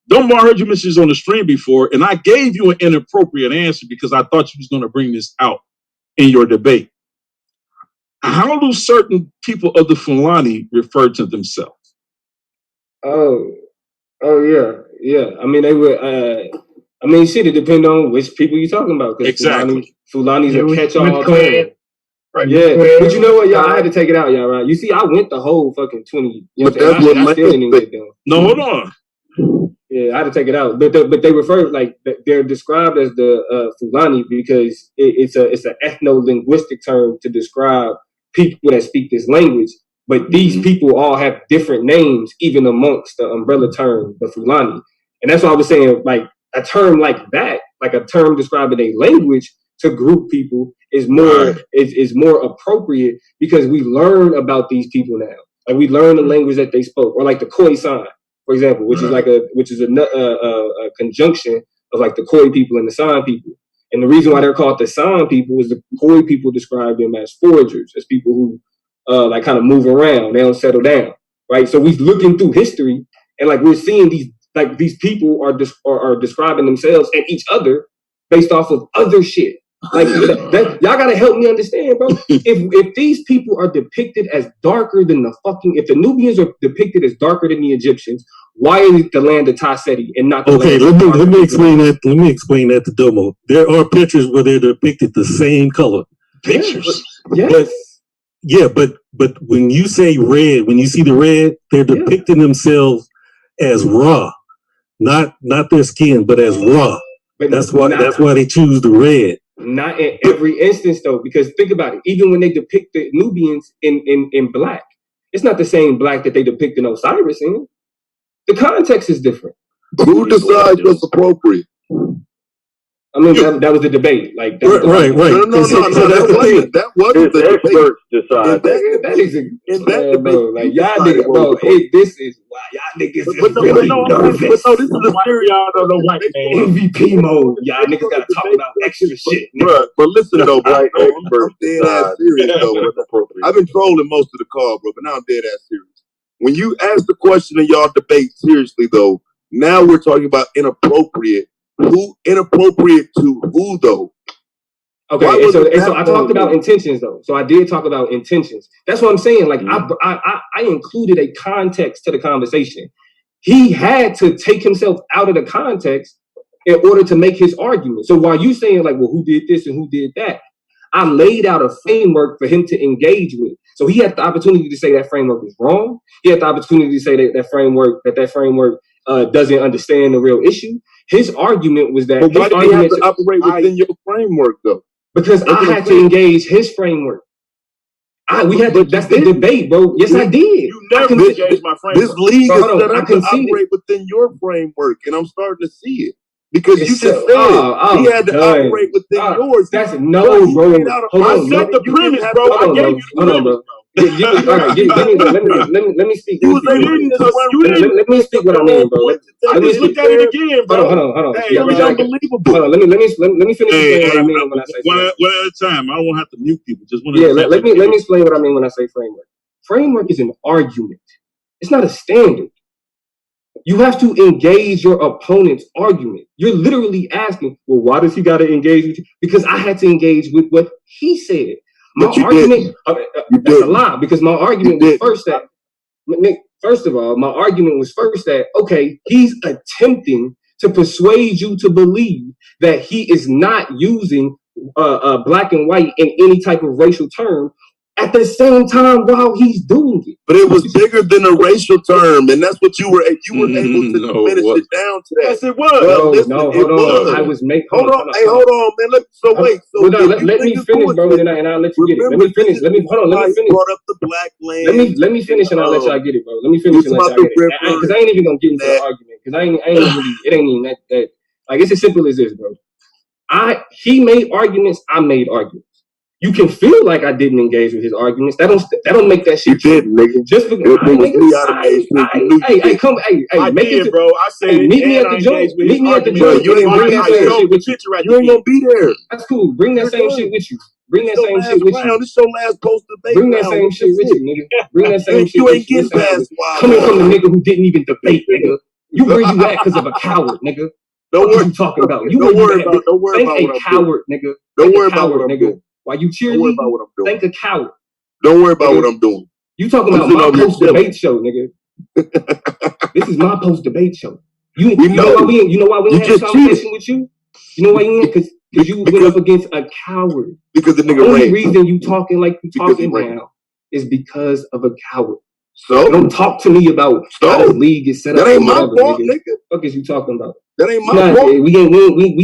Domo, I heard you mention this on the stream before, and I gave you an inappropriate answer because I thought you was going to bring this out in your debate. How do certain people of the Fulani refer to themselves? Oh yeah. I mean, they would. Shit, it depends on which people you're talking about. Exactly. Fulani's a catch-all term. Right. Yeah, but you know what, y'all? I had to take it out, y'all. Right? You see, I went the whole fucking 20. You know but that's what I still didn't get done. No, hold on. Yeah, I had to take it out. But they refer, like, they're described as the Fulani because it's an ethno-linguistic term to describe people that speak this language. But these people all have different names, even amongst the umbrella term, the Fulani. And that's why I was saying, like, a term like that, like a term describing a language to group people is more appropriate because we learn about these people now. Like, we learn the language that they spoke, or like the Khoi sign, for example, which is a conjunction of like the Khoi people and the San people. And the reason why they're called the San people is the Khoi people describe them as foragers, as people who like kind of move around, they don't settle down, right? So we're looking through history and like we're seeing these people are describing themselves and each other based off of other shit. Like that, y'all gotta help me understand, bro. If these people are depicted as darker than if the Nubians are depicted as darker than the Egyptians, why is it the land of Taseti and not the land of let me explain that. Let me explain that to Domo. There are pictures where they're depicted the same color. Pictures. Yes. But when you say red, when you see the red, they're depicting themselves as raw, not their skin, but as raw. But that's why they choose the red. Not in every instance, though, because think about it. Even when they depict the Nubians in black, it's not the same black that they depict in Osiris in. The context is different. Who decides what's appropriate? I mean, that was the debate. Like, right. That wasn't the debate. Experts decide. That is a bro. Like, y'all niggas, bro. This is why y'all niggas is really nervous. But no, this is a serious. Y'all don't know white man. MVP mode. Y'all niggas gotta talk about extra shit. Bro, but listen though, bro. I'm dead ass serious though. I've been trolling most of the call, bro, but now I'm dead ass serious. When you ask the question and y'all debate seriously though, Now we're talking about inappropriate. Who inappropriate to who though? Okay, so I talked about intentions though. So I did talk about intentions. That's what I'm saying. Like I included a context to the conversation. He had to take himself out of the context in order to make his argument. So while you saying like, well, who did this and who did that? I laid out a framework for him to engage with. So he had the opportunity to say that framework is wrong. He had the opportunity to say that framework doesn't understand the real issue. His argument was that. But why do you have to operate within your framework though? Because I had to engage his framework. That's the debate, bro. Yes, I did. You never engaged my framework. This league is set up to operate within your framework, and I'm starting to see it. Because you just said he had to operate within yours. That's no, bro. I set the premise, bro. I gave you the premise, bro. Let me speak. Let me speak what I mean, bro. I just looked at it again, bro. Hold on. Hey, it was unbelievable. Hold on, let me finish explaining what I mean when I say one at a time. I don't have to mute people. Just one. Yeah, let me explain what I mean when I say framework. Framework is an argument. It's not a standard. You have to engage your opponent's argument. You're literally asking, well, why does he got to engage with you? Because I had to engage with what he said. My argument, that's a lie, because my argument was first that, Nick, first of all, my argument was first that, okay, he's attempting to persuade you to believe that he is not using black and white in any type of racial term at the same time while he's doing it. But it was bigger than a racial term, and that's what you were able to diminish it down to that. Yes, it was. Hold on. I was making. Hold on, man. Let me finish, bro, and I'll let you get it. Let me finish. Let me finish. Brought up the black land. Let me finish, and I'll let y'all get it, bro. Let me finish and let y'all get it. Because I ain't even gonna get into the argument. Because I ain't really. It ain't even that. Like, it's as simple as this, bro. He made arguments. I made arguments. You can feel like I didn't engage with his arguments. That don't make that shit. You did, nigga. Just because I did, bro. I said, meet me at the joint. Meet me at the joint. You ain't bring that same shit with you. You ain't gonna be there. That's cool. Bring that same shit with you. Bring that same shit with you. This your last post debate. Bring that same shit with you, nigga. Bring that same shit. You ain't getting past coming from the nigga who didn't even debate, nigga. You where you at because of a coward, nigga. Don't worry. What you talking about? Don't worry about what I'm doing. Coward, nigga. Don't worry about what I'm doing. While you cheerleading, think a coward. Don't worry about what I'm doing. You talking about my post-debate show, nigga. This is my post-debate show. You know why we ain't had a conversation with you? You know why you ain't? Because you went up against a coward. Because the nigga The only reason you talking like you talking now is because of a coward. So don't talk to me about how this league is set up. That ain't my fault, nigga. What is you talking about? That ain't my fault. We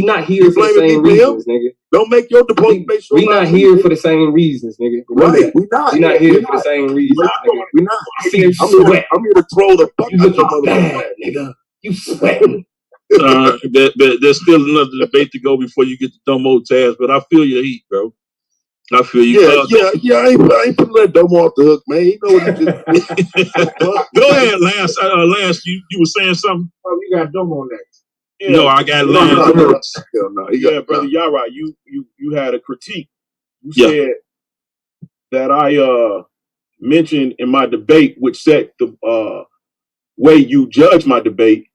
not here for the same reasons, nigga. Don't make your debate. We not here for the same reasons, nigga. Right? We not. We not here for the same reasons, nigga. We not. I see you sweat. I'm here to throw the fuck out your mother. Bad, nigga. You sweating. There's still another debate to go before you get to Domo task, but I feel your heat, bro. I feel you. Yeah. I ain't putting that Domo off the hook, man. You know what you just Go ahead, Lance. Lance, you were saying something? Oh, you got Domo next. Yeah. No, I got Lance. No, brother Yara, you had a critique. You said that I mentioned in my debate, which set the way you judge my debate,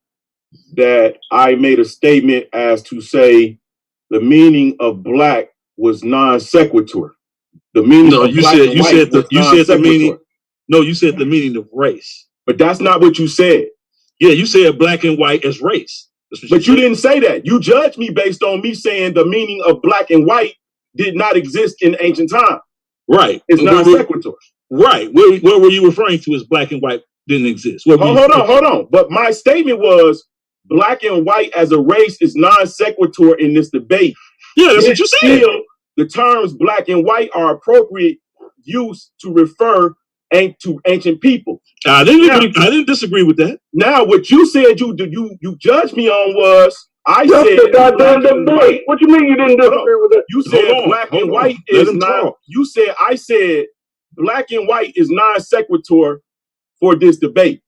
that I made a statement as to say the meaning of black was non sequitur. The meaning of you black said and you white said the was you said the non-sequitur. meaning. No, you said the meaning of race. But that's not what you said. Yeah, you said black and white as race. But you didn't say that. You judged me based on me saying the meaning of black and white did not exist in ancient time. Right. It's non sequitur. Right. Where were you referring to as black and white didn't exist? Hold on. But my statement was black and white as a race is non sequitur in this debate. Yeah, that's what you said. Still, the terms black and white are appropriate use to refer to ancient people. I didn't disagree with that. Now, what you said you judged me on was I said the goddamn debate. What you mean you didn't disagree with that? You said black and white is not. You said I said black and white is non sequitur for this debate.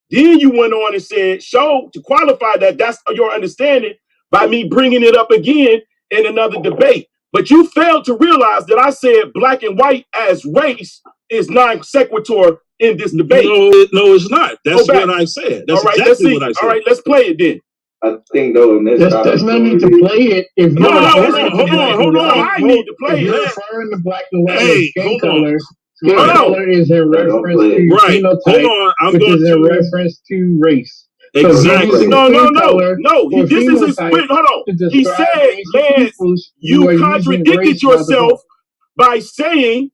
Then you went on and said, show to qualify that that's your understanding by me bringing it up again in another debate. But you failed to realize that I said black and white as race is non sequitur in this debate. No, it's not. That's what I said. That's exactly what I said. All right, let's play it then. I think though, there's no need to play it if No, hold on. I need to play if you're it. referring to black and white as skin color. Skin Right. color is in reference to phenotype, which is in reference to race. Exactly. So No. This is his. Wait, hold on. He said, Lance, you contradicted yourself by saying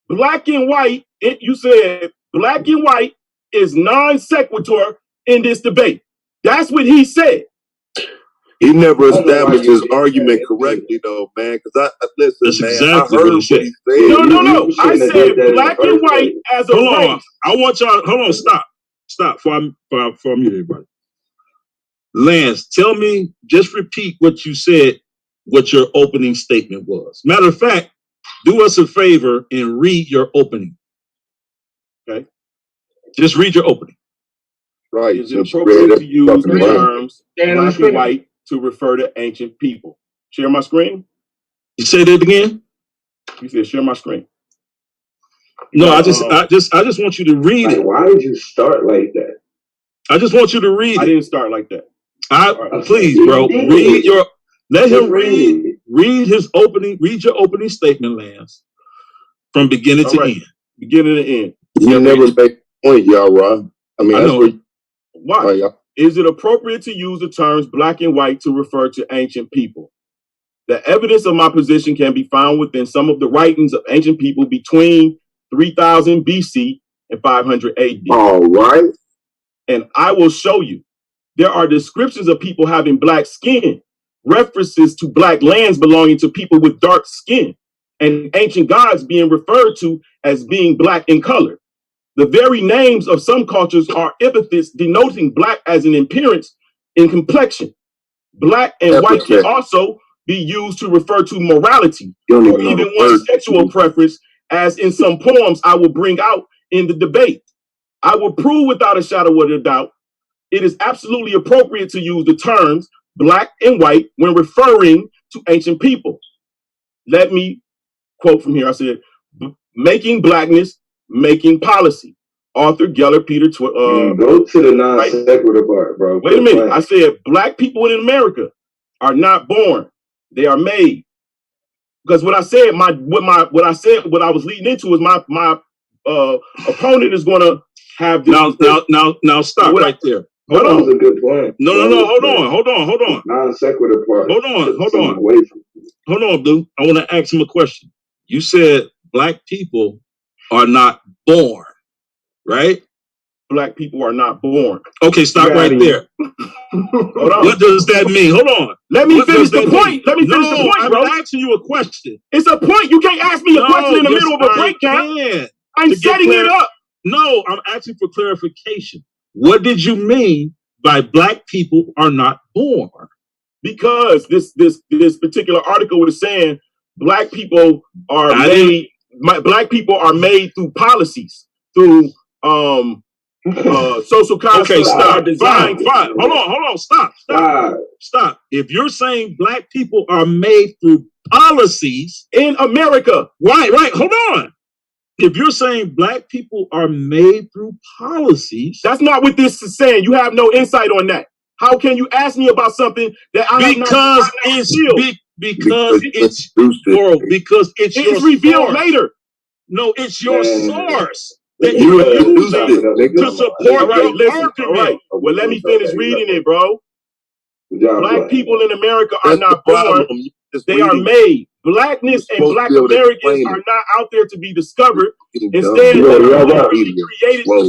black and white. You said black and white is non sequitur in this debate. That's what he said. He never established his argument correctly, though, man. Because I listen, that's man. Exactly I heard what he said. No. I said black and white as a race. I want y'all. Hold on. Stop. Before I mute everybody. Lance, tell me. Just repeat what you said. What your opening statement was. Matter of fact, do us a favor and read your opening. Okay. Just read your opening. Right. Is it appropriate to use the terms black and white to refer to ancient people? Share my screen? You say that again? You said share my screen. No, I just want you to read it. Why did you start like that? I just want you to read it. I didn't start like that. Please, bro, let him read his opening, read your opening statement, Lance, from beginning to end. Beginning to end. You never make a point, y'all, Rob. I mean, that's what. Why? Is it appropriate to use the terms black and white to refer to ancient people? The evidence of my position can be found within some of the writings of ancient people between 3000 BC and 500 AD. All right. And I will show you. There are descriptions of people having black skin, references to black lands belonging to people with dark skin, and ancient gods being referred to as being black in color. The very names of some cultures are epithets denoting black as an appearance in complexion. Black and white can also be used to refer to morality or even one's sexual preference, as in some poems I will bring out in the debate. I will prove without a shadow of a doubt it is absolutely appropriate to use the terms black and white when referring to ancient people. Let me quote from here. I said, making blackness, making policy. Author Geller Peter. Go to the non-sequitur part, bro. Wait a minute. I said black people in America are not born; they are made. Because what I said, what I was leading into is my opponent is going to have this. Now stop right there. Hold on. That was a good point. No. Hold on. Non-sequitur part. Hold on, Blue. I want to ask him a question. You said black people are not born, right? Black people are not born. Okay, stop right there. Hold on. What does that mean? Hold on. Let me finish the point. Let me finish the point, bro. I'm asking you a question. It's a point. You can't ask me a question in the middle of a breakdown. I'm setting it up. No, I'm asking for clarification. What did you mean by black people are not born? Because this particular article was saying black people are made. Black people are made through policies, through social concepts. Okay, stop. Fine. Hold on. Stop. If you're saying black people are made through policies in America, right. Hold on. If you're saying black people are made through policies, that's not what this is saying. You have no insight on that. How can you ask me about something that I have not revealed? Because it's revealed later. No, it's your source that you're using to support your argument. All right. Well, let me finish reading it, bro. Black people in America are not born; they are made. Blackness and black Americans are not out there to be discovered. Instead, they are created.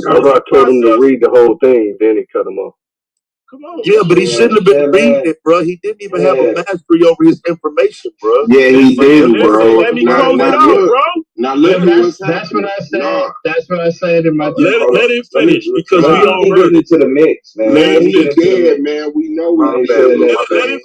I told him to read the whole thing, then he cut him off. Come on. Yeah, but he shouldn't have been reading it, bro. He didn't even have a mastery over his information, bro. Yeah, he did, bro. Let me close it out, bro. Now look, that's what I said. That's what I said in my. Let him finish because we all heard it to the mix, man. Man, he dead, man. We know we let him finish.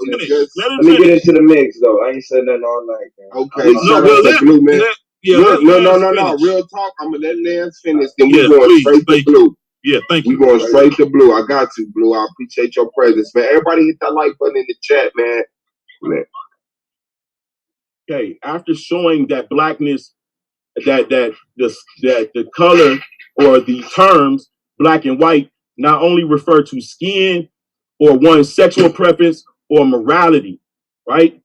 Let me get into the mix, though. I ain't said nothing all night, man. Okay, shout out to Blue, man. No. Real talk. I'm gonna let Lance finish. Then we going straight to Blue. Yeah, thank you. We going straight to Blue. I got you, Blue. I appreciate your presence, man. Everybody hit that like button in the chat, man. Okay, after showing that blackness that the color or the terms black and white not only refer to skin or one's sexual preference or morality, right?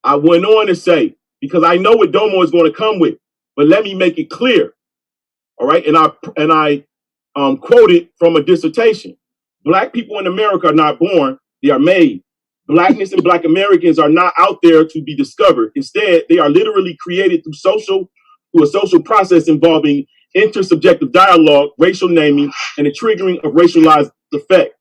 I went on to say, because I know what Domo is going to come with, but let me make it clear, all right? And I quoted from a dissertation. Black people in America are not born, they are made. Blackness and Black Americans are not out there to be discovered. Instead, they are literally created through a social process involving intersubjective dialogue, racial naming, and the triggering of racialized effect.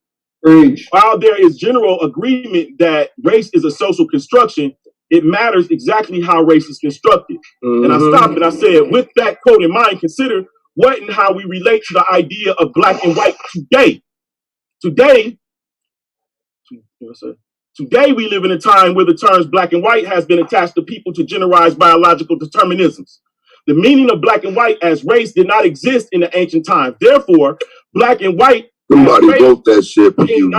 While there is general agreement that race is a social construction, it matters exactly how race is constructed. And I stopped and I said, with that quote in mind, consider what and how we relate to the idea of black and white today. Today we live in a time where the terms black and white has been attached to people to generalize biological determinisms. The meaning of black and white as race did not exist in the ancient times. Therefore, black and white Somebody wrote that shit for you.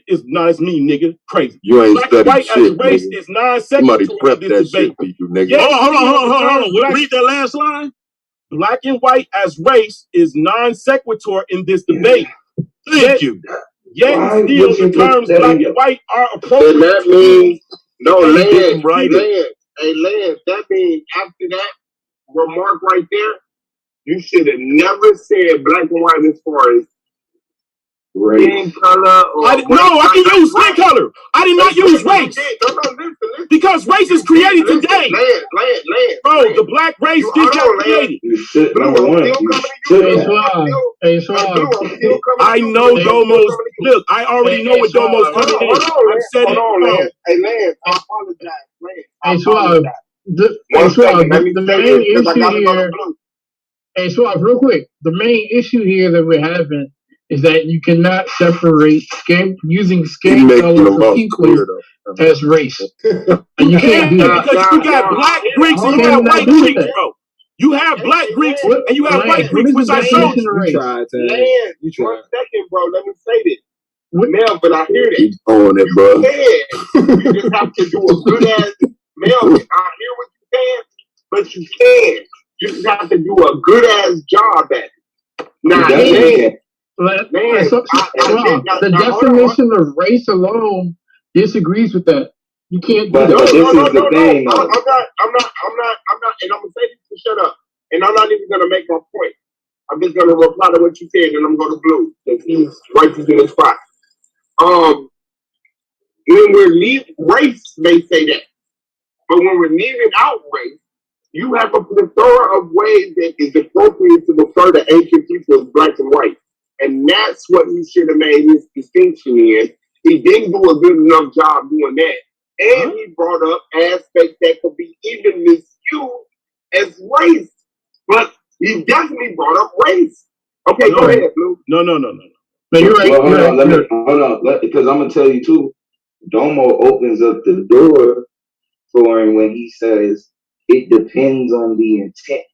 It's me, nigga. Crazy. You ain't black and white shit, as race nigga. is non-sequitur in this debate. For you, nigga. Yes, hold on. Read that last line. Black and white as race is non-sequitur in this debate. Thank you. Yet still the terms black and white are appropriate. And that means, no, Lance, Hey, Lance, that means after that remark right there, you should have never said black and white as far as skin color or I can use skin color. I did not use race. Listen. Because race is created today. Lance. Bro, the black race just got created. I know Domo's. Look, I already know what Domo's coming in. I've said it wrong. Hey, Lance, I apologize. Lance, Hey, Swab, the main issue here. Hey, Swab, real quick. The main issue here that we're having is that you cannot separate using skin color for people as race. And you can't do that. Because you got black Greeks and you got white Greeks, bro. You have black Greeks and you have white Greeks, which I showed you. Lance, 1 second, bro. Let me say this. Melvin, I hear that. Keep on it, bro. You just have to do a good ass Melvin. I hear what you're saying, but you can. You just have to do a good ass job at it. Now, the definition of race alone disagrees with that. You can't do that. No. I'm not, and I'm gonna say this to shut up. And I'm not even gonna make my point. I'm just gonna reply to what you said, and I'm gonna Blue, because he's right to the spot. When we're leaving, race may say that, but when we're leaving out race, you have a plethora of ways that is appropriate to refer to ancient people as black and white. And that's what he should have made his distinction in. He didn't do a good enough job doing that. And he brought up aspects that could be even misused as race. But he definitely brought up race. Okay, go ahead, Blue. No. You're right. Hold on. Because I'm going to tell you, too, Domo opens up the door for him when he says it depends on the intent.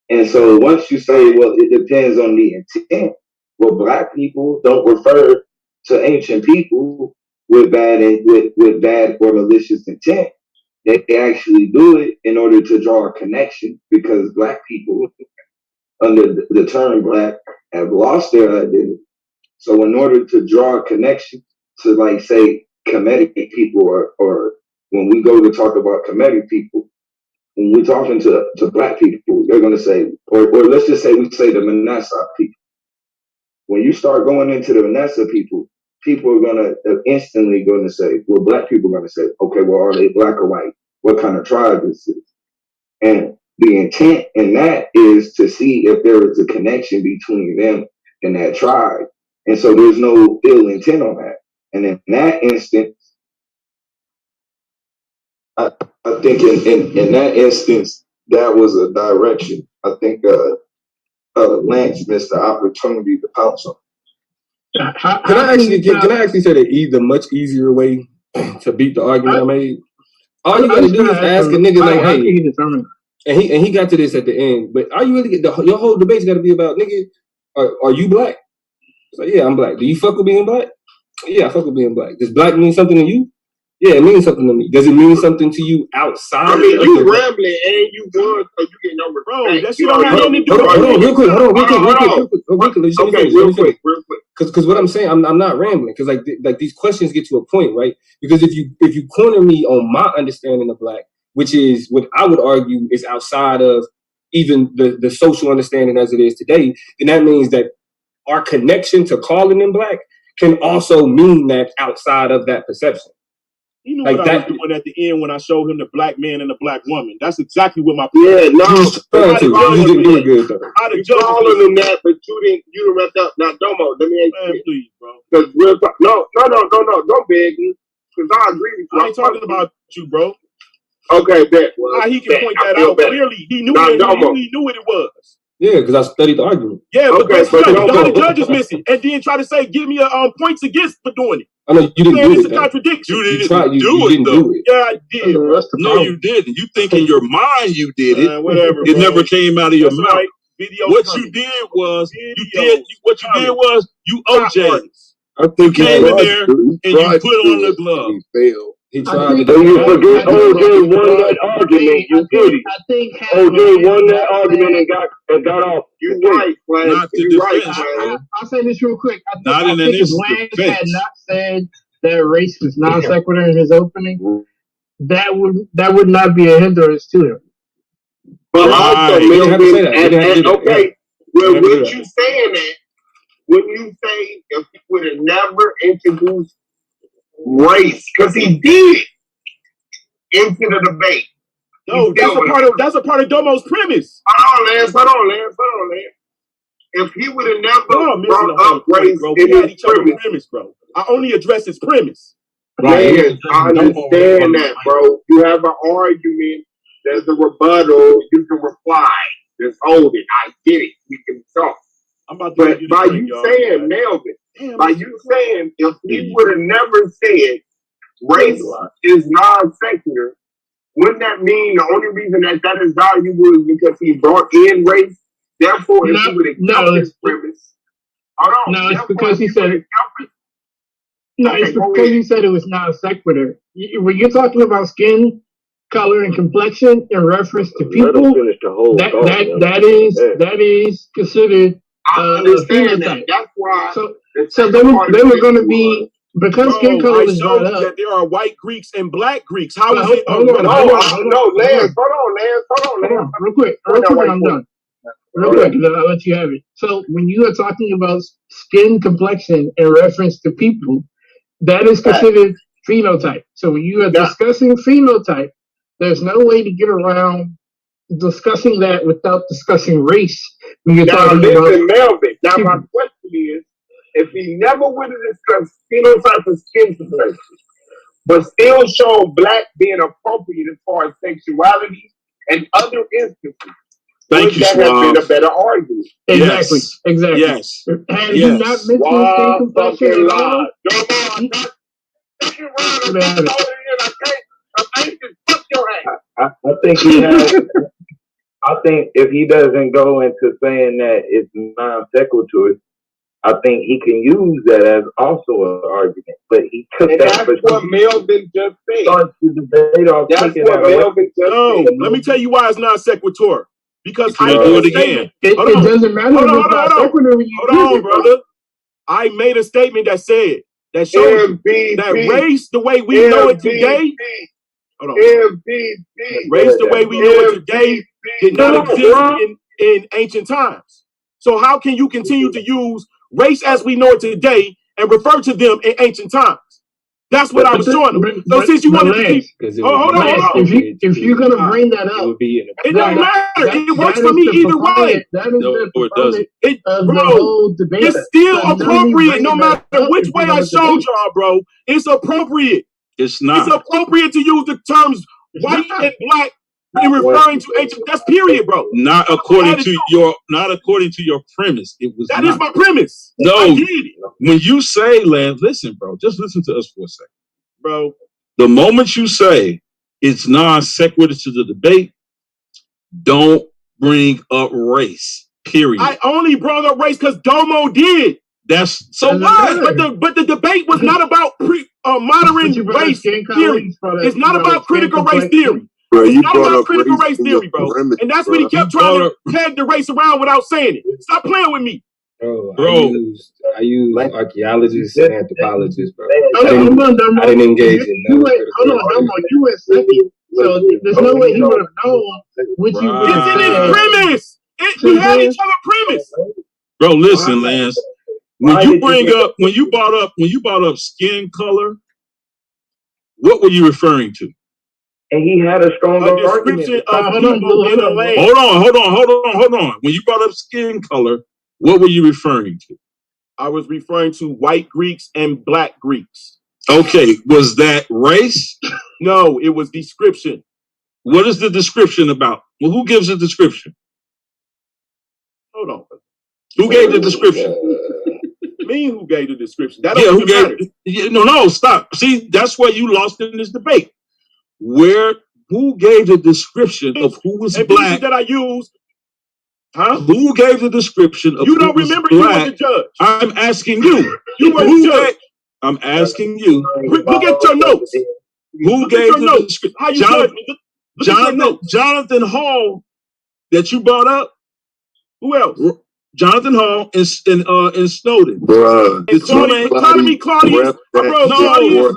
And so once you say, well, it depends on the intent, well, black people don't refer to ancient people with bad or malicious intent. They actually do it in order to draw a connection, because black people, under the term black, have lost their identity. So in order to draw a connection to, like, say, Kemetic people, or when we go to talk about Kemetic people, when we're talking to black people, they're going to say, or let's just say we say the Manasseh people. When you start going into the Manasseh people are going to instantly going to say, well, black people are going to say, okay, well, are they black or white? What kind of tribe is this? And the intent in that is to see if there is a connection between them and that tribe. And so there's no ill intent on that. And in that instance, I think in that instance, that was a direction. I think Lance missed the opportunity to pounce on. Can I actually say the much easier way to beat the argument I made? All you gotta do is ask a nigga like, hey, and he got to this at the end. But are you really your whole debate's got to be about, nigga, are you black? It's like, yeah, I'm black. Do you fuck with being black? Yeah, I fuck with being black. Does black mean something to you? Yeah, it means something to me. Does it mean something to you outside? I mean, you rambling and you won, so you get no respect. Bro, that shit don't have nothing to do with it. Hold on, real quick. Real quick. Because what I'm saying, I'm not rambling. Because like these questions get to a point, right? Because if you corner me on my understanding of black, which is what I would argue is outside of even the social understanding as it is today, then that means that our connection to calling them black can also mean that outside of that perception. You knew like what that, I was doing at the end when I showed him the black man and the black woman. That's exactly what my yeah, no, you didn't do it good though. You calling them that, but you didn't mess up. Now, Domo, let me ask you, please, bro. Because real talk, no, don't beg me, because I agree with you. I ain't talking about you, bro. Okay, bet. Well, how he can point that out clearly? He knew he knew what it was. Yeah, because I studied the argument. Yeah, but guess what? The judges miss it, and then try to say, give me a points against for doing it. I know you didn't do it. It's a contradiction. You didn't do it. Yeah, I did. No, you didn't. You think in your mind you did it. Whatever. It never came out of your mouth. Right. What you did was you OJ'd. I think you came in there and you put on the glove. He failed. He tried to. You forget OJ won that argument. You did it. OJ won that argument and got off. You're right, Flash. Not the defense. I'll say this real quick. Not in an if Lance had not said that race was non sequitur in his opening, that would not be a hindrance to him. But also, Melvin, okay, well, what you saying that when you say if he would have never introduced race, because he did into the debate. No, that's a part of Domo's premise. Hold on, Lance. If he would have never brought up race, bro, we had each other's premise, bro. I only address his premise. Yes, I understand that, bro. You have an argument. There's a rebuttal. You can reply. Just hold it. I get it. We can talk. But by you saying, Melvin, by you saying, if he would have never said race is non-secular, wouldn't that mean the only reason that is valuable is because he brought in race? Therefore, if he would have kept his premise. No, it's because he said it. No, it's because he said it was non-sequitur. When you're talking about skin color and complexion in reference to people, that is considered phenotype. That's why. So they were going to be, because skin color was brought up. That there are white Greeks and black Greeks. How is it? Hold on, Lance. Real quick, and I'm done. Real quick, I'll let you have it. So when you are talking about skin complexion in reference to people, that is considered phenotype. So when you are discussing phenotype, there's no way to get around discussing that without discussing race. When you're talking about Melvin. Now my question is, if he never would have discussed phenotype and skin complexion, but still showed black being appropriate as far as sexuality and other instances, thank you, that have been a better argument. Exactly. Yes. Had he not mentioned skin complexion at all, I think he has. I think if he doesn't go into saying that it's non-sequitur, I think he can use that as also an argument. But he took that. That's what Melvin just said. That's what Melvin just said. Let me tell you why it's non-sequitur. Because I do it again. It doesn't matter if it's non-sequitur when you use it, brother. I made a statement that said that shows that race the way we know it today. Race the way we know it today did not exist in ancient times. So how can you continue to use race as we know it today and refer to them in ancient times? That's what I was showing them. So since you want to keep, hold on. If you're gonna bring that up, it don't matter. It works for me either way. That is the doesn't. the whole debate. It's still appropriate no matter which way I showed y'all, bro. It's appropriate. It's not. It's appropriate to use the terms white and black in referring to ancient. That's period, bro. Not according to your premise. It was. That is my premise. No, I did it. When you say, Lance, listen, bro. Just listen to us for a second, bro. The moment you say it's non sequitur to the debate, don't bring up race. Period. I only brought up race because Domo did. That's so what? But the debate was not about modern race theory. It's not about critical race theory. Bro, it's you not brought about up critical race race in your theory, bro. perimeter, And that's bro. what he kept trying to peg the race around without saying it. Stop playing with me. Bro, I use archaeologists and anthropologists, bro. I didn't engage in no hold on, Domo, you went second. So there's no way he would have known what you would have It's in his premise. We had each other premise. Bro, listen, Lance. When you brought up skin color, what were you referring to? And he had a stronger description of people in the land. Hold on. When you brought up skin color, what were you referring to? I was referring to white Greeks and black Greeks. Okay, was that race? No, it was description. What is the description about? Well, who gives the description? Hold on. Who gave the description? Me, who gave the description? That don't matter. No, stop. See, that's where you lost in this debate. Who gave the description of who was black that I used? Huh? Who gave the description of you don't remember black? You were the judge. I'm asking you. You were the judge. I'm asking you. Look at your notes. Who gave the description? How you judge me? Jonathan Hall that you brought up. Who else? Jonathan Hall and Snowden. Bruh. Claudius.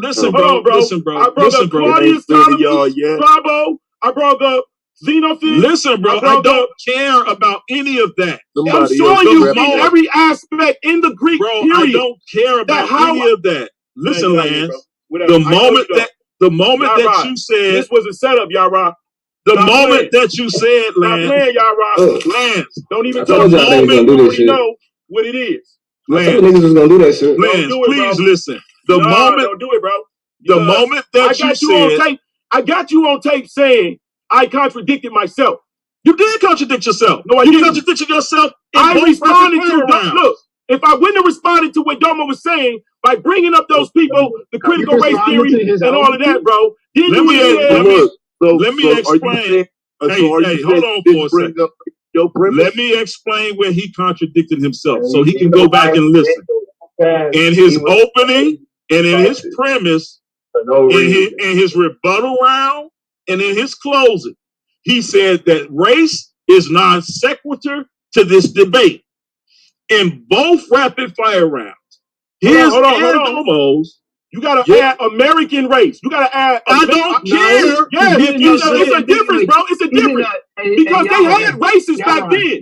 Listen, bro. I brought up Claudius Bravo. I brought up Xenophon. Listen, bro. I don't care about any of that. I'm showing you in every aspect in the Greek period. I don't care about any of that. Listen, Lance. The moment that you said this was a setup, Yara. The moment that you said, Lance, don't even tell the moment you already know what it is. Lance, niggas was gonna do that shit. Lance, please listen. The moment, don't do it, bro. The moment that you said, I got you on tape saying I contradicted myself. You did contradict yourself. No, you contradicted yourself. I responded to look. If I wouldn't have responded to what Domo was saying by bringing up those people, the critical race theory and all of that, bro, then you would let me explain. Hold on for a second. Let me explain where he contradicted himself so he can go back and listen. In his opening and in his premise, in his rebuttal round and in his closing, he said that race is non sequitur to this debate. In both rapid fire rounds, hold on. You gotta add American race. You gotta add. I don't care. It's a difference, bro. It's a difference because they had races back then.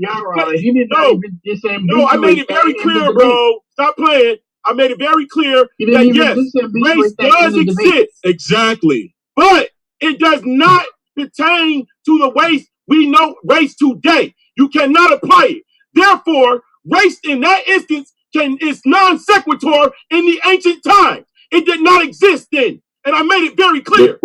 No, I made it very clear, bro. Stop playing. I made it very clear that yes, race does exist. Exactly, but it does not pertain to the ways we know race today. You cannot apply it. Therefore, race in that instance is non sequitur in the ancient times. It did not exist then. And I made it very clear.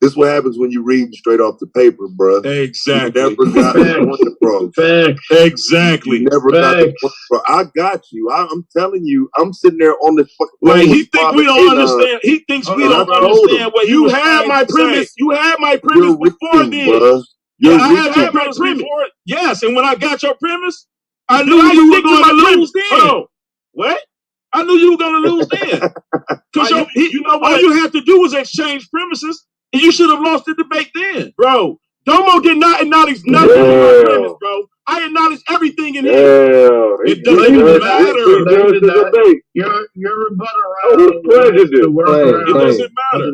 This is what happens when you read straight off the paper, bro. Exactly. You never got the point, bro. Exactly. You never got the point, bro. I got you. I'm telling you. I'm sitting there on the fucking. Like he thinks we don't understand. He thinks we don't understand what you had my premise. You had my premise before then. I had my premise before. Yes, and when I got your premise, I knew you were going to lose then. What? I knew you were going to lose then. Because all you had to do was exchange premises, and you should have lost the debate then. Bro, Domo did not acknowledge nothing in my premise, bro. I acknowledged everything in here. It doesn't matter. Your rebuttal round. It doesn't matter.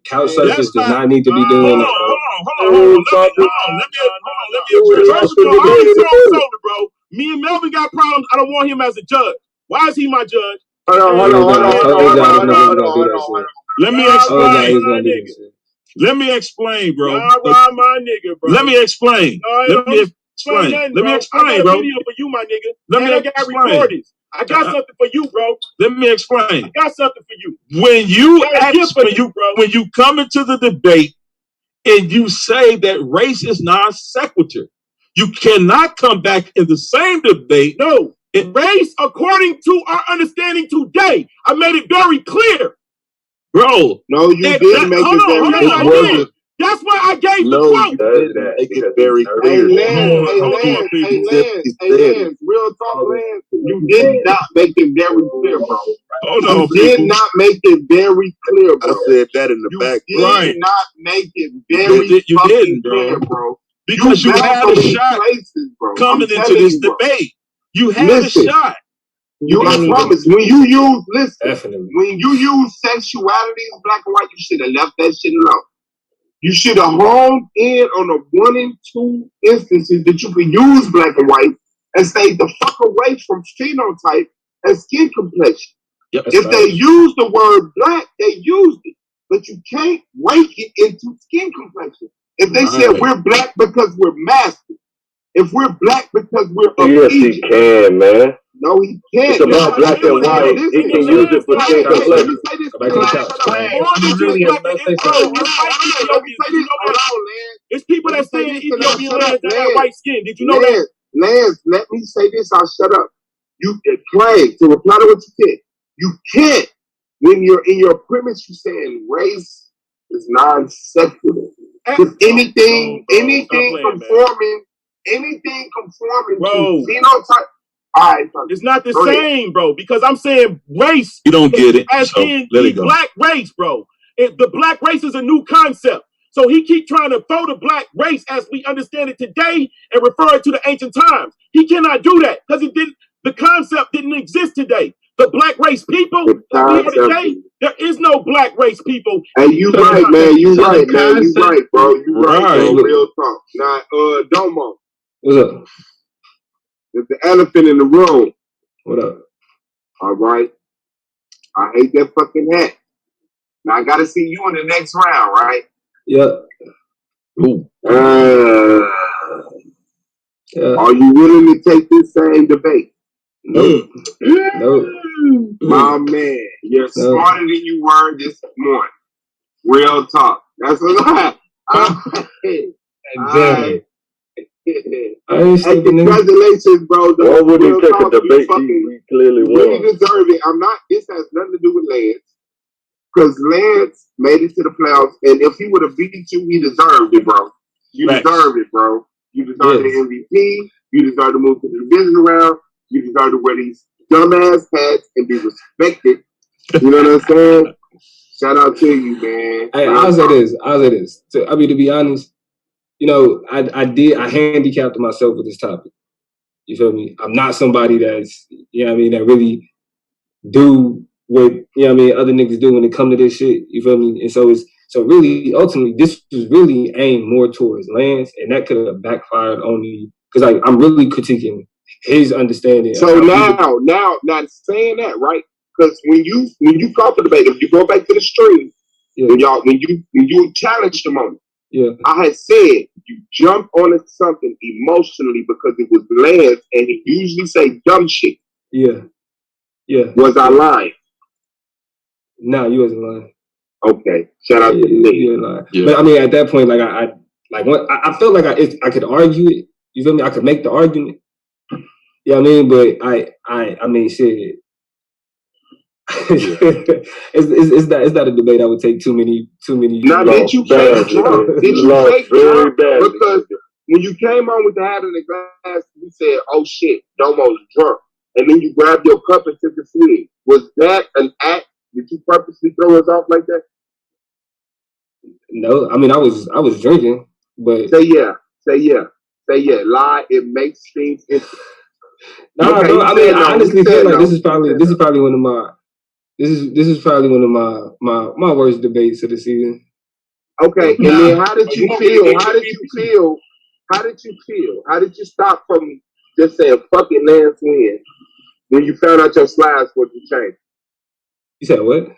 Couch surface does not need to be doing that. Hold on. Let me address, bro. Me and Melvin got problems. I don't want him as a judge. Why is he my judge? Hold on. Let me explain. Let me explain, bro. My nigga, bro. Let me explain. Let me explain, bro. I got a video for you, my nigga. I got recordings. I got something for you, bro. Let me explain. I got something for you. When you come into the debate and you say that race is non sequitur, you cannot come back in the same debate. No. Race, according to our understanding today, I made it very clear. Bro, no, you didn't make it very clear. That's why I gave the quote. Make it very clear. Hold on, people. Lance, real talk, Lance. You did not make it very clear, bro. Hold on, you did not make it very clear, bro. I said that in the back. You did not make it very clear, bro. Because you had a shot places, bro. coming into this debate. You had a shot. I promise. When you use sexuality in black and white, you should have left that shit alone. You should have honed in on the 1 and 2 instances that you can use black and white and stay the fuck away from phenotype and skin complexion. Yep, if they use the word black, they used it. But you can't rank it into skin complexion. If they said we're black because we're masculine, if we're black because we're yes, he can, man. No, he can't. It's about black and white. He can use it for skin complexion. It's people that stay in Ethiopian land that have white skin. Did you know that? Lance, let me say this. I'll shut up. You can claim to reply to what you said. You can't. When you're in your premise, you're saying race is non-secular. Because anything conforming to phenotype. All right, it's not the same, bro, because I'm saying race. You don't get it. As in the black race, bro. The black race is a new concept. So he keep trying to throw the black race as we understand it today and refer it to the ancient times. He cannot do that because the concept didn't exist today. The black race people today, there is no black race people. Hey, you right, man. You right, man. You right, bro. You right, bro. Real talk. Now, Domo. What's up? There's the elephant in the room. What up? All right. I hate that fucking hat. Now I gotta see you in the next round, right? Yeah. Ooh. Are you willing to take this same debate? No. No. My man, you're smarter than you were this morning. Real talk. That's what Exactly. Hey, congratulations, bro. Why would he take a debate? He clearly really won. deserve it. This has nothing to do with Lance. Because Lance made it to the playoffs, and if he would have beat you, he deserved it, bro. You deserved it, bro. You deserve the MVP. You deserve to move to the division round. You deserve to wear these dumbass hats and be respected. You know what I'm saying? Shout out to you, man. Hey, I'll say this. To be honest, you know, I handicapped myself with this topic. You feel me? I'm not somebody that's, that really do what, other niggas do when it come to this shit. You feel me? And so really, ultimately, this was really aimed more towards Lance, and that could have backfired on me because I'm really critiquing his understanding. So now saying that, right? Because when you call for debate, if you go back to the stream, when you challenged him on it, I had said you jump on something emotionally because it was Lance, and he usually say dumb shit. Yeah. Was I lying? No, you wasn't lying. Okay, shout out to me. You lying. Yeah. But at that point, I felt like I could argue it. You feel me? I could make the argument. Yeah, but shit. It's not a debate I would take too many. Now, did you fake drunk? Did you fake drunk? Because when you came on with the hat in the glass, you said, "Oh shit, Domo's drunk," and then you grabbed your cup and took a swig. Was that an act? Did you purposely throw us off like that? No, I was drinking, but say yeah. Lie. It makes things interesting. No, I honestly feel like this is probably one of my. This is probably one of my worst debates of the season. Okay, and then how did you feel? How did you feel? How did you stop from just saying "fuck it, Lance win" when you found out your slides wasn't changing? You said what?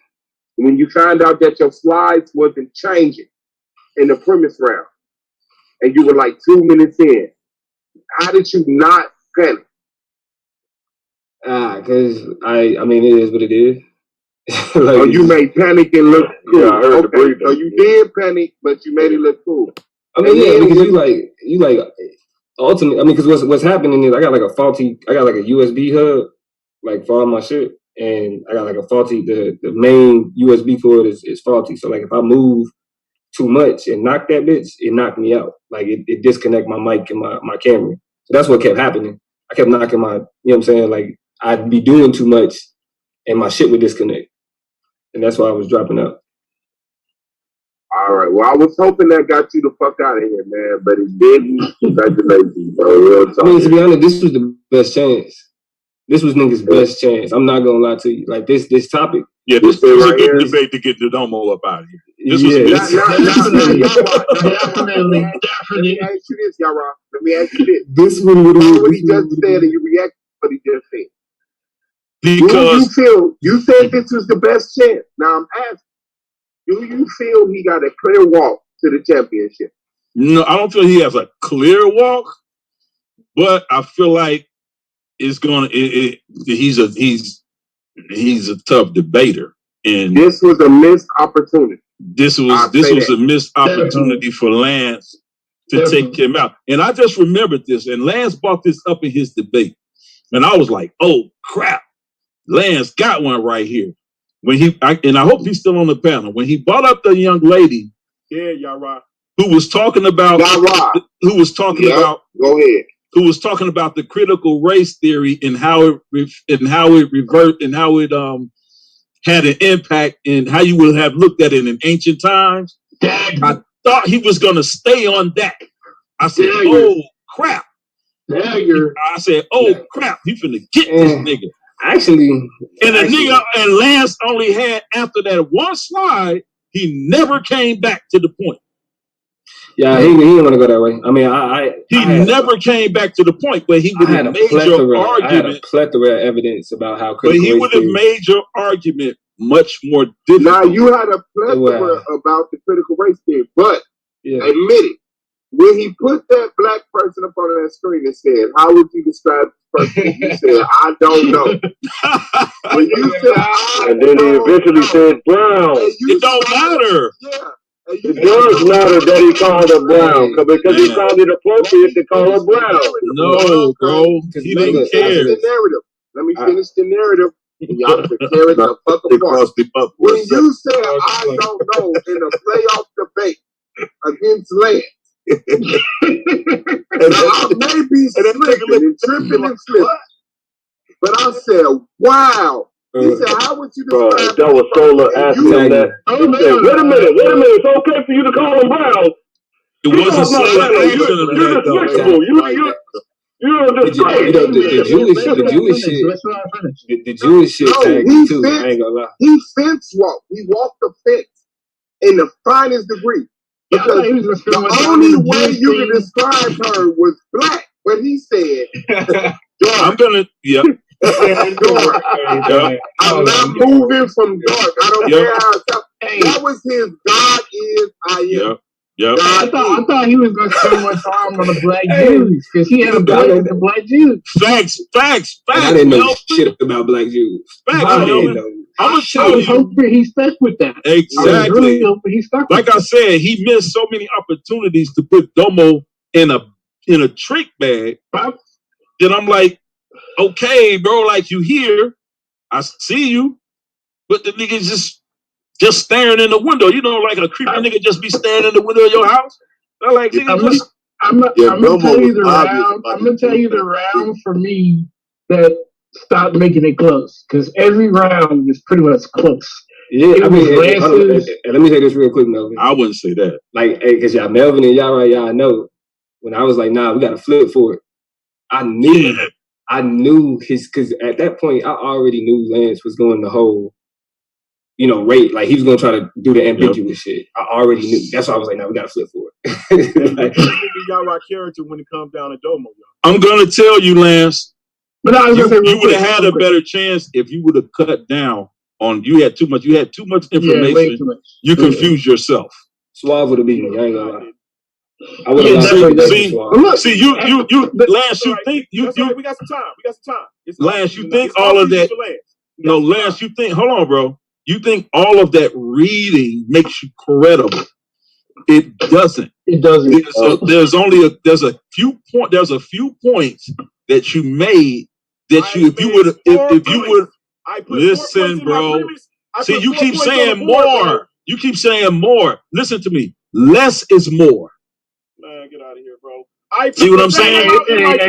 When you found out that your slides wasn't changing in the premise round, and you were like 2 minutes in, how did you not panic? Because it is what it is. You made panic and look cool. Yeah, I heard the breathing. So you did panic, but you made it look cool. Because you ultimately, because what's happening is I got like a USB hub, like for all my shit, and I got like a faulty. The main USB cord is faulty. So like if I move too much and knocked that bitch, it knocked me out. Like it disconnected my mic and my camera. So that's what kept happening. I kept knocking my, you know what I'm saying? Like I'd be doing too much and my shit would disconnect. And that's why I was dropping out. All right. Well, I was hoping that got you the fuck out of here, man, but it didn't. Congratulations, bro. I mean, to be honest, this was the best chance. This was niggas' best chance. I'm not gonna lie to you. Like this topic. Yeah, this was a good debate to get the Domo up out of here. This was definitely. Let me ask you this, y'all. Let me ask you this. This one would have what he just said, and you react to what he just said. Because do you feel you said this was the best chance? Now I'm asking. Do you feel he got a clear walk to the championship? No, I don't feel he has a clear walk, but I feel like it's gonna. He's a tough debater, and this was a missed opportunity. This was a missed opportunity for Lance to take him out. And I just remembered this, and Lance brought this up in his debate, and I was like, "Oh crap, Lance got one right here." When I hope he's still on the panel. When he brought up the young lady, who was talking about, about, go ahead, who was talking about the critical race theory and how it had an impact and how you would have looked at it in ancient times. I thought he was going to stay on that. I said, "Oh crap!" I said, "Oh crap! He finna get this nigga." Actually, and Lance only had, after that one slide, he never came back to the point. Yeah, he didn't want to go that way. I mean, he never came back to the point, but he would have made your argument. I had a plethora of evidence about how critical. But he would have made your argument much more difficult. Now you had a plethora about the critical race theory, but admit it. When he put that black person up on that screen and said, "How would you describe this person?" You said, "I don't know." When you said, and then he eventually said brown. It don't matter. Yeah. It does matter that he called her brown because he found it appropriate to call her brown. No, bro. He didn't care. Let me finish the narrative. Y'all can carry the fuck apart. When you said, "I don't know," in a playoff debate against Lance, I may be tripping and slipping, but I said, "Wow." He said, "How would you describe that was Solar asking him that. Wait a minute. It's okay for you to call him brown. It wasn't Solar asking him that, though. The Jewish shit tagged me too. I ain't gonna lie. He fence walked. He walked the fence in the finest degree. Because the only way you can describe her was black. But he said, I'm gonna, dark. I'm not moving from dark. I don't care how it's up. That was his God is, I am. I thought he was going to spend more time on the black Jews because he had a black with the black Jews. Facts. I didn't know shit about black Jews. I'm gonna tell you. I was hoping he stuck with that. Exactly. I was really hoping he stuck with that. I said, he missed so many opportunities to put Domo in a trick bag. Then I'm like, okay, bro, like you here, I see you, but the nigga's just staring in the window. You know, like a creepy nigga just be staring in the window of your house. They're like, nigga, I'm gonna tell you the round for me that stopped making it close because every round was pretty much close. Yeah, I mean, let me say this real quick, Melvin. I wouldn't say that. Like, because y'all Melvin and y'all know when I was like, nah, we got to flip for it. I knew because at that point I already knew Lance was going the whole, rate. Like he was going to try to do the ambiguous shit. I already knew. That's why I was like, nah, we got to flip for it. Like, y'all rock character when it comes down to Domo. I'm going to tell you, Lance. But you would have had a better chance if you would have cut down on. You had too much information. Too much. You confused yourself. Suave would have beat me. I ain't gonna lie. I would have see, you, Lance, you think we got some time. Lance, you think all of that? No, Lance, you think? Hold on, bro. You think all of that reading makes you credible? It doesn't. It doesn't. There's a few points that you made that if you would listen, bro. See, you keep saying more. You keep saying more. Listen to me. less is more. Man, get out of here, bro. I see what I'm saying?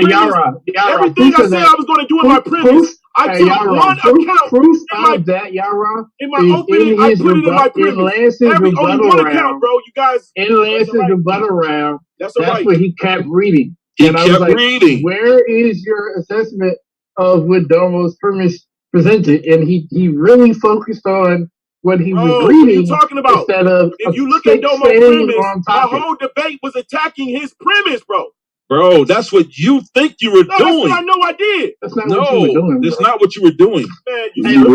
Yara, everything I said I was going to do in my premise, I took one account. Proof of that, Yara, in my opening, I put it in my premise. Only one account, bro. You guys. In Lance's rebuttal round, that's what he kept reading. He kept reading. Where is your assessment of what Domo's premise presented? And he really focused on what he was reading. What are you talking about? Instead of if you look at Domo's premise, my whole debate was attacking his premise, bro. Bro, that's what you think you were doing. That's what I know I did. That's not what you were doing. That's not what you were doing. Man, you were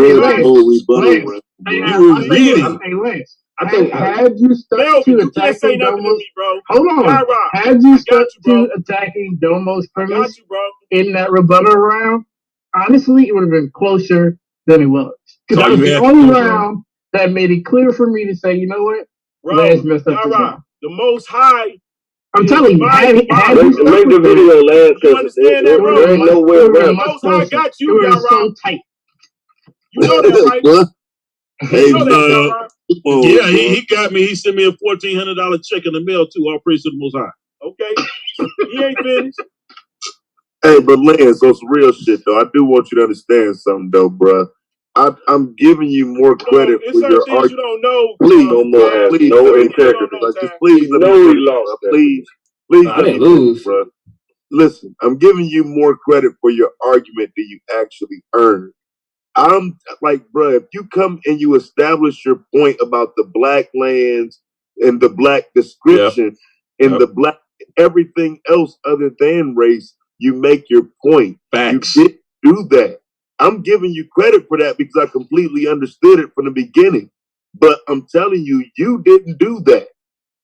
reading. Hey, Lance. I think had you stuck to attacking Domo's, bro. Hold on. Had you stuck to attacking Domo's premise in that rebuttal round, honestly, it would have been closer than it was. Because that was the only round that made it clear for me to say, you know what, Lance messed up this round. The Most High. I'm telling you, had make the video, Lance. You understand that, bro? There ain't no way around. The Most High got you, It was so tight. You know that, right? Hey, yeah, he got me. He sent me a $1,400 check in the mail too. All praise to the Most High. Okay, he ain't finished. Hey, but Lance, on some real shit though, I do want you to understand something though, bruh. I'm giving you more credit for your argument. You don't know. Please, please, no integrity. Please, he lost. Please, I didn't lose, bro. Listen, I'm giving you more credit for your argument that you actually earned. I'm like, bro, if you come and you establish your point about the black lands and the black description and the black everything else other than race, you make your point. Facts. You didn't do that. I'm giving you credit for that because I completely understood it from the beginning. But I'm telling you, you didn't do that.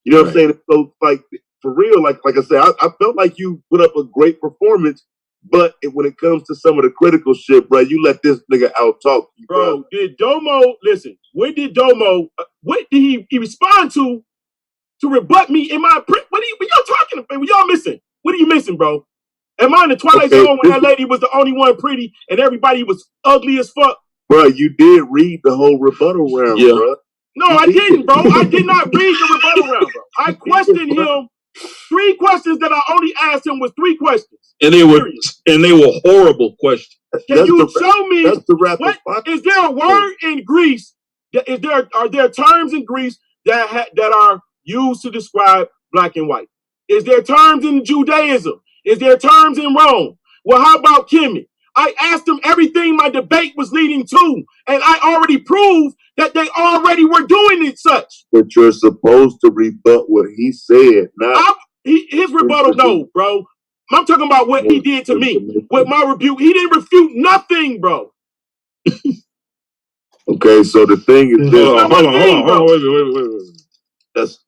You know what I'm saying? So, like, for real, like I said, I felt like you put up a great performance. But when it comes to some of the critical shit, bro, you let this nigga out-talk you, bro. Did Domo, listen, what did he respond to rebut me in my print? What y'all talking about? What y'all missing? What are you missing, bro? Am I in the Twilight Zone when that lady was the only one pretty and everybody was ugly as fuck? Bro, you did read the whole rebuttal round, bro. No, I didn't, bro. I did not read the rebuttal round, bro. I questioned him. 3 questions that I only asked him was 3 questions. And they were horrible questions. Can you show me what is there a word in Greece? Are there terms in Greece that are used to describe black and white? Is there terms in Judaism? Is there terms in Rome? Well, how about Kemet? I asked him everything my debate was leading to, and I already proved that they already were doing it such. But you're supposed to rebut what he said, not his rebuttal. No, bro. I'm talking about what he did to me with my rebuke. He didn't refute nothing, bro. Okay, so the thing is this. Hold on. Wait. That's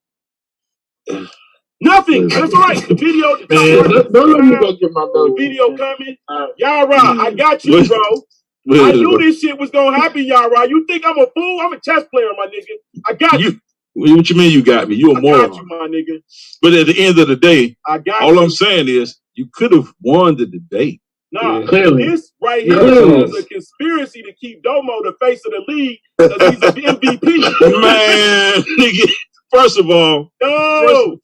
nothing. That's all right. The video. Don't let me go get my the video coming. Yara, I got you, bro. I knew this shit was gonna happen, Yara. You think I'm a fool? I'm a chess player, my nigga. I got you. What you mean you got me? You a moron. I got you, my nigga. But at the end of the day, all I'm saying is you could have won the debate. Nah, clearly. This right here was a conspiracy to keep Domo the face of the league because he's an MVP. Man, nigga. First of all, Solar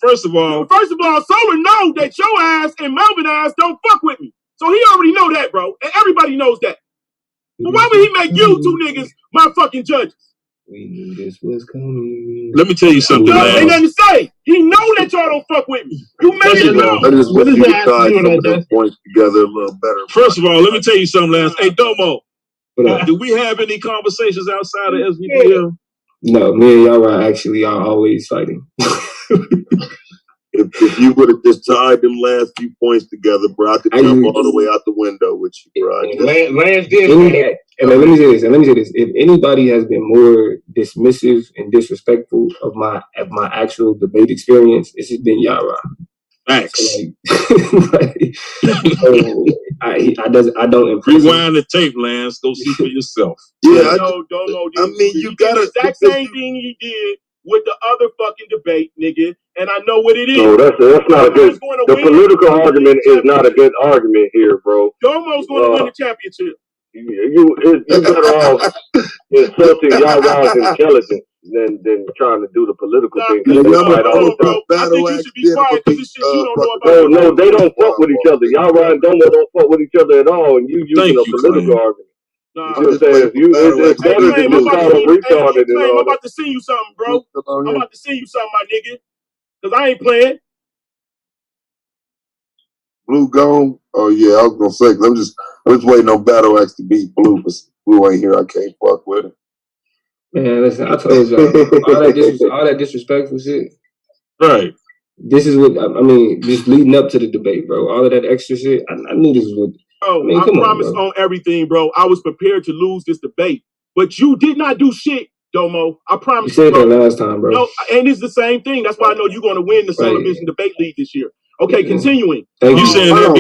know that your ass and Melvin ass don't fuck with me. So he already know that, bro. And everybody knows that. But why would he make you 2 niggas my fucking judges? We knew this was coming. Let me tell you something, man. Ain't nothing to say. He know that y'all don't fuck with me. You made it know. I just wish you could tie some of those points together a little better. First of all, let me tell you something, Lance. Hey, Domo, do we have any conversations outside of SVDL? No, me and y'all are actually always fighting. If you would have just tied them last few points together, bro, I could jump all the way out the window with you, bro. Lance did. And let me say this. If anybody has been more dismissive and disrespectful of my actual debate experience, it's been Yara. Facts. I don't impress. Rewind the tape, Lance. Go see for yourself. Yeah, I mean, you gotta exact same thing he did with the other fucking debate, nigga. And I know what it is. No, that's not a good. The political argument is not a good argument here, bro. Domo's going to win the championship. You better off insulting Yara's intelligence. than trying to do the political thing. Hold on, bro. I think you should be quiet because this shit you don't know about. No, they don't fuck with each other. Y'all and Domo don't fuck with each other at all, and you using a political argument. Nah, you know what I'm saying? It's better to just call them retarded and all I'm about to send you something, bro. I'm about to send you something, my nigga. Because I ain't playing. Blue gone? Oh yeah, I was gonna say, I'm just waiting on Battle Axe to beat Blue, but Blue ain't here. I can't fuck with him. Man, listen, I told y'all all that disrespectful shit. Right. This is what I mean. Just leading up to the debate, bro. All of that extra shit. I knew this was what. Oh, I promise on everything, bro. I was prepared to lose this debate, but you did not do shit, Domo. I promise. You said that last time, bro. No, and it's the same thing. That's why I know you're going to win the Solar Vision Debate League this year. Okay, continuing. You saying that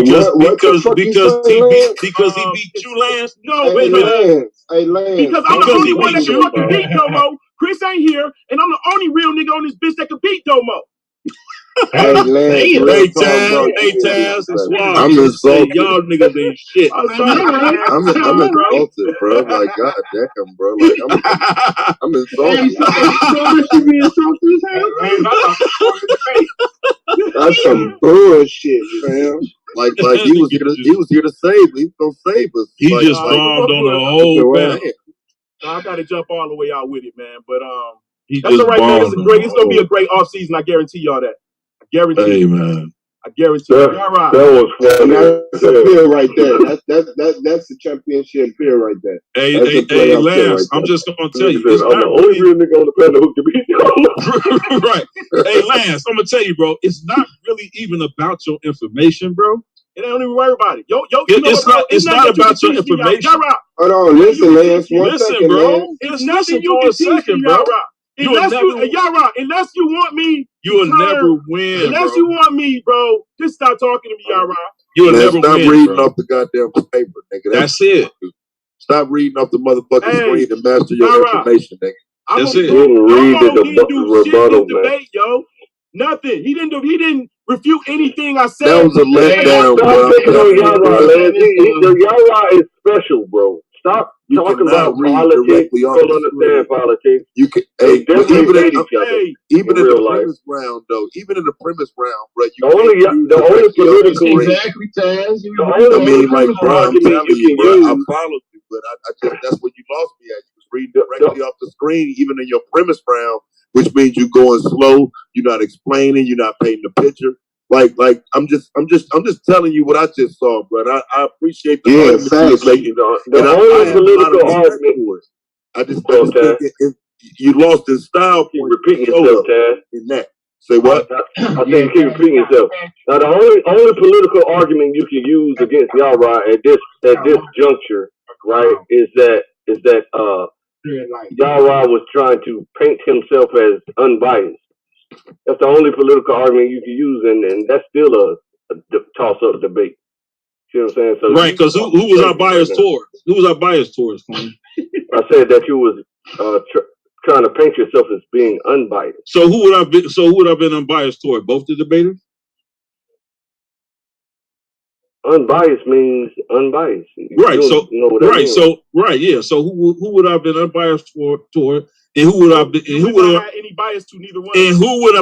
because he beat you, Lance? No, wait a minute. Hey, Lance. Because I'm the only one that can fucking beat Domo. Chris ain't here, and I'm the only real nigga on this bitch that can beat Domo. Hey, Lance. Hey, Taz, and Swab. I'm insulted. Y'all niggas ain't shit. I'm insulted, bro. Like, god damn, bro. Like, I'm insulted. That's some bullshit, fam. Like he was here to save. He's gonna save us. He just bombed on the whole battle. I gotta jump all the way out with it, man. But that's all right, man. It's gonna be a great off season. I guarantee y'all that. I guarantee. Hey, man. I guarantee. All right. That was fun. That's a pill right there. That's the championship pill right there. Hey, Lance, I'm just gonna tell you. I'm the only real nigga on the planet who can beat you. Right. Hey, Lance, I'm gonna tell you, bro. It's not really even about your information, bro. It ain't even worry about it. It's not about your information. Hold on, listen, Lance. One second, bro. It's nothing you can teach me, bro. Unless you want me, you will never win. Unless you want me, bro, just stop talking to me, Yara. You will never stop reading off the goddamn paper, nigga. That's it. Stop reading off the motherfucking screen and master your information, nigga. That's it. He didn't do shit in this debate, yo. Nothing. He didn't refute anything I said. That was a letdown, bro. Stop picking on Yara, Yara is special, bro. Stop talking about politics. You don't understand politics. You can, even in the premise round, though. Even in the premise round, bro. The only political. Exactly, Taz. I mean, like, bro, I'm telling you, bro. I followed you, but I just that's what you lost me at. You was reading directly off the screen, even in your premise round, which means you're going slow. You're not explaining. You're not painting the picture. Like I'm just telling you what I just saw, bro. I appreciate the argument you're making. The only political argument. I just think you lost in style. Keep repeating yourself, Taz. In that, say what? I think you keep repeating yourself. Now, the only political argument you can use against Yara at this juncture, right, is that Yara was trying to paint himself as unbiased. That's the only political argument you can use, and that's still a toss-up debate. You know what I'm saying? So right, because who was our bias towards? Who was our bias towards? I said that you was trying to paint yourself as being unbiased. So who would I been unbiased toward? Both the debaters? Unbiased means unbiased. Right. So yeah. So who would I have been unbiased toward? And who would I have had any bias to neither one? And who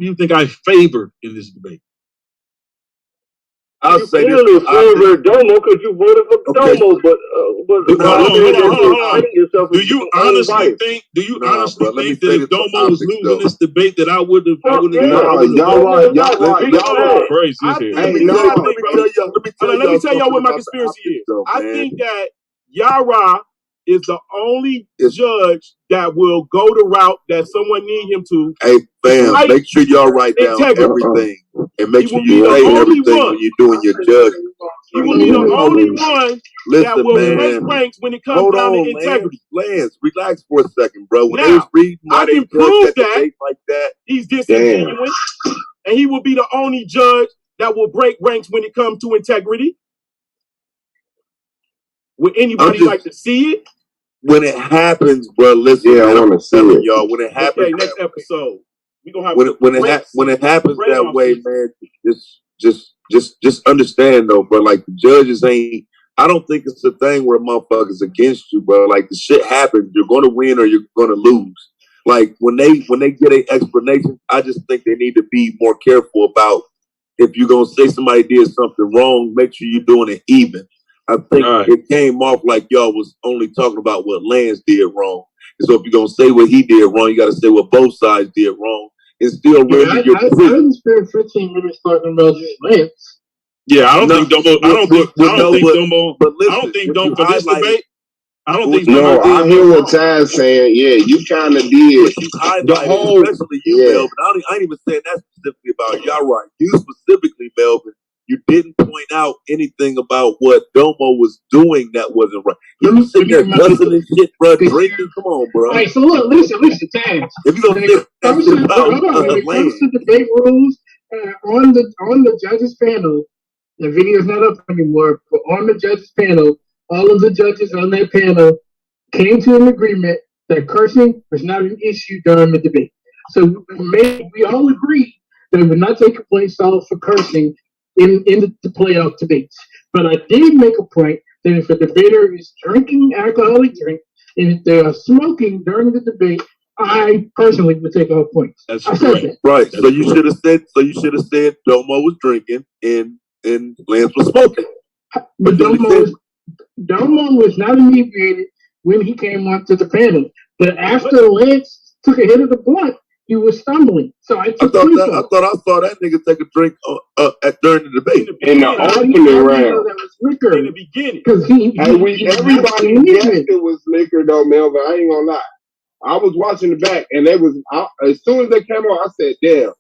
do you think I favored in this debate? I'll say this. You favored Domo because you voted for Domo, but do you honestly think that if Domo was losing this debate that I would have? Let me tell y'all what my conspiracy is. I think that Yara is the only judge that will go the route that someone need him to. Hey, fam, make sure y'all write down everything. And make sure you write everything when you're doing your judgment. He will be the only one that will break ranks when it comes down to integrity. Lance, relax for a second, bro. When they was reading, I can prove that like that he's disingenuous, and he will be the only judge that will break ranks when it comes to integrity. Would anybody like to see it? When it happens, bro, listen. Yeah, I want to see it, y'all. When it happens, okay, next episode we gonna have when it happens that way, man. Just understand though, bro. Like the judges ain't I don't think it's a thing where motherfuckers against you, bro. Like the shit happens, you're gonna win or you're gonna lose. Like when they get an explanation, I just think they need to be more careful about if you're gonna say somebody did something wrong, make sure you're doing it even. I think it came off like y'all was only talking about what Lance did wrong. And so if you're gonna say what he did wrong, you gotta say what both sides did wrong and still render your I didn't spend 15 minutes talking about Lance. Yeah, I don't think Domo. I don't think Domo. But listen, I don't think Domo for this debate. I don't think No, Domo I did hear what wrong. Tad's saying. Yeah, you kind of did. You The highlighted, whole, especially you, Melvin. I ain't even saying that specifically about y'all. Right, you specifically, Melvin. You didn't point out anything about what Domo was doing that wasn't right. He was sitting there cussing and shit, bro, drinking. Come on, bro. All right, so look, listen, Taz. If you gonna say that shit about when it comes to debate rules on the judges panel, the video is not up anymore. But on the judges panel, all of the judges on that panel came to an agreement that cursing was not an issue during the debate. So we all agreed that we would not take complaints off for cursing in the playoff debates. But I did make a point that if a debater is drinking alcoholic drink and if they are smoking during the debate, I personally would take off points. That's correct. Right. So you should have said Domo was drinking and Lance was smoking. But Domo was not inebriated when he came onto the panel. But after Lance took a hit of the blunt, he was stumbling. So I thought I saw that nigga take a drink during the debate. In the opening round. That was liquor. In the beginning. Because everybody guessed it was liquor though, Melvin. I ain't gonna lie. I was watching the back and they was as soon as they came on, I said, damn,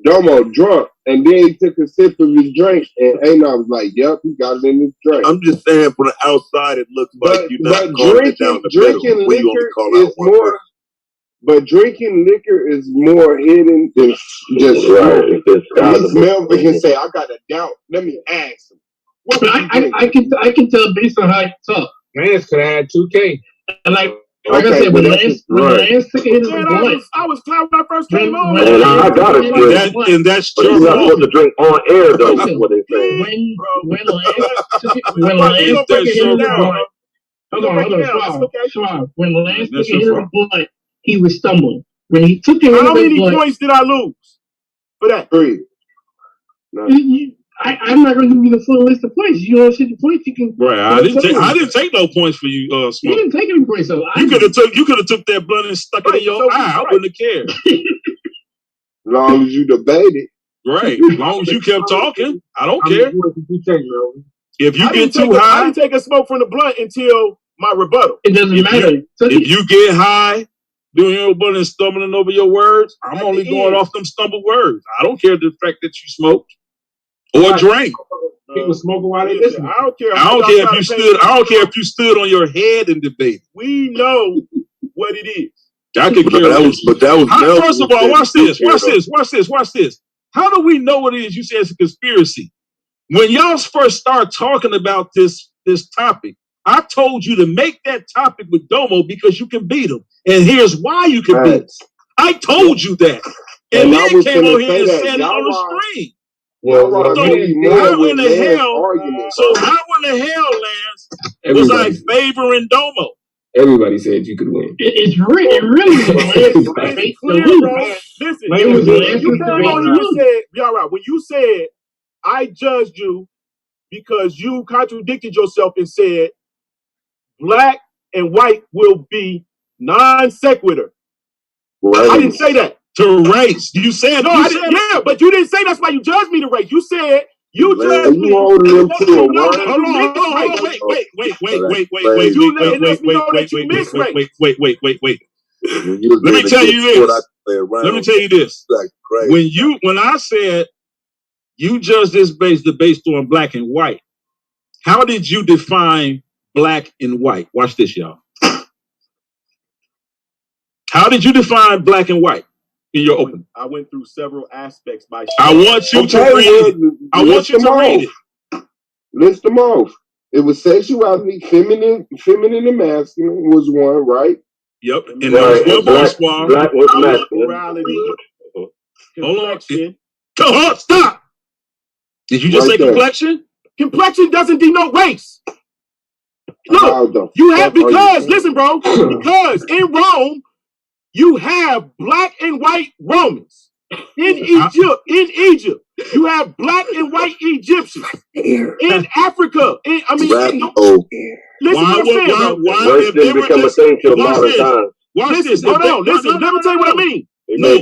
Domo drunk. And then he took a sip of his drink and A-Nah was like, yep, he got it in his drink. I'm just saying from the outside it looks like you're not calling it down the drinking middle. Liquor is more but drinking liquor is more hidden than just smoking. At least Melvin can say, I got a doubt. Let me ask him. But I can tell based on how you talk. Lance could have had 2K. And like I said, when Lance took a hit of the blunt, I was tired when I first came on. I got it. And that's But true. you're not supposed to drink on air, though. That's what they say. When Lance took a hit of the blunt, hold on, Schwab. When Lance took a hit of the blunt, he was stumbling. When he took a hit of the blunt, how many points did I lose for that? 3. No. I'm not going to give you the full list of points. You don't see the points, you can. Right, I didn't take no points for you, Smoke. You didn't take any points, so you could have took that blunt and stuck it in your eye. I wouldn't have cared. As long as you debated. Right, as long as you kept talking, I don't care. If you get too high, I didn't take a smoke from the blunt until my rebuttal. It doesn't matter. If you get high, doing your rebuttal and stumbling over your words, I'm only going off them stumbled words. I don't care the fact that you smoked or drank. People smoking while they listen. I don't care. I don't care if you stood. I don't care if you stood on your head in debate. We know what it is. I could care less. But that was first of all, watch this. How do we know what it is? You say it's a conspiracy. When y'all first start talking about this topic, I told you to make that topic with Domo because you can beat him. And here's why you can beat him. I told you that. And then came on here and said it on the screen. Well, how in the hell, Lance, was I favoring Domo? Everybody said you could win. It really was Lance. Listen, you came on and you said, y'all right. When you said, I judged you because you contradicted yourself and said black and white will be non sequitur. Right. I didn't say that. To race. You said no, I didn't. Yeah, but you didn't say that's why you judged me to race. You said you judged me. Hold on. Wait. Let me tell you this. When I said you judge this based on black and white, how did you define black and white? Watch this, y'all. How did you define black and white in your opening? I went through several aspects by I want you to read it. I want you to read it. List them off. It was sexuality, feminine and masculine was one, right? Yep. And there was one more squad. Black was masculine. Morality. Hold on. Stop. Did you just say complexion? Complexion doesn't denote race. Look, you have listen, bro, because in Rome you have black and white Romans. In Egypt, you have black and white Egyptians. In Africa, listen what I'm saying, bro. Why didn't become a thing till modern times? Listen, hold on. Listen, let me tell you what I mean. No,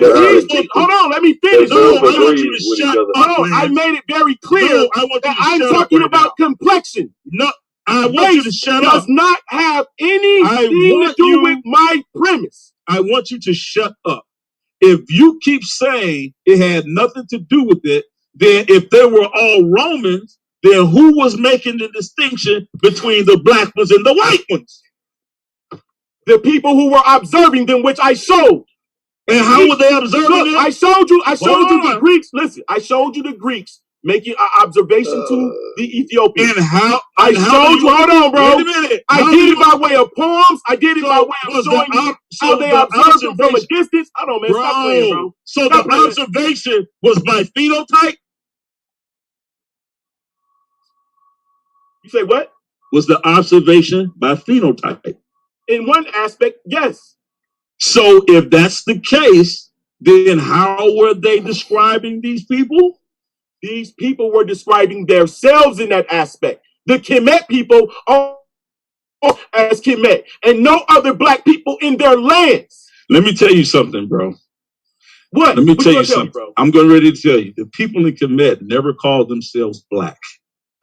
hold on, let me finish. I want you to shut up. Hold on, I made it very clear that I'm talking about complexion. No, I want you to shut up. Does not have anything to do with my premise. I want you to shut up. If you keep saying it had nothing to do with it, then if they were all Romans, then who was making the distinction between the black ones and the white ones? The people who were observing them, which I showed. And how were they observing them? I showed you the Greeks. Listen, I showed you the Greeks making an observation to the Ethiopians. And how? I showed you. Hold on, bro. Wait a minute. I did it by way of poems. I did it by way of showing you how they observed them from a distance. I don't know, man. Stop playing, bro. So the observation was by phenotype? You say what? Was the observation by phenotype? In one aspect, yes. So if that's the case, then how were they describing these people? These people were describing themselves in that aspect. The Kemet people are as Kemet, and no other black people in their lands. Let me tell you something, bro. What? Let me tell you something, bro. I'm getting ready to tell you. The people in Kemet never called themselves black.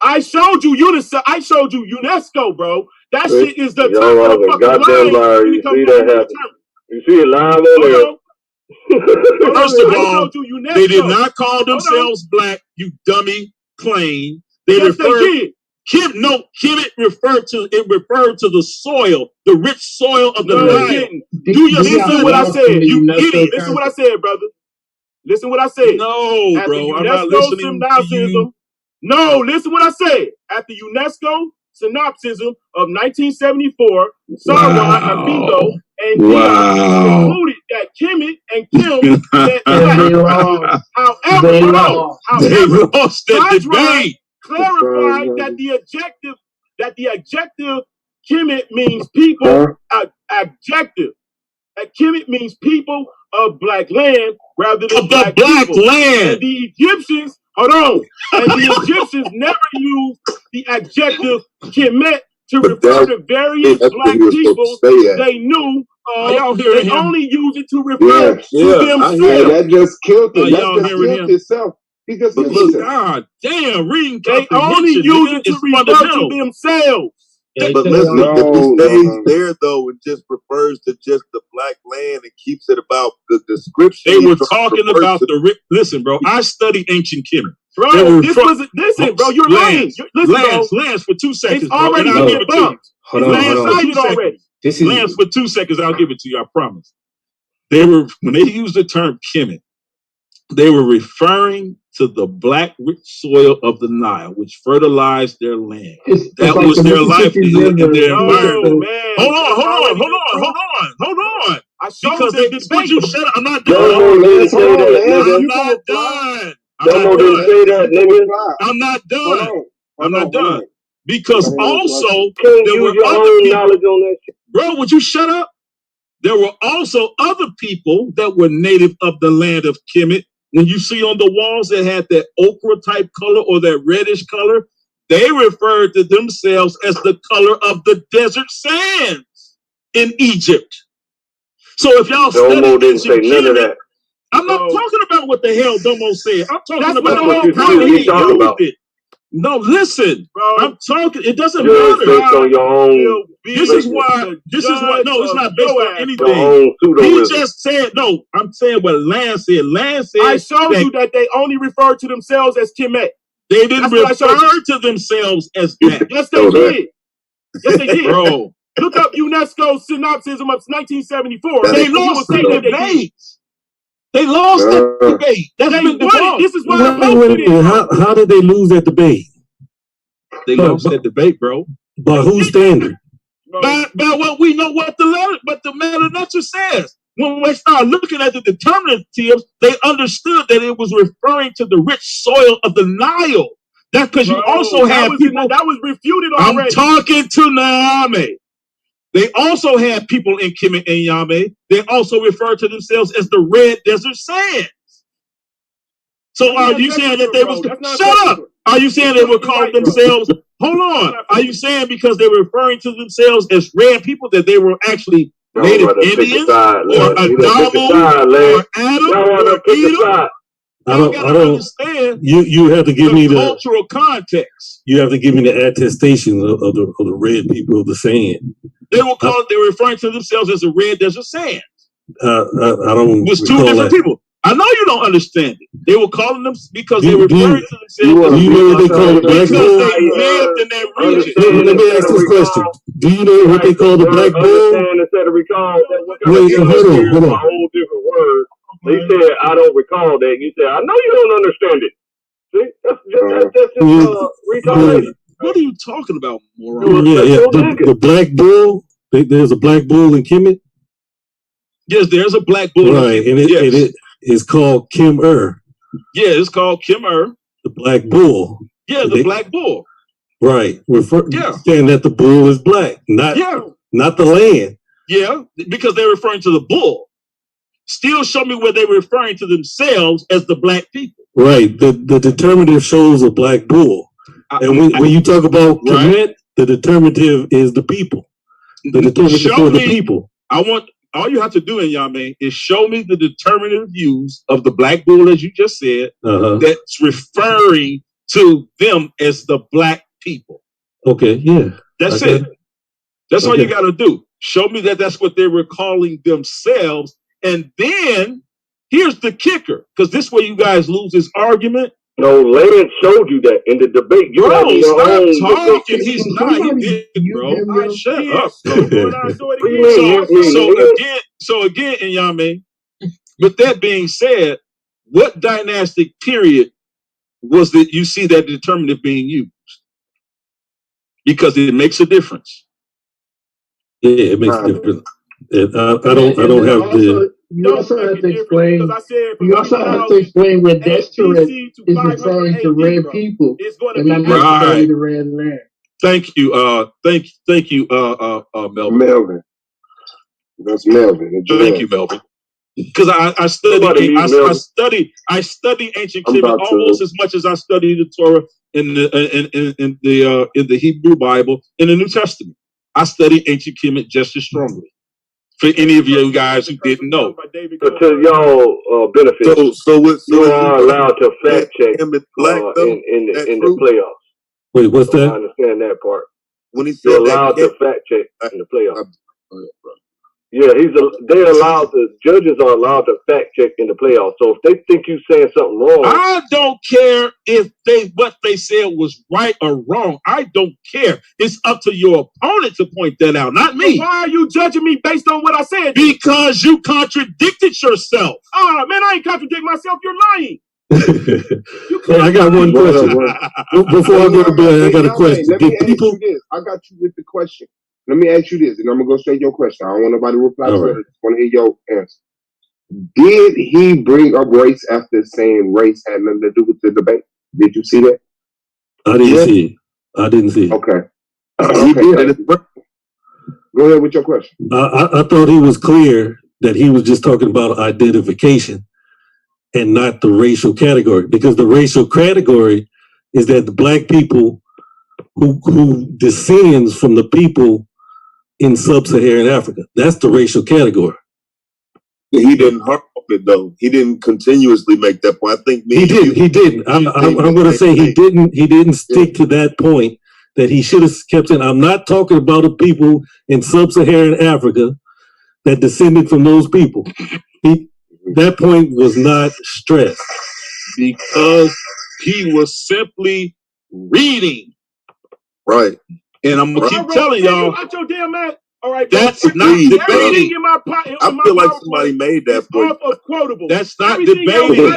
I showed you UNESCO, bro. That shit is the top of the goddamn lie. You see that happen? You see it live on there. First of all, they did not call themselves black, you dummy claim. They referred Kemet referred to the soil, the rich soil of the Nile. Do you listen what I said? You idiot. Listen what I said, brother. Listen what I said. No, bro, I'm not listening to you. No, listen what I said. At the UNESCO synopsism of 1974, Sarwan, Amigo, and concluded that Kemet and Kim said However, they lost that debate. Clarified that the adjective Kemet means people. Adjective. Kemet means people of black land rather than black land. And the Egyptians, hold on, and the Egyptians never used the adjective Kemet to refer to various black people they knew. They only use it to refer to themselves. That just killed it. That just killed itself. Because look, God damn, reading they only use it to refer to themselves. But listen, if he stays there though and just refers to just the black land and keeps it about the description, they were talking about listen, bro. I studied ancient Kemet. Bro, listen, bro, you're lying. Lance, for 2 seconds. It's already been debunked. Hold on. Already. Lance, for 2 seconds, I'll give it to you. I promise. When they used the term Kemet, they were referring to the black rich soil of the Nile, which fertilized their land. That was their livelihood and their environment. Hold on. Would you shut up? I'm not done. I'm not done. Because also, there were other people. Bro, would you shut up? There were also other people that were native of the land of Kemet. When you see on the walls that had that ochre type color or that reddish color, they referred to themselves as the color of the desert sands in Egypt. So if y'all Domo didn't say none of that. I'm not talking about what the hell Domo said. I'm talking about what you talking about. No, listen, bro. I'm talking. It doesn't matter. Based on your own. This is why. No, it's not based on anything. He just said no. I'm saying what Lance said. Lance said I showed you that they only refer to themselves as Kemet. They didn't refer to themselves as that. Yes, they did. Yes, they did, bro. Look up UNESCO synopsism of 1974. They lost the debate. They lost that debate. That's been debunked. This is why I posted it. How did they lose that debate? They lost that debate, bro. By whose standard? By what we know what the meta says. When we started looking at the determinatives, they understood that it was referring to the rich soil of the Nile. That's because you also have people. That was refuted already. I'm talking to Nyame. They also had people in Kemet and Yame. They also refer to themselves as the Red Desert Sands. So are you saying that they was shut up? Are you saying they were calling themselves? Hold on. Are you saying because they were referring to themselves as red people that they were actually Native Indians or Adamo or Adam or Edom? I don't understand. You have to give me the cultural context. You have to give me the attestation of the red people of the sand. They were referring to themselves as the Red Desert Sands. I don't. It was two different people. I know you don't understand it. They were calling them because they were referring to themselves. Do you know what they call the black bull? Because they lived in that region. Let me ask this question. Do you know what they call the black bull? Instead of recall, Wait, hold on. A whole different word. They said, I don't recall that. You said, I know you don't understand it. See, that's just retardation. What are you talking about, moron? Yeah. The black bull. There's a black bull in Kemet. Yes, there's a black bull. Right, and it is called Kim Yeah, it's called Kim the black bull. Yeah, the black bull. Right. Saying that the bull is black, not the land. Yeah, because they're referring to the bull. Still show me where they were referring to themselves as the black people. Right. The determinative shows a black bull. And when you talk about Kemet, the determinative is the people. The determinative for the people. All you have to do in Yame is show me the determinative use of the black bull, as you just said, that's referring to them as the black people. Okay, yeah. That's it. That's all you got to do. Show me that that's what they were calling themselves. And then here's the kicker, because this way you guys lose this argument. No, Lance showed you that in the debate. You stop talking. He's not. He did, bro. Shut up. So again, Inyame, with that being said, what dynastic period was that you see that determinative being used? Because it makes a difference. Yeah, it makes a difference. I don't have the. You also have to explain. You also have to explain where Deseret is referring to red people, and not necessarily the red land. Thank you, Melvin. Melvin. That's Melvin. Thank you, Melvin. Because I study ancient Kemet almost as much as I study the Torah in the Hebrew Bible in the New Testament. I study ancient Kemet just as strongly. For any of you guys who didn't know, to y'all benefit. So you are allowed to fact check in the playoffs. Wait, what's that? I understand that part. When he said you're allowed to fact check in the playoffs. Yeah, judges are allowed to fact check in the playoffs. So if they think you're saying something wrong, I don't care if what they said was right or wrong. I don't care. It's up to your opponent to point that out, not me. Why are you judging me based on what I said? Because you contradicted yourself. Oh man, I ain't contradicting myself. You're lying. I got one question. Before I go to bed, I got a question. Let me ask you this. I got you with the question. Let me ask you this, and I'm going to go straight to your question. I don't want nobody to reply to it. I just want to hear your answer. Did he bring up race after saying race had nothing to do with the debate? Did you see that? I didn't see it. I didn't see it. Okay. He did. Go ahead with your question. I thought he was clear that he was just talking about identification and not the racial category, because the racial category is that the black people who descends from the people in sub-Saharan Africa. That's the racial category. He didn't harp it though. He didn't continuously make that point. I think he didn't. I'm going to say he didn't stick to that point that he should have kept saying. I'm not talking about the people in sub-Saharan Africa that descended from those people. That point was not stressed because he was simply reading. Right. And I'm gonna keep telling y'all. Out your damn ass. All right, that's not debating. I feel like somebody made that point. That's not debating.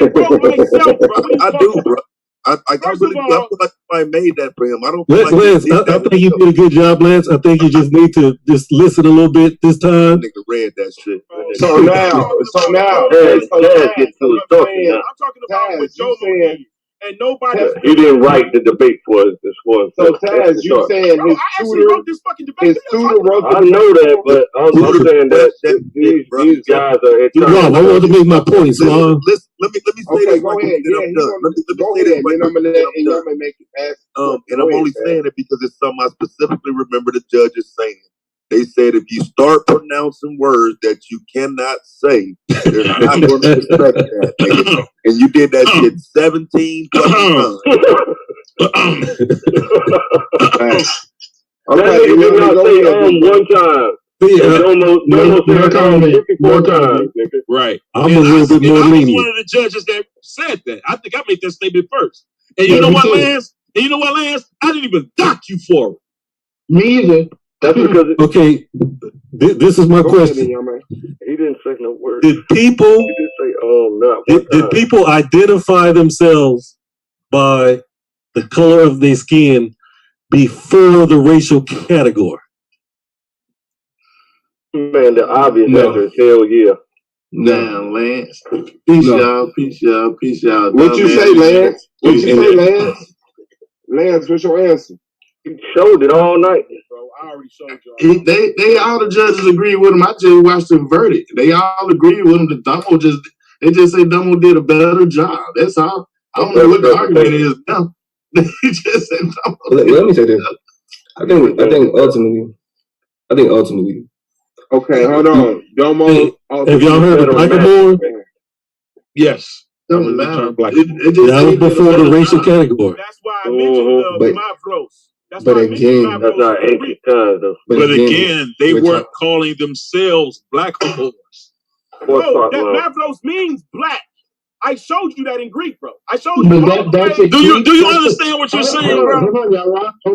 I do, bro. I feel like somebody made that for him. I don't feel Lance, I think you did a good job, Lance. I think you just need to just listen a little bit this time. Nigga read that shit. So now, I'm talking about what Domo did. and nobody. He didn't write the debate for us. So Taz, you saying Bro, I actually wrote this fucking debate. his tutor wrote I know that, but I'm saying that these guys are at Rob, I want to make my points, Rob. Let me say Okay, this go right ahead. quick, then Yeah, I'm done. Let me go say ahead, this and right then I'm quick, gonna then let I'm done. Yama make it pass. And I'm only saying it because it's something I specifically remember the judges saying. They said if you start pronouncing words that you cannot say, they're not going to respect that, nigga. And you did that shit 17 fucking times. That nigga did not say one time. Domo said 54 times, nigga. Right. I'm a little bit more I was lenient. one of the judges that said that. I think I made that statement first. And you know what, Lance? I didn't even dock you for it. Me either. That's because Okay, this is my question. He didn't say no word. Did people He didn't say not one did time. people identify themselves by the color of their skin before the racial category? Man, the obvious answer is hell yeah. Damn, Lance. Peace, y'all. What you say, Lance? Lance, what's your answer? He showed it all night. Bro, I already showed y'all. They all the judges agree with him. I just watched the verdict. They all agree with him. They just say Domo did a better job. That's all. I don't know what the argument is now. They just said Domo. Let me say this. I think ultimately. Okay, hold on. Domo. Have y'all heard of Blackamoor? Yes. Don't matter. That was before the racial category. That's why I mentioned the Mavros. That's not ancient times though. But again, they weren't calling themselves black whores. Bro, that Mavros means black. I showed you that in Greek, bro. I showed you. Do you understand what you're saying, bro? Hold on, y'all. Hey,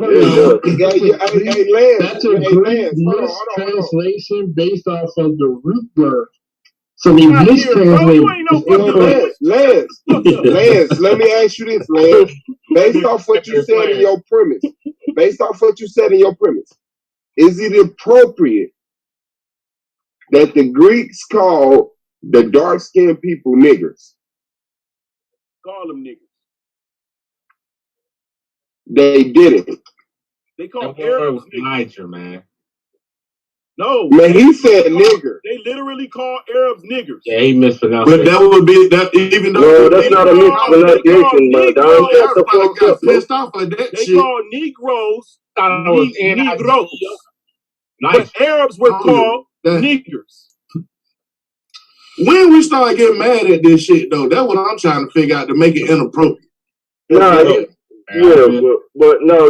Lance. That's a Greek mistranslation based off of the root word. So they mistranslate. Lance, let me ask you this, Lance. Based off what you said in your premise, is it appropriate that the Greeks called the dark-skinned people niggers? Call them niggas. They didn't. They called Arabs Niger, man. No. Man, he said nigger. They literally call Arabs niggers. Yeah, he mispronounced. But that would be that even though. No, that's not a mispronunciation, man. Everybody got pissed off at that shit. They called Negroes Negros. But Arabs were called niggers. When we start getting mad at this shit, though, that's what I'm trying to figure out to make it inappropriate. But no,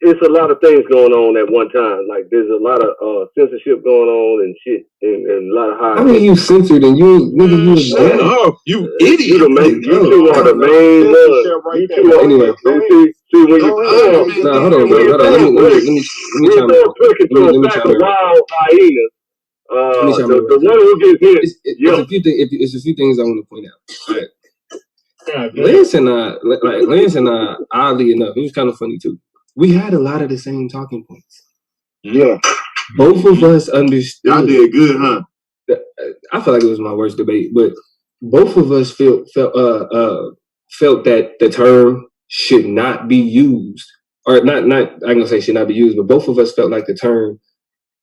it's a lot of things going on at one time. Like there's a lot of censorship going on and shit, and a lot of high. How many you censored and you shut up, you idiot! You two are the main ones. You two are anyway. See when you hold on. Let me chime in. Let me chime in. Wild hyenas. The one who gets hit. It's a few things I want to point out. All right. Lance and I, oddly enough, it was kind of funny too. We had a lot of the same talking points. Yeah. Both of us understood. Y'all did good, huh? I felt like it was my worst debate, but both of us felt that the term should not be used, or not. I'm gonna say should not be used, but both of us felt like the term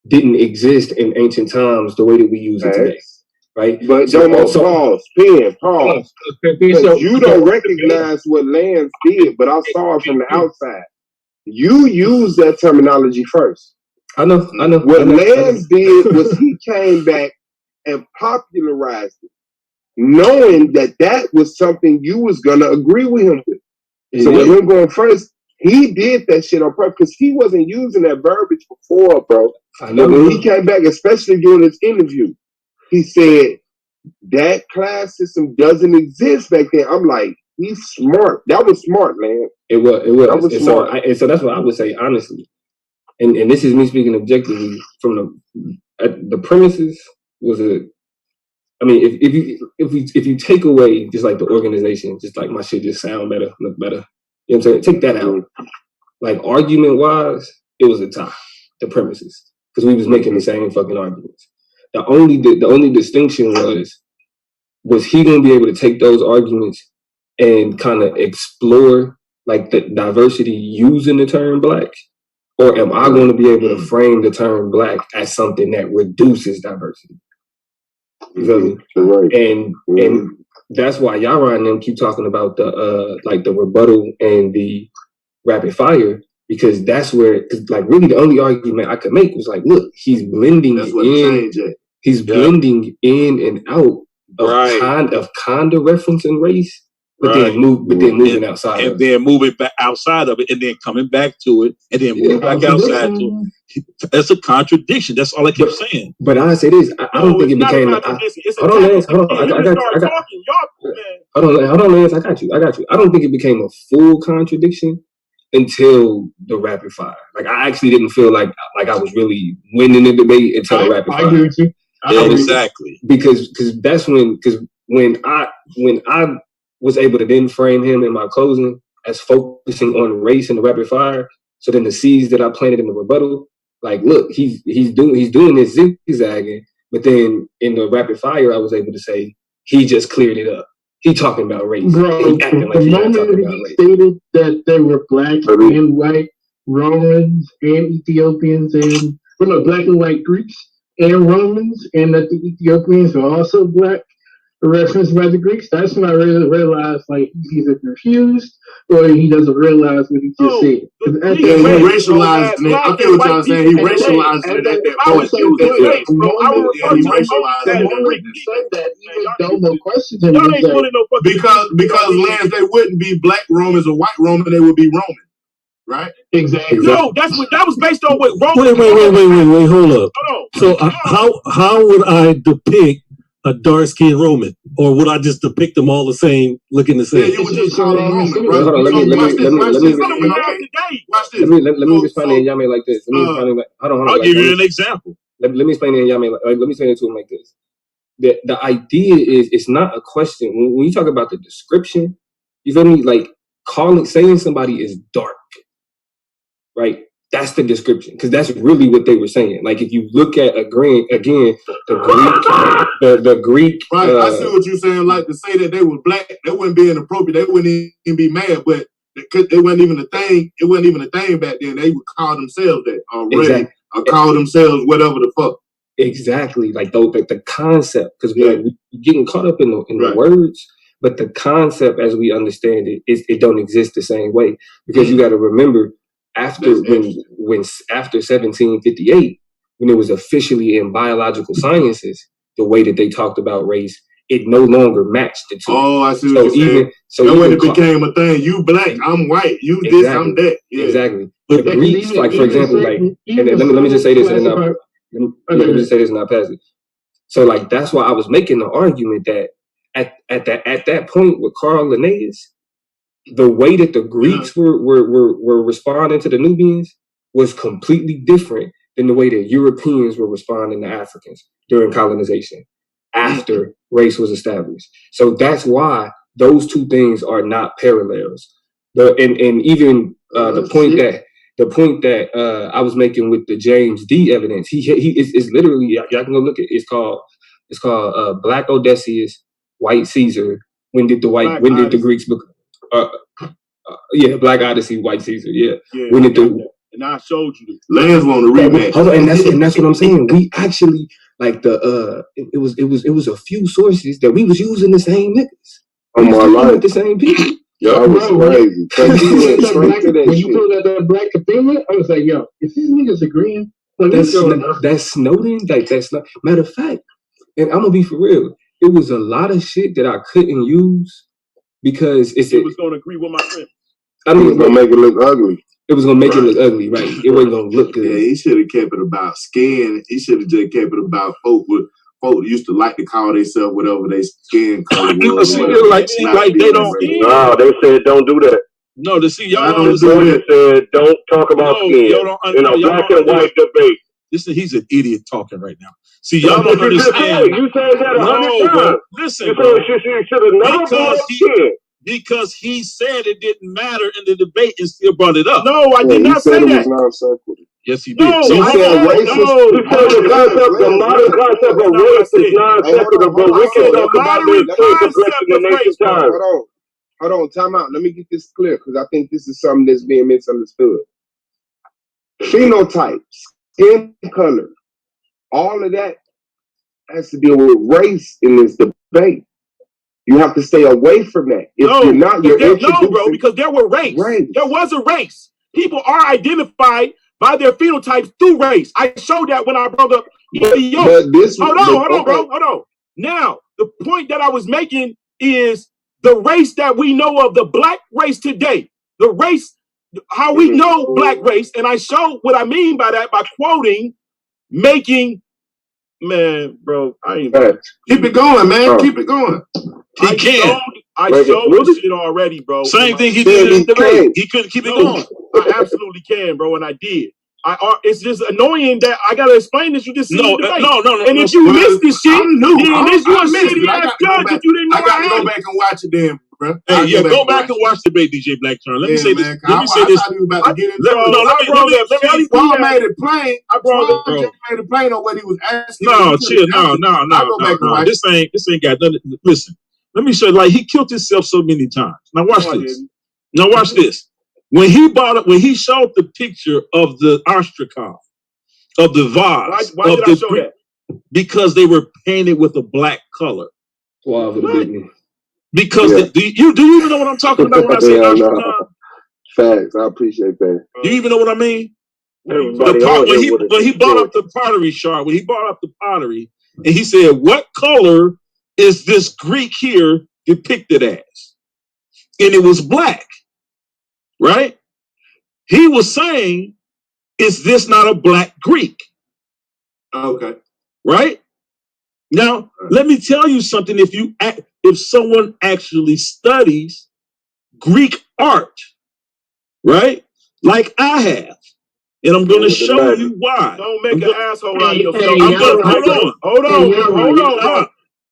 didn't exist in ancient times the way that we use it today. Right? But pause. You don't recognize what Lance did, but I saw it from the outside. You used that terminology first. I know. What Lance did was he came back and popularized it, knowing that was something you was gonna agree with him with. So with him going first, he did that shit on purpose because he wasn't using that verbiage before, bro. I know. But when he came back, especially during his interview, he said that class system doesn't exist back then. I'm like, he's smart. That was smart, man. It was. That was smart. So that's what I would say, honestly. And this is me speaking objectively from the premises was I mean, if you take away just like the organization, just like my shit just sound better, look better. You know what I'm saying? Take that out. Like argument wise, it was a tie. The premises, because we was making the same fucking arguments. The only distinction was he gonna be able to take those arguments and kind of explore like the diversity using the term black? Or am I going to be able to frame the term black as something that reduces diversity? You feel me? Right. And that's why Yara and them keep talking about the like the rebuttal and the rapid fire, because that's where, cause like really the only argument I could make was like, look, he's blending he's blending in and out of kind of referencing race, but then moving outside and of then moving back outside of it, and then coming back to it, and then moving back outside to it. That's a contradiction. That's all I keep saying. But I say this, I don't think it became. Hold on, Lance. Hold on, I got you. I don't think it became a full contradiction until the rapid fire. Like I actually didn't feel like I was really winning the debate until the rapid fire. I agree with you. Exactly. Because that's when I was able to then frame him in my closing as focusing on race in the rapid fire. So then the seeds that I planted in the rebuttal, like, look, he's doing this zigzagging, but then in the rapid fire, I was able to say he just cleared it up. He talking about race. Bro, he acting like the he not moment talking about he race. stated that they were black and white Romans and Ethiopians and black and white Greeks and Romans, and that the Ethiopians were also black, referenced by the Greeks, that's when I really realized like he's either confused or he doesn't realize what he just said. He racialized it. I feel what y'all saying. He racialized it at that point. The moment he said that, even Domo questioned him. Because Lance, they wouldn't be black Romans or white Roman, they would be Roman. Right? Exactly. No, that was based on what Roman. Wait, hold up. So how would I depict a dark skinned Roman, or would I just depict them all the same, looking the same? Yeah, you would just call them Roman, bro. Hold on, let me respond to Yame like this. Hold on. I'll give you an example. Let me explain to Yame. Let me explain it to him like this. The idea is, it's not a question. When you talk about the description, you feel me? Like saying somebody is dark, right? That's the description, because that's really what they were saying. Like if you look at the Greek. Right, I see what you're saying. Like to say that they were black, that wouldn't be inappropriate. They wouldn't even be mad, but because it wasn't even a thing. It wasn't even a thing back then. They would call themselves that already, exactly. Or call themselves whatever the fuck. Exactly, like the concept, because we're getting caught up in the words, but the concept as we understand it it don't exist the same way, because you got to remember. After 1758, when it was officially in biological sciences, the way that they talked about race, it no longer matched the two. Oh, I see what you're saying. So when it became a thing, you black, I'm white, you this, I'm that. Yeah. Exactly. The Greeks, like for example, like, and let me just say this, and then let me just say this, and I'll pass it. So like that's why I was making the argument that at that point with Carl Linnaeus, the way that the Greeks were responding to the Nubians was completely different than the way that Europeans were responding to Africans during colonization after race was established. So that's why those two things are not parallels. And even the point that I was making with the James D evidence, he is literally, y'all can go look at it. It's called Black Odysseus, White Caesar. When did the Greeks become? Black Odyssey, White Caesar. Yeah. When did and I showed you. Lance want to rematch. And that's what I'm saying. We actually like it was a few sources that we was using the same niggas. On my life, the same people. That was crazy. When you pulled out that Black Cathedral, I was like, yo, if these niggas agreeing, that's Snowden. Like that's not. Matter of fact, and I'm gonna be for real. It was a lot of shit that I couldn't use. Because it was going to agree with my friend. It was going to make it look ugly. It was going to make it look ugly, right? It wasn't going to look good. Yeah, he should have kept it about skin. He should have just kept it about folk used to like to call themselves whatever their skin color was. Like they don't. No, they said don't do that. No, y'all don't understand. They said don't talk about skin. Black and white debate. Listen, he's an idiot talking right now. See, y'all don't understand. You said that 100 times. Listen, you should have never brought up skin. Because he said it didn't matter in the debate and still brought it up. No, I did not say that. Yes, he did. No, so he said racist. The modern concept of race is non-secular, but we can talk about this in the nation time. Hold on, time out. Let me get this clear because I think this is something that's being misunderstood. Phenotype, skin color, all of that has to deal with race in this debate. You have to stay away from that. If you're not, you're introducing... No, bro, because there were race. There was a race. People are identified by their phenotypes through race. I showed that when I brought up Ethiopia. Hold on, bro. Hold on. Now, the point that I was making is the race that we know of, the black race today, the race, how we know black race, and I showed what I mean by that by quoting, making, man, bro, I ain't... Keep it going, man. Keep it going. I showed the shit already, bro. Same thing he did in the debate. He couldn't keep it going. I absolutely can, bro, and I did. It's just annoying that I gotta explain this. You just see the debate. No. And if you missed this shit, then this you a shitty ass judge if you didn't know. I got to go back and watch it then, bro. Hey, go back and watch the debate, DJ Black Turn. Let me say this. Let me say I this. thought he was about to get into Let Paul made it plain. Made it plain on what he was asking. No, chill. No. This ain't got nothing. Listen, let me show you. Like, he killed himself so many times. Now watch this. Now watch this. When he showed the picture of the Astrakhan, of the vase, why did I show that? Because they were painted with a black color. Because do you even know what I'm talking about when I say Astrakhan? Facts, I appreciate that. You even know what I mean? When he brought up the pottery shard, when he brought up the pottery, and he said, "What color is this Greek here depicted as?" And it was black, right? He was saying, "Is this not a black Greek?" Okay. Right? Now, let me tell you something. If someone actually studies Greek art, right? Like I have, and I'm going to show you why. Don't make an asshole out of yourself. Hold on.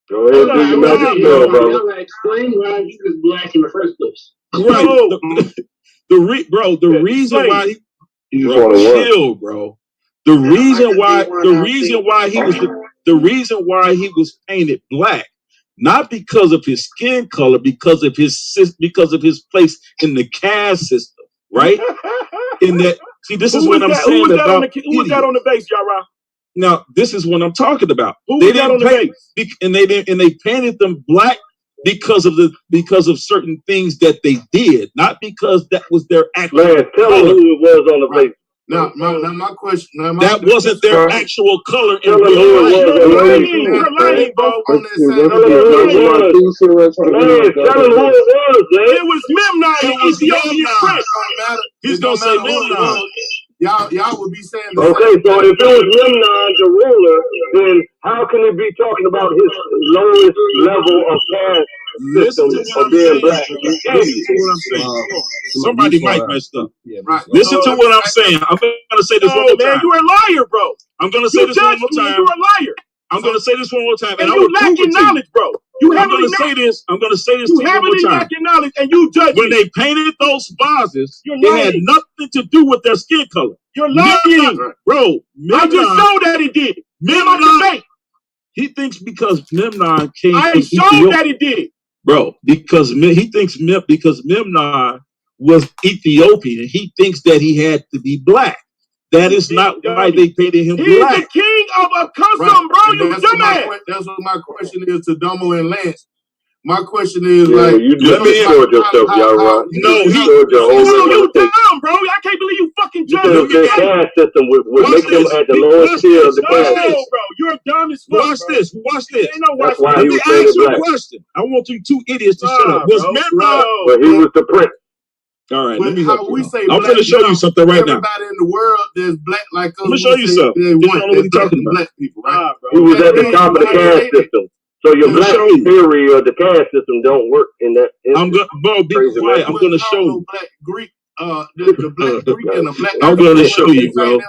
Go ahead and do your magic spell, bro. Explain why he was black in the first place. Right. The reason why chill, bro. The reason why he was painted black, not because of his skin color, because of his place in the caste system, right? In that, see, this is what I'm saying about who was that on the base, Yara? Now, this is what I'm talking about. Who was that on the base? And they painted them black because of certain things that they did, not because that was their actual color. Tell them who it was on the base. Now, my question. That wasn't their actual color. Tell them who it was. You're lying, bro. Tell them who it was, man. It was Memnon, the Ethiopian prince. He's gonna say Memnon. Y'all would be saying the okay, so if it was Memnon, the ruler, then how can it be talking about his lowest level of caste system of being black? Listen to what I'm saying. Somebody might mess up. Right. Listen to what I'm saying. I'm gonna say this one more time. You're a liar, bro. I'm gonna say this one more time. You're a liar. I'm gonna say this one more time. And you lacking knowledge, bro. I'm gonna say this to you one more time. Lacking knowledge, and you judge when they painted those vases, it had nothing to do with their skin color. You're lying, bro. I just showed that it did. Memnon, he thinks because Memnon came. I showed that it did, bro. Because he thinks because Memnon was Ethiopian, he thinks that he had to be black. That is not why they painted him black. He's the king of a custom, bro. You dumbass. That's what my question is to Domo and Lance. My question is you just destroyed yourself, y'all. You dumb, bro. I can't believe you fucking judge him. The caste system would make them at the lowest tier of the caste. No, bro. You're dumb as fuck. Watch this. That's why Let he me was ask you a black. question. I want you two idiots to shut up. Was Memnon? But he was the prince. All right, let me help you. I'm going to show you something right now. Everybody in the world that's black like us. I'm going to show you something. You don't know what you're talking about. Black people, right? He was at the top of the caste system. So your black theory of the caste system don't work in that. I'm going to be quiet. I'm going to show you. Black Greek, the black Greek and the black. I'm going to show you, bro. No,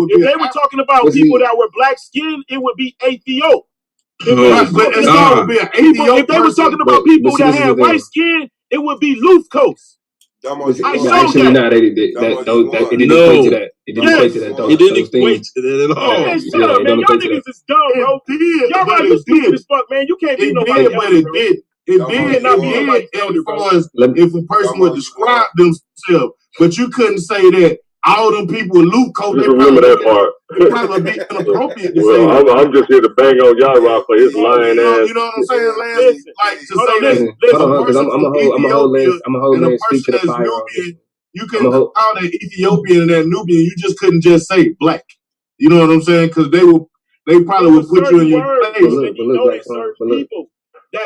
if they were talking about people that were black skinned, it would be Ethiop. If they were talking about people that had white skin, it would be Loof Coast. Actually, no, it didn't equate to that. It didn't equate to that. It didn't equate to that at all. Man, shut up, man. Y'all niggas is dumb, bro. Y'all right, you stupid as fuck, man. You can't be nobody else. But it did. It did not be like as far as if a person would describe themselves, but you couldn't say that all them people with loot coat. You remember that part. It probably be inappropriate to say Well, that. I'm just here to bang on Yara for his lying ass. You know what I'm saying, Lance? Like to say that a person from Ethiopia and a person that's Nubian, you couldn't call that Ethiopian and that Nubian. You just couldn't just say black. You know what I'm saying? Because they probably would put you in your place. But look,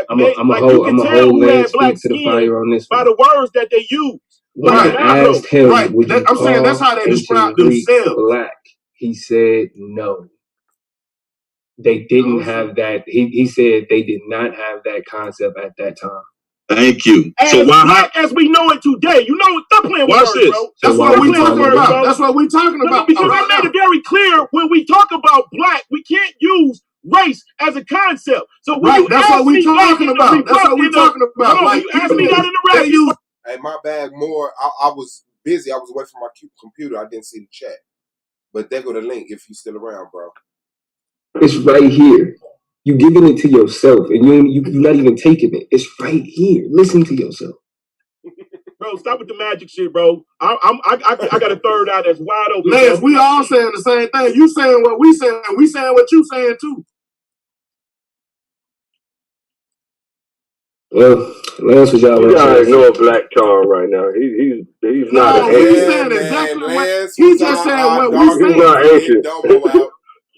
I'm a whole man speak to the fire on this by the words that they use. When I asked him, would you I'm saying that's how they describe themselves. Black, he said no. They didn't have that. He said they did not have that concept at that time. Thank you. So why, as we know it today, you know, stop playing with words, bro. That's what we talking about. That's what we talking about. Because I made it very clear when we talk about black, we can't use race as a concept. So when that's what we talking about. That's what we talking about. Like, you asked me that in the rap. Hey, my bad. I was busy. I was away from my computer. I didn't see the chat. But there go the link if you still around, bro. It's right here. You giving it to yourself, and you're not even taking it. It's right here. Listen to yourself. Bro, stop with the magic shit, bro. I got a third eye that's wide open. Lance, we all saying the same thing. You saying what we saying. We saying what you saying too. Well, Lance was y'all. You gotta ignore Black Charm right now. He's not an He's saying exactly what he just saying. What we saying. He's not ancient.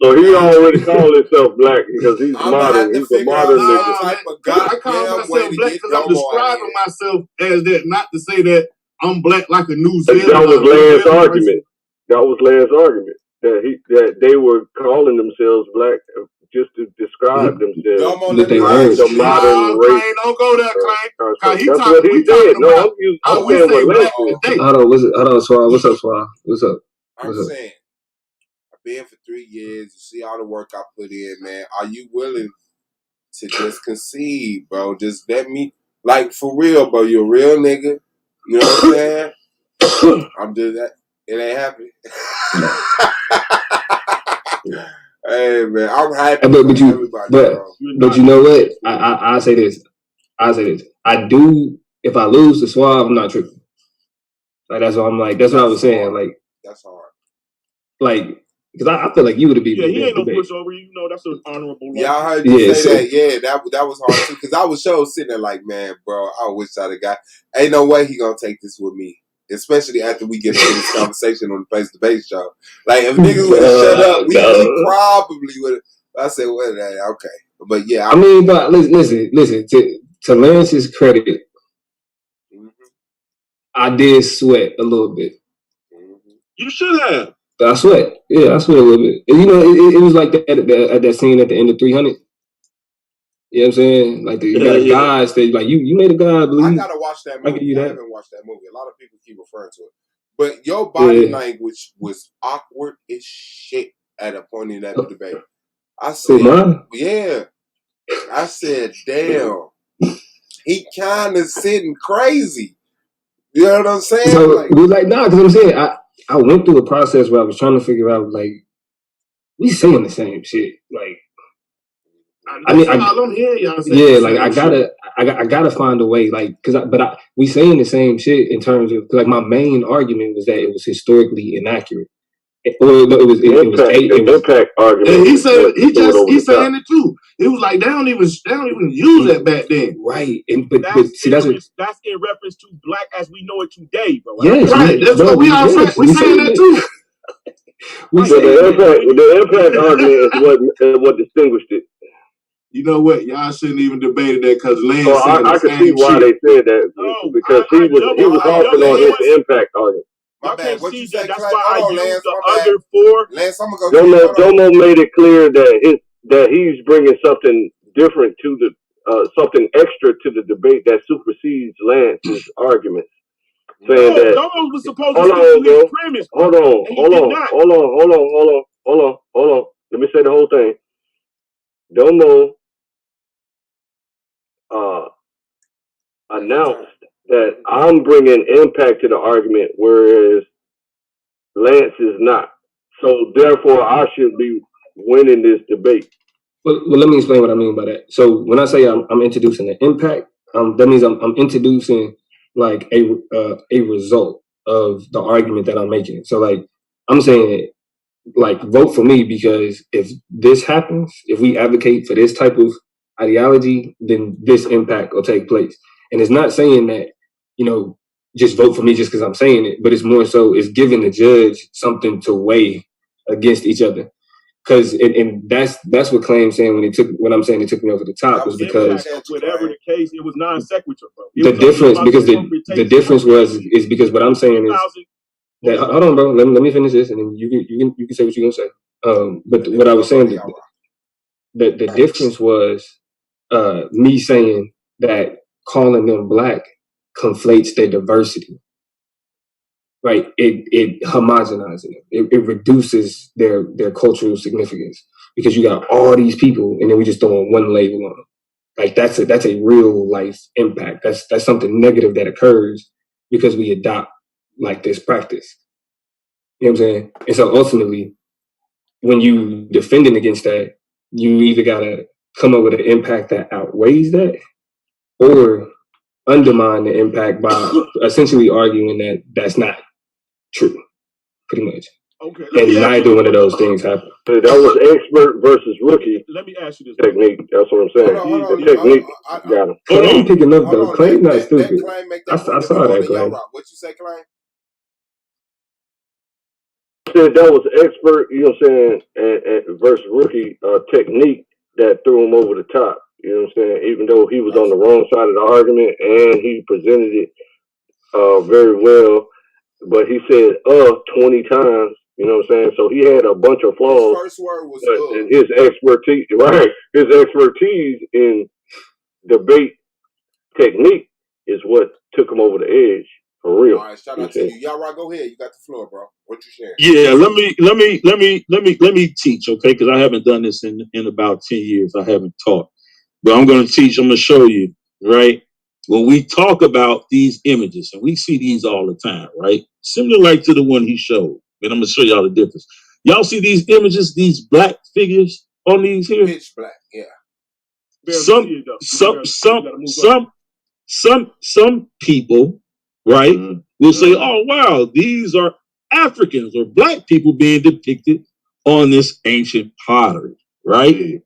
So he already called himself black because he's modern. He's a modern nigga. I call myself black because I'm describing myself as that, not to say that I'm black like a New Zealand. That was Lance's argument. That was Lance's argument that they were calling themselves black just to describe themselves. The modern race. Don't go there, Clay. That's what he said. No, I'm saying what Lance said. Hold on, Swab. What's up, Swab? What's up? I'm saying, I've been for 3 years. You see all the work I put in, man. Are you willing to just concede, bro? Just let me, like, for real, bro. You're a real nigga. You know what I'm saying? I'm just that. It ain't happening. Hey, man, I'm happy for everybody, bro. But you know what? I say this. I do. If I lose the Swab, I'm not tripping. Like that's what I'm like. That's what I was saying. Like that's hard. Like because I feel like you would have been. Yeah, he ain't no pushover. You know, that's an honorable. Yeah, I heard you say that. Yeah, that was hard too. Because I was sitting there like, man, bro, I wish I'd have got. Ain't no way he gonna take this with me. Especially after we get into this conversation on the Face to Face show. Like, if niggas would have shut up, we probably would have. I said, well, okay. But yeah. I mean, but listen. To Lance's credit, I did sweat a little bit. You should have. I sweat. Yeah, I sweat a little bit. And, you know, it was like that at that scene at the end of 300. You know what I'm saying? Like, you got a guy stage. Like, you made a guy believe. I got to watch that movie. I haven't watched that movie. A lot of people keep referring to it. But your body language was awkward as shit at a point in that debate. I said, yeah. I said, damn. He kind of sitting crazy. You know what I'm saying? So, it was like, nah, because I'm saying, I went through a process where I was trying to figure out, like, we saying the same shit. Like, I gotta find a way, like, we saying the same shit in terms of, like, my main argument was that it was historically inaccurate. It was impact argument. He's saying it too. It was like they don't even use that back then, right? That's in reference to black as we know it today, bro. Yes, right. That's what we saying that too. The impact argument is what distinguished it. You know what? Y'all shouldn't even debate that because Lance said I can see why they said that because he was harping on his impact argument. My bad. What you say? That's why I used the other four. Lance, I'm gonna go. Domo made it clear that he's bringing something different to the something extra to the debate that supersedes Lance's arguments. Saying that Domo was supposed to speak to his premise. Hold on. Let me say the whole thing. Domo announced that I'm bringing impact to the argument, whereas Lance is not. So therefore, I should be winning this debate. Well, let me explain what I mean by that. So when I say I'm introducing the impact, that means I'm introducing like a result of the argument that I'm making. So like I'm saying, like, vote for me because if this happens, if we advocate for this type of ideology, then this impact will take place. And it's not saying that, just vote for me just because I'm saying it, but it's more so it's giving the judge something to weigh against each other. Because and that's what Claim's saying when I'm saying it took me over the top was because whatever the case, it was non sequitur, bro. The difference because the difference is because what I'm saying is that, hold on, bro. Let me finish this, and then you can say what you're gonna say. But what I was saying, the difference was me saying that calling them black conflates their diversity, right? It homogenizes them. It reduces their cultural significance because you got all these people, and then we just throw one label on them. Like that's a real life impact. That's something negative that occurs because we adopt like this practice. You know what I'm saying? And so ultimately, when you defending against that, you either gotta come up with an impact that outweighs that, or undermine the impact by essentially arguing that that's not true, pretty much. Okay. And neither one of those things happen. That was expert versus rookie. Let me ask you this technique. That's what I'm saying. Hold on, the technique got him. Claim picking up though. Claim not that stupid. Claim make I that saw that Claim. What you say, Claim? Said that was expert, you know what I'm saying, and versus rookie technique that threw him over the top. You know what I'm saying? Even though he was on the wrong side of the argument and he presented it very well, but he said 20 times. You know what I'm saying? So he had a bunch of flaws. His first word was and his expertise, right? His expertise in debate technique is what took him over the edge for real. All right, shout out to you. Yara, go ahead. You got the floor, bro. What you sharing? Yeah, let me teach, okay? Because I haven't done this in about 10 years. I haven't taught, but I'm going to teach. I'm going to show you, right? When we talk about these images, and we see these all the time, right? Similar like to the one he showed. And I'm going to show y'all the difference. Y'all see these images, these black figures on these here? Pitch black, yeah. Some people, right, will say, oh, wow, these are Africans or black people being depicted on this ancient pottery, right?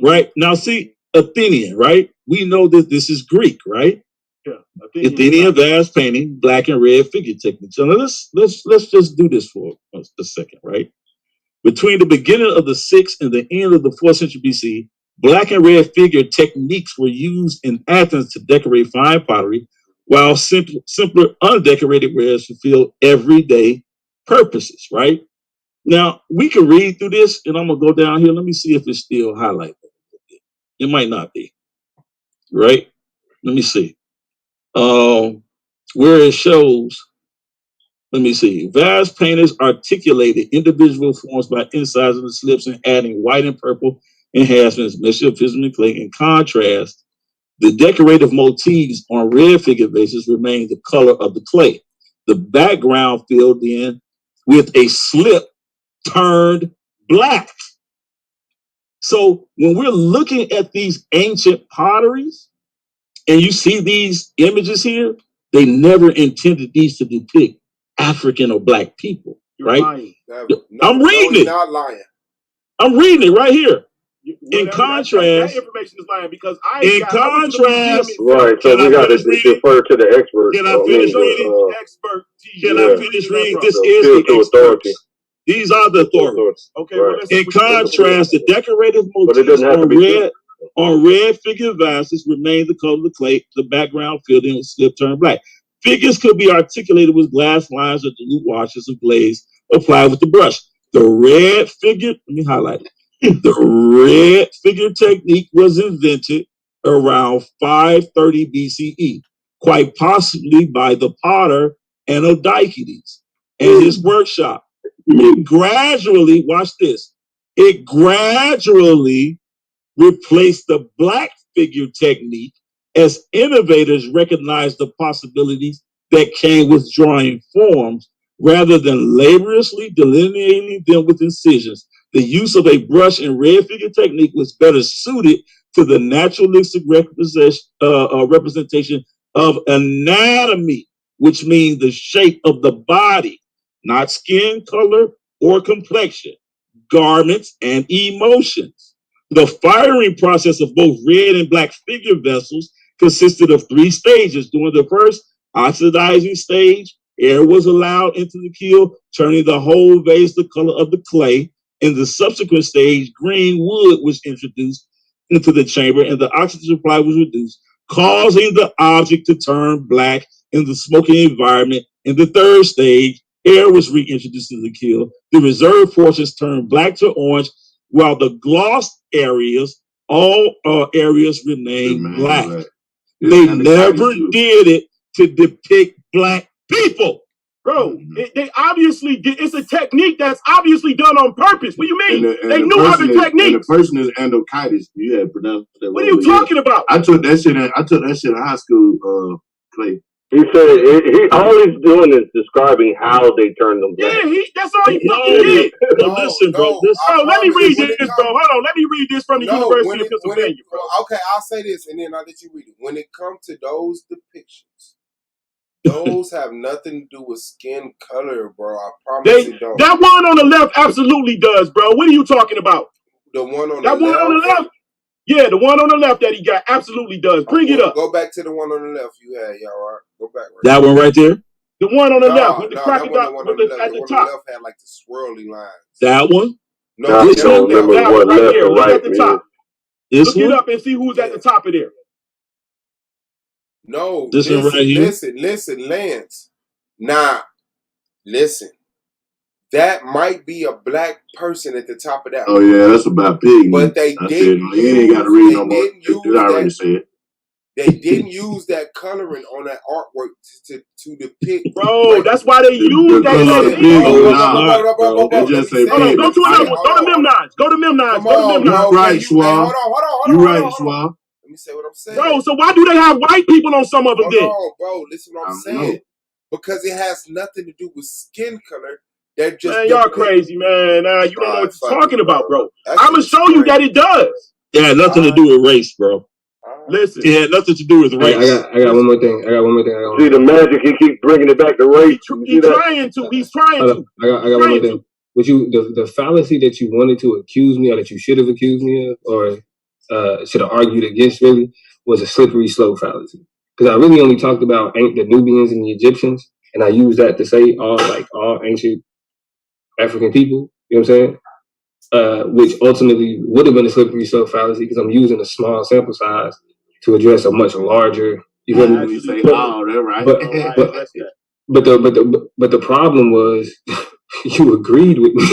Right? Now, see, Athenian, right? We know that this is Greek, right? Yeah. Athenian vase painting, black and red figure technique. So let's just do this for a second, right? Between the beginning of the 6th and the end of the 4th century BC, black and red figure techniques were used in Athens to decorate fine pottery, while simpler undecorated wares fulfill everyday purposes, right? Now, we can read through this, and I'm going to go down here. Let me see if it's still highlighted. It might not be, right? Let me see. Where it shows, let me see. Vase painters articulated individual forms by incising the slips and adding white and purple enhancements, mixture of piston and clay. In contrast, the decorative motifs on red figure vases remain the color of the clay. The background filled in with a slip turned black. So when we're looking at these ancient potteries and you see these images here, they never intended these to depict African or black people, right? I'm reading it. Not lying. I'm reading it right here. In contrast, that information is lying because in contrast, right? So we got to defer to the expert. Can I finish reading? Can I finish reading? This is the authority. These are the authorities. Okay. Right. In contrast, the decorative motifs on red figure vases remain the color of the clay. The background filled in with slip turned black. Figures could be articulated with glass lines or dilute washes of glaze applied with the brush. The red figure, let me highlight it. The red figure technique was invented around 530 BCE, quite possibly by the potter Anodicides and his workshop. It gradually, watch this, it gradually replaced the black figure technique as innovators recognized the possibilities that came with drawing forms rather than laboriously delineating them with incisions. The use of a brush and red figure technique was better suited to the naturalistic representation of anatomy, which means the shape of the body, not skin color or complexion, garments, and emotions. The firing process of both red and black figure vessels consisted of 3 stages. During the first oxidizing stage, air was allowed into the keel, turning the whole vase the color of the clay. In the subsequent stage, green wood was introduced into the chamber and the oxygen supply was reduced, causing the object to turn black in the smoking environment. In the third stage, air was reintroduced to the keel. The reserve portions turned black to orange, while the glossed areas, all areas remained black. They never did it to depict black people. Bro, they obviously did. It's a technique that's obviously done on purpose. What do you mean? They knew other techniques. And the person is endokitis. You had pronounced that. What are you talking about? I took that shit in high school, Clay. He said all he's doing is describing how they turned them black. Yeah, that's all he fucking did. Listen, bro. Let me read this, bro. Hold on. Let me read this from the University of Pennsylvania, bro. Okay, I'll say this, and then I'll let you read it. When it comes to those depictions, those have nothing to do with skin color, bro. I promise it don't. That one on the left absolutely does, bro. What are you talking about? The one on that the one left? on the left? Yeah, the one on the left that he got absolutely does. Bring it up. Go back to the one on the left you had, y'all. Right? Go back. Right that one right there? The one on the left with the crocodile at the top. The one on the left had like the swirly lines. That one? No, this one. Remember what right left there. and Look right at the top. Look it up and see who's at the top of there. No, this one right here. Listen, Lance. Nah, listen. That might be a black person at the top of that. Oh yeah, that's about pig. But they didn't. You ain't got to read no more. Did I already say it? They didn't use that coloring on that artwork to depict. Bro, that's why they used that. They just say hold on, go to another one. Go to Memnons. Go to Memnons. Go to Memnons. You right, Schwab. You right, Schwab. Let me say what I'm saying. Bro, so why do they have white people on some of them then? Hold on, bro. Listen what I'm saying. Because it has nothing to do with skin color. They're just man, y'all crazy, man. You don't know what you're talking about, bro. I'm going to show you that it does. It had nothing to do with race, bro. Listen. It had nothing to do with race. I got one more thing. See the magic, he keeps bringing it back to race. He's trying to. I got one more thing. Would you the fallacy that you wanted to accuse me, or that you should have accused me of, or should have argued against, really, was a slippery slope fallacy. Because I really only talked about the Nubians and the Egyptians, and I used that to say all ancient African people. You know what I'm saying? Which ultimately would have been a slippery slope fallacy, because I'm using a small sample size to address a much larger. You know what I mean? But the problem was you agreed with me.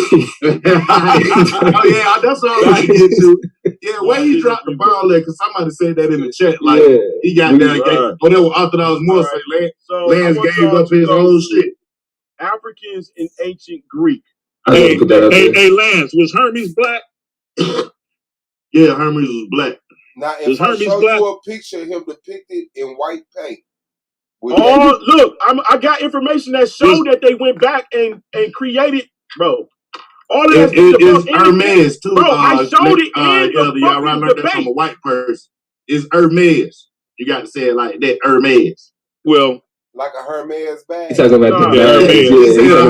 Oh yeah, that's all I get to. Yeah, where he dropped the ball there, because somebody said that in the chat. Like he got down and gave whatever Orthodox more say. Lance gave up his own shit. Africans in ancient Greek. Hey, Lance, was Hermes black? Yeah, Hermes was black. Now, if I show you a picture of him depicted in white paint. Look, I got information that showed that they went back and created, bro. All of that is Hermes too. Bro, I showed it in y'all learned that from a white person. It's Hermes. You got to say it like that, Hermes. Well, like a Hermes bag. He's talking about the bags.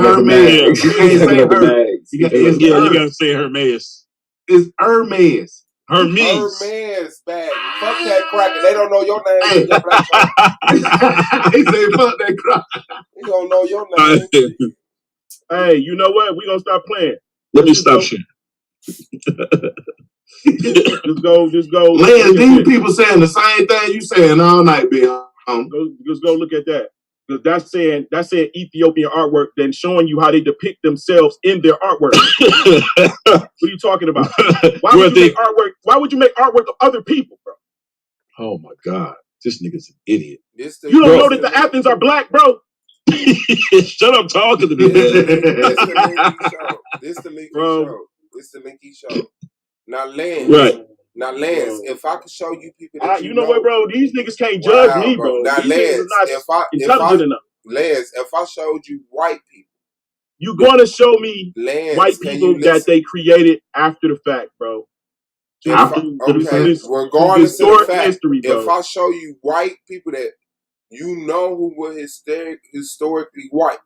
Hermes. You can't say Hermes. You got to say Hermes. It's Hermes. Hermes bag. Fuck that cracker. They don't know your name. Hey. He said, fuck that cracker. They don't know your name. Hey, you know what? We gonna stop playing. Let me stop shit. Just go. Lance, these people saying the same thing you saying all night, Bill. Just go look at that. Because that's saying Ethiopian artwork, then showing you how they depict themselves in their artwork. What are you talking about? Why would you make artwork of other people, bro? Oh my God, this nigga's an idiot. You don't know that the Athens are black, bro? Shut up talking to me. This the Linky show. Now, Lance. Now, Lance, if I could show you people that you know what, bro? These niggas can't judge me, bro. Now, Lance, if I showed you white people, you're gonna show me white people that they created after the fact, bro. Regardless of the fact, history, if I show you white people that you know who were historically white,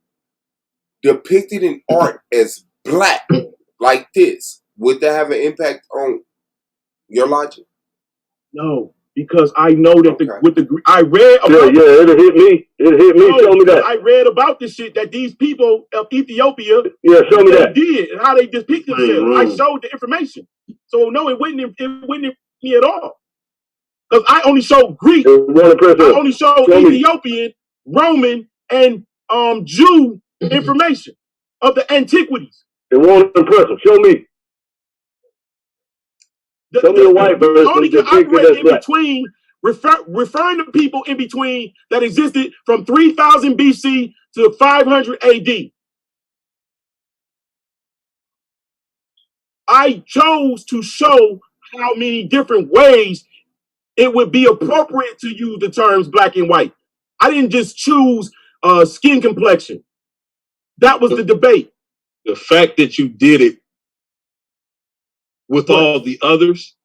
depicted in art as black, like this, would that have an impact on your logic? No, because I know that I read about it'll hit me. It'll hit me. Show me that. I read about the shit that these people of Ethiopia show me that did and how they depict themselves. I showed the information. So no, it wouldn't me at all. Because I only showed Greek, I only showed Ethiopian, Roman, and Jew information of the antiquities. It won't impress them. Show me. Show me a white person. Only can operate in between, referring to people in between that existed from 3000 BC to 500 AD. I chose to show how many different ways it would be appropriate to use the terms black and white. I didn't just choose skin complexion. That was the debate. The fact that you did it with all the others,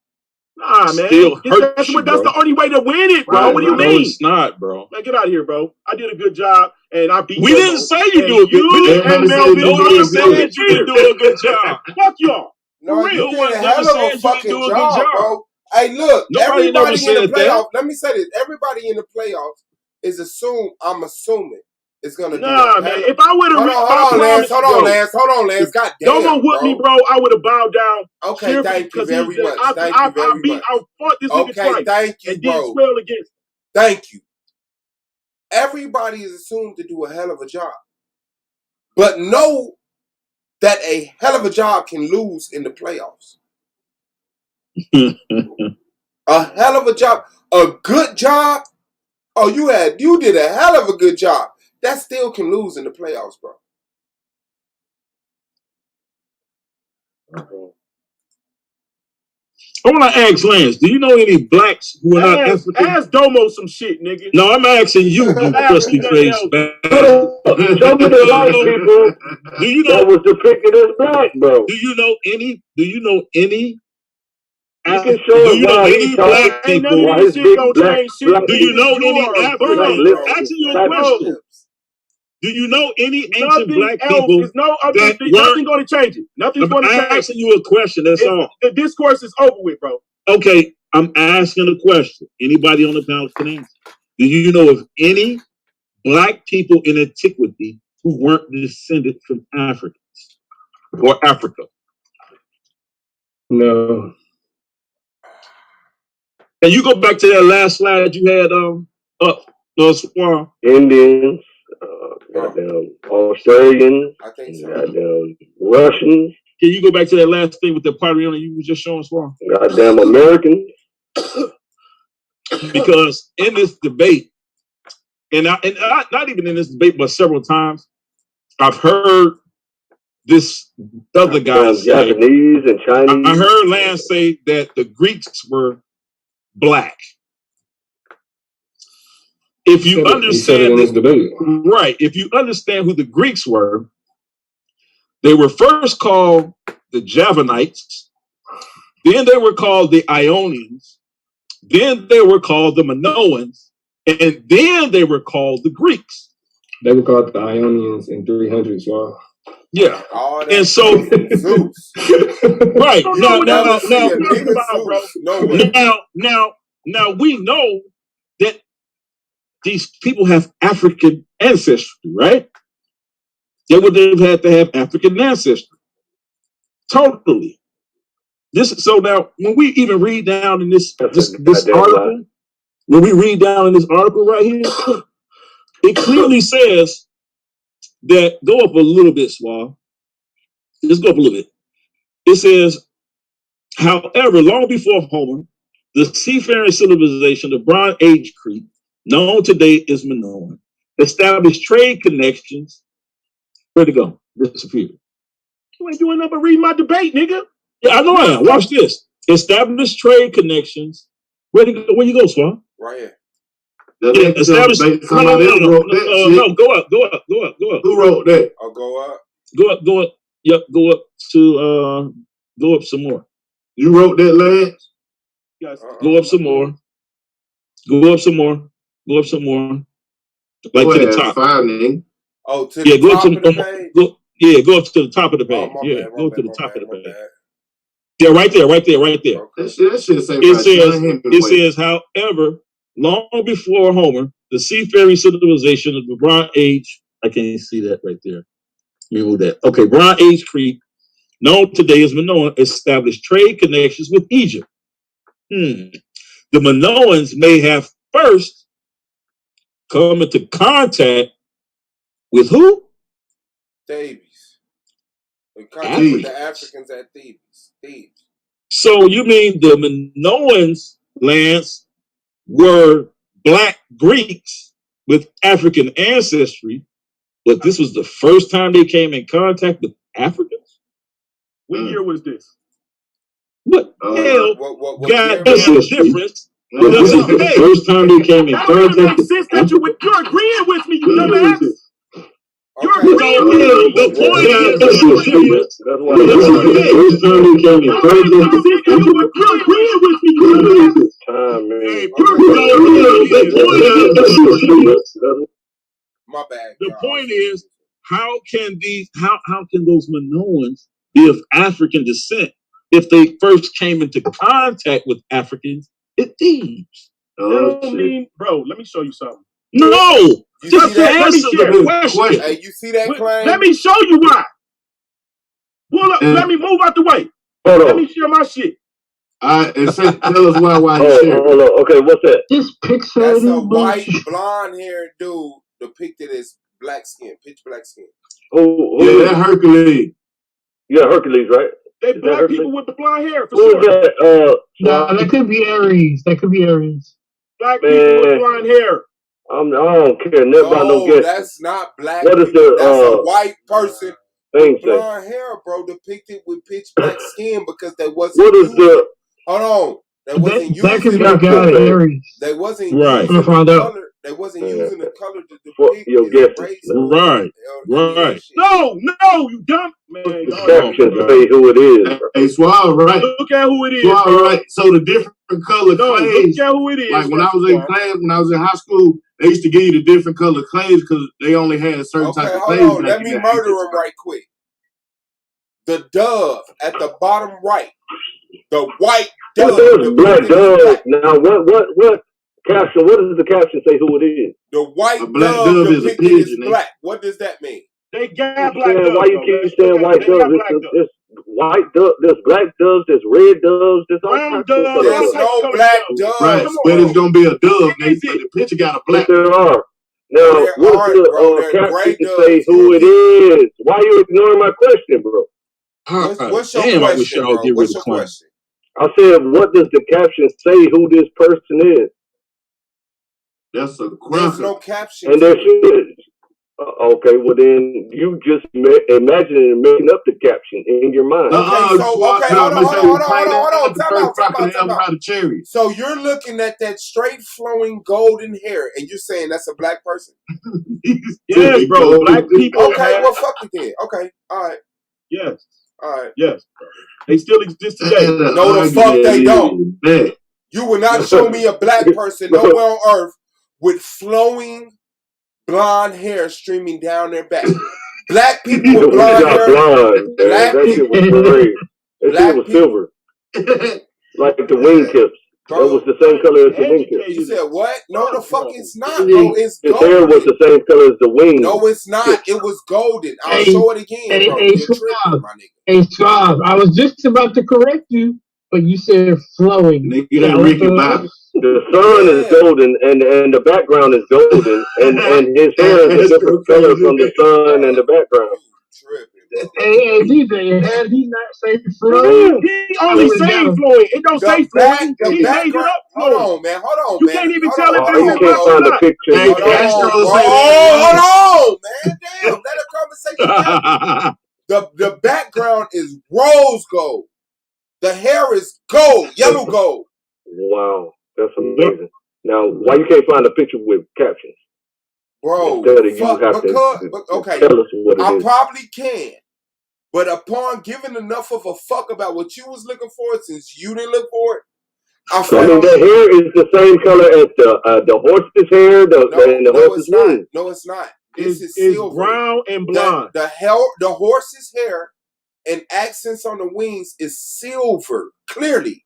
nah, man. That's the only way to win it, bro. Right, what do you mean? No, it's not, bro. Man, get out of here, bro. I did a good job, and I beat We didn't say you do a good job. Nobody said you didn't do a good job. Fuck y'all. No, you did a hell of a fucking job, bro. Hey, look, everybody in the playoffs, let me say this. Everybody in the playoffs is I'm assuming, it's going to do man. If I would have Hold on, Lance. God damn, Domo with me, bro, I would have bowed down. Okay, thank you very much. I fought this nigga twice. Thank you, and bro. did swell against. Thank you. Everybody is assumed to do a hell of a job. But know that a hell of a job can lose in the playoffs. A hell of a job. A good job. Oh, you did a hell of a good job. That still can lose in the playoffs, bro. I want to ask Lance, do you know any blacks who are not African? Ask Domo some shit, nigga. No, I'm asking you crusty face. Show me the white people. Do you know that was depicted as black, bro? Do you know any? Do you know any black people? Do you know any African? Asking you a question. Do you know any ancient black people that nothing going to change it? Nothing's going to change. I'm asking you a question. That's all. The discourse is over with, bro. Okay, I'm asking a question. Anybody on the panel can answer. Do you know of any black people in antiquity who weren't descended from Africans or Africa? No. And you go back to that last slide you had up, Swan. Indians, goddamn Australians, goddamn Russians. Can you go back to that last thing with the party on it you were just showing, Swan? Goddamn Americans. Because in this debate, and not even in this debate, but several times, I've heard this other guy say, Japanese and Chinese. I heard Lance say that the Greeks were black. If you understand this debate, right? If you understand who the Greeks were, they were first called the Javanites, then they were called the Ionians, then they were called the Minoans, and then they were called the Greeks. They were called the Ionians in 300s, y'all. Yeah, and so right now we know that these people have African ancestry, right? They would have had to have African ancestry. Totally. So now when we even read down in this article, when we read down in this article right here, it clearly says that, go up a little bit, Swab. Just go up a little bit. It says, however, long before Homer, the seafaring civilization of Bronze Age Crete, known today as Minoan, established trade connections. Where'd it go? Disappeared. You ain't doing nothing but reading my debate, nigga. Yeah, I know I am. Watch this. Established trade connections. Where you go, Swan? Right here. Yeah, established. No, go up. Who wrote that? I'll go up. Go up. Yep, go up to go up some more. You wrote that, Lance? Go up some more. Go up some more. Go up some more. Like Go to the ahead, top. finding. Oh, to the go top up of the page? Go up to the top of the page. Oh, yeah, bad, go bad, to the top bad, of the page. bad. Yeah, right there. Okay. That shit say it says, however, long before Homer, the seafaring civilization of the Bronze Age, I can't see that right there. Remove that. Okay, Bronze Age Crete, known today as Minoan, established trade connections with Egypt. The Minoans may have first come into contact with who? Thebes. In contact with the Africans at Thebes. So you mean the Minoans, Lance, were black Greeks with African ancestry, but this was the first time they came in contact with Africans? What year was this? What hell? What goddamn difference? This is the first time they came in contact. That makes sense that you're agreeing with me, you dumbass. You're agreeing with me. The point is, this is the first time they came in contact. You're agreeing with me, you dumbass. My bad. The point is, how can those Minoans be of African descent if they first came into contact with Africans at Thebes? That don't mean, bro, let me show you something. No! Just answer the question. Hey, you see that claim? Let me show you why. Pull up, let me move out the way. Let me share my shit. All right, and tell us why you share. Hold on. Okay, what's that? This pixelated That's a white, blonde-haired dude depicted as black skin, pitch black skin. Who that Hercules. Yeah, Hercules, right? They black people with the blonde hair, for sure. Who is that? No, that could be Aries. That could be Aries. Black people with blonde hair. I don't care nothing about no guess. That's not black. What is people. That's a white person with blonde hair, bro, depicted with pitch black skin because they wasn't. What is the? Hold on. They wasn't using. That could be the god Aries. They wasn't right. using the color. They wasn't using the color to depict your his race. Right. Right. No, you dumb man. The captions say who it is. Hey, Swallow, right? Look at who it is. Swallow, right? So the different color clays. Look at who it is. Like when I was in class, when I was in high school, they used to give you the different color clays because they only had a certain type of clays. Hold on. Let me murder him right quick. The dove at the bottom right. The white dove. What black dove? Now, what caption? What does the caption say? Who it is? The white dove depicted is black. What does that mean? They got black doves. Why you keep saying white doves? There's white doves. There's black doves. There's red doves. There's all kinds of colors. There's no black doves. Right, but it's gonna be a dove. The picture got a black. There are. Now, what's the caption to say who it is? Why are you ignoring my question, bro? What's your question, I wish y'all bro? get rid What's of your question? I said, what does the caption say who this person is? That's a There's no caption. And there should. Okay, well then you just imagining and making up the caption in your mind. Hold on. Time out. So you're looking at that straight flowing golden hair and you're saying that's a black person? Yes, bro. Black people. Okay, well, fuck it then. Okay, all right. Yes. All right. Yes. They still exist today. No, the fuck they don't. You will not show me a black person nowhere on earth with flowing blonde hair streaming down their back. Black people with blonde hair. Black people was gray. That was silver. Like the wingtips. That was the same color as the wingtips. You said what? No, the fuck it's not. No, it's golden. His hair was the same color as the wings. No, it's not. It was golden. I'll show it again, bro. You're tripping, my nigga. Hey, Suave, I was just about to correct you, but you said flowing. The sun is golden, and the background is golden, and his hair is a different color from the sun and the background. Hey, DJ, had he not said flowing? He only saying flowing. It don't say flowing. He made it up flowing. Hold on, man. You can't even tell if you can't find a picture. Hold on, man. Damn, let a conversation happen. The background is rose gold. The hair is gold, yellow gold. Wow, that's amazing. Now, why you can't find a picture with captions? Bro, Instead of you have to tell us what it is. I probably can. But upon giving enough of a fuck about what you was looking for, since you didn't look for it, I found the hair is the same color as the horse's hair, and the horse's wings. No, it's not. This is It's silver. brown and blonde. The horse's hair and accents on the wings is silver. Clearly,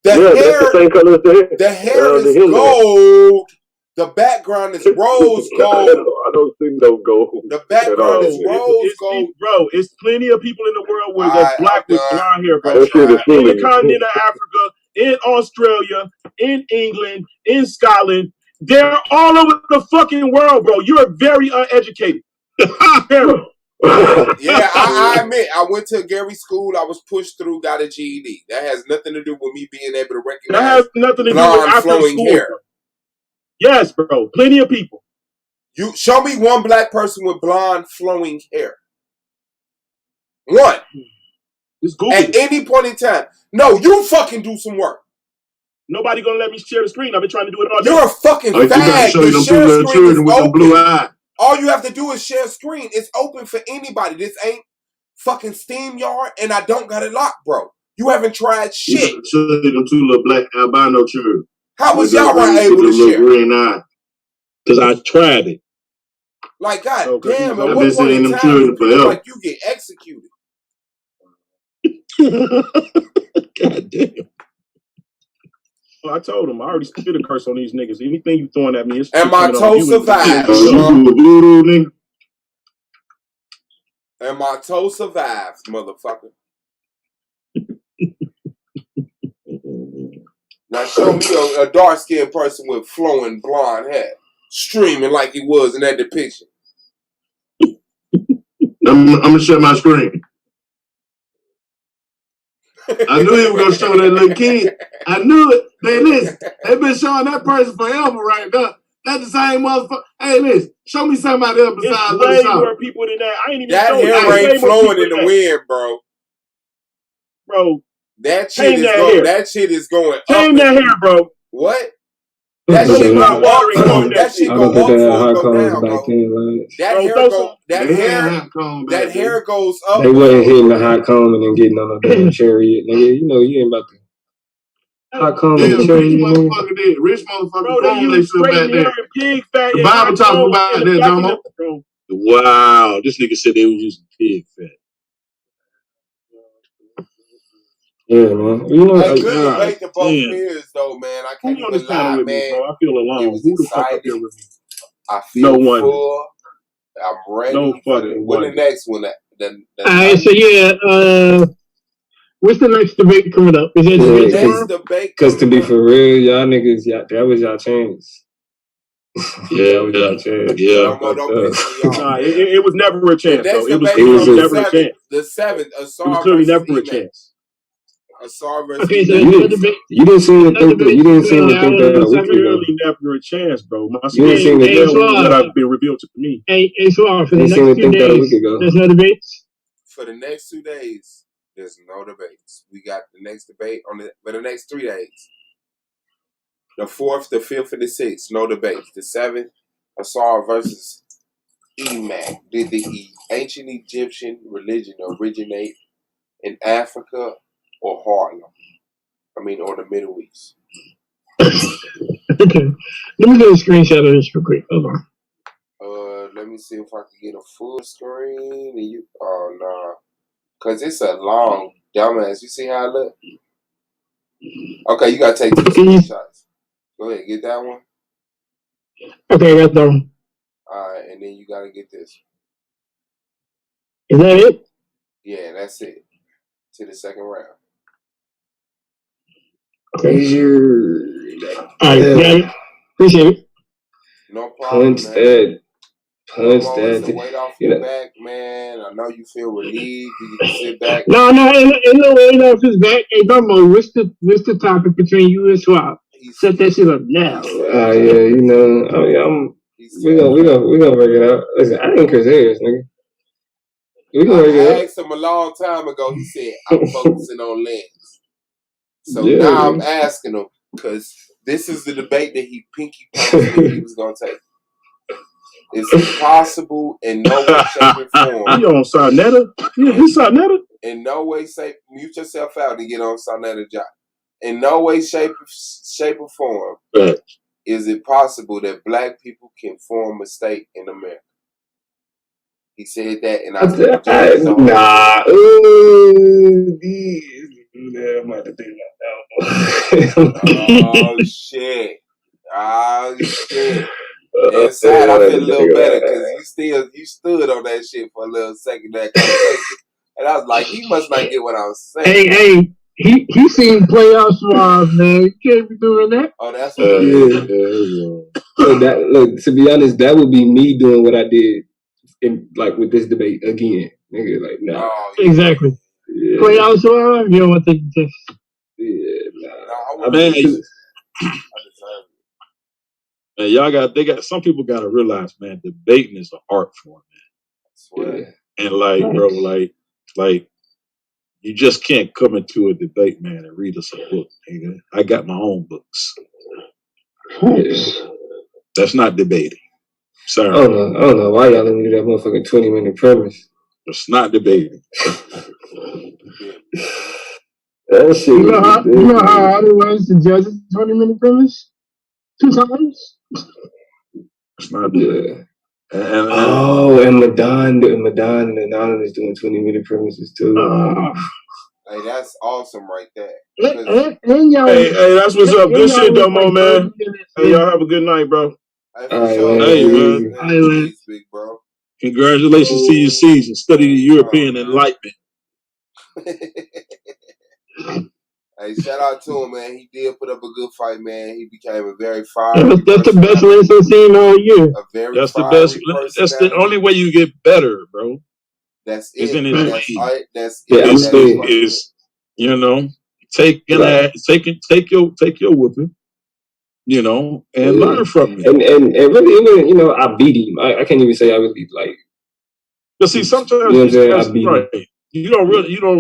the hair. That's the same color as the hair. The hair is gold. The background is rose gold. I don't see no gold. The background is rose gold. Bro, it's plenty of people in the world with black with blonde hair, bro. That shit is In the continent of Africa, in Australia, in England, in Scotland. They're all over the fucking world, bro. You're very uneducated. Yeah, I admit, I went to Gary school. I was pushed through, got a GED. That has nothing to do with me being able to recognize that has nothing to do with after flowing school, hair. Bro. Yes, bro. Plenty of people. You show me one black person with blonde flowing hair. One. At any point in time. No, you fucking do some work. Nobody gonna let me share the screen. I've been trying to do it all day. You're a fucking fag. The share screen is open. Blue eye. All you have to do is share screen. It's open for anybody. This ain't fucking SteamYard, and I don't got it locked, bro. You haven't tried shit. You show them two little black albino children. How was y'all able to share? Green eye. Because I tried it. Like, god damn, at I've what been point in seeing them time children you feel forever. like you get executed? God damn. Well, I told him I already spit a curse on these niggas. Anything you throwing at me is. And my toe survived. And my toe survives, motherfucker. Now show me a dark-skinned person with flowing blonde hair, streaming like he was in that depiction. I'm gonna share my screen. I knew he was gonna show that little kid. I knew it. Hey, listen, they've been showing that person forever right now. That's the same motherfucker. Hey, listen, show me somebody else besides way more people than that. I ain't even that hair ain't flowing in the wind, bro. Bro, that shit is going. That shit is going. Tame that hair, bro. What? That shit go up. That shit go up before it go down, bro. That hair goes up. They wasn't hitting the hot comb and then getting on the damn chariot, nigga. You know you ain't about to hot comb and chariot. Motherfucker did. Rich motherfucker. Bro, they use straight hair and pig fat. The Bible talking about that, Domo. Wow, this nigga said they was using pig fat. Yeah, man. You know, good debate to both ears, though, man. I can't even lie, man. Bro? I feel alone. It was Who the fuck up exciting. here with me? I feel full. I'm ready. No fucking when the next one? Alright, so yeah, what's the next debate coming up? Is it the next debate? Because to be for real, y'all niggas, that was y'all chance. Yeah, that was y'all chance. Nah, it was never a chance, though. It was never a chance. The 7th, it was clearly never a chance. Asar versus okay, so you didn't seem to think that. You didn't seem to think that a week ago. Clearly never a chance, bro. My You didn't seem to think that have been revealed to me. Hey, so for the next 2 days, there's no debates. For the next 2 days, there's no debates. We got the next debate for the next 3 days. The 4th, the 5th, and the 6th, no debates. The 7th, Asar versus Emac. Did the ancient Egyptian religion originate in Africa or Harlem? Or the Middle East? Okay. Let me get a screenshot of this real quick. Hold on. Let me see if I can get a full screen. And nah. Because it's a long dumbass. You see how I look? Okay, you got to take 2 screenshots. Go ahead, get that one. Okay, I got that one. Alright, and then you got to get this. Is that it? Yeah, that's it. To the second round. Okay. Alright, yeah. Appreciate it. No problem, Punch that. Weight off your back, man. I know you feel relieved. You can sit back. No, ain't no weight off his back. Hey, Domo, what's the topic between you and Swap? Set that shit up now. Yeah, you know, we gonna work it out. Listen, I ain't Chris Harris, nigga. We gonna work it out. I asked him a long time ago. He said, "I'm focusing on lens." So now I'm asking him because this is the debate that he pinky promised me he was gonna take. It's impossible in no way, shape, or form. You on Sarnetta? Yeah, this Sarnetta? In no way, shape, mute yourself out and get on Sarnetta job. In no way, shape, or form is it possible that black people can form a state in America. He said that, and I said, nah. I'm about to think about that. Oh shit! Oh shit! Inside, I feel a little better because you stood on that shit for a little second that conversation, and I was like, he must not get what I was saying. Hey, he seen playoff swabs, man. You can't be doing that. Oh, that's what it is. Look, to be honest, that would be me doing what I did with this debate again. Nigga, like, nah. Oh, yeah. Exactly. Yeah. Playoff swabs, you don't want to take the test. Yeah, nah. I deserve it. Man, they got some people got to realize, man, debating is an art form, man. Yeah. And like, bro, like you just can't come into a debate, man, and read us a book. Nigga. I got my own books. Yeah. That's not debating. Sorry. I don't know why y'all let me do that motherfucking 20-minute premise. It's not debating. That shit. You know how hard it was to judge a 20-minute premise? 2 times? It's not debating. And Madon and Anonymous doing 20-minute premises too. Hey, that's awesome right there. And y'all, hey, that's what's up. Good shit, Domo, man. Hey, y'all have a good night, bro. Hey, man. Big bro. Congratulations to your season. Study the European Enlightenment. Hey, shout out to him, man. He did put up a good fight, man. He became a very fiery. That's the best list I've seen all year. That's the best. That's the only way you get better, bro. That's it. That's it. You know, take your whooping, you know, and learn from it. And really, you know, I beat him. I can't even say I really like. But see, sometimes you don't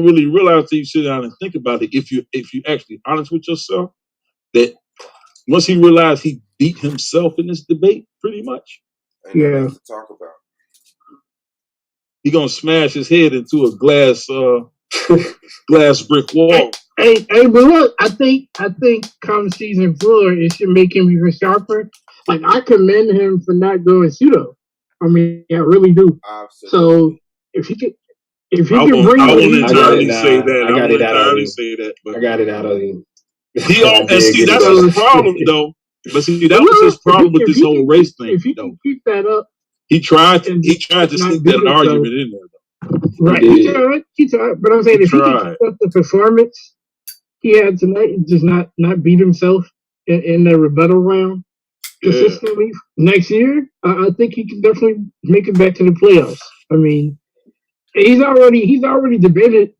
really realize that you sit down and think about it. If you actually honest with yourself, that once he realized he beat himself in this debate, pretty much. Yeah. To talk about. He gonna smash his head into a glass brick wall. Hey, but look, I think come season 4, it should make him even sharper. Like, I commend him for not going pseudo. I mean, I really do. Absolutely. So if he can bring, I won't entirely say that. I got it out of him. And see, that's his problem, though. But see, that was his problem with this whole race thing. If he can keep that up, he tried to sneak that argument in there, though. Right, he tried. But I'm saying, if he can keep up the performance he had tonight, and just not beat himself in the rebuttal round consistently next year, I think he can definitely make it back to the playoffs. I mean, he's already debated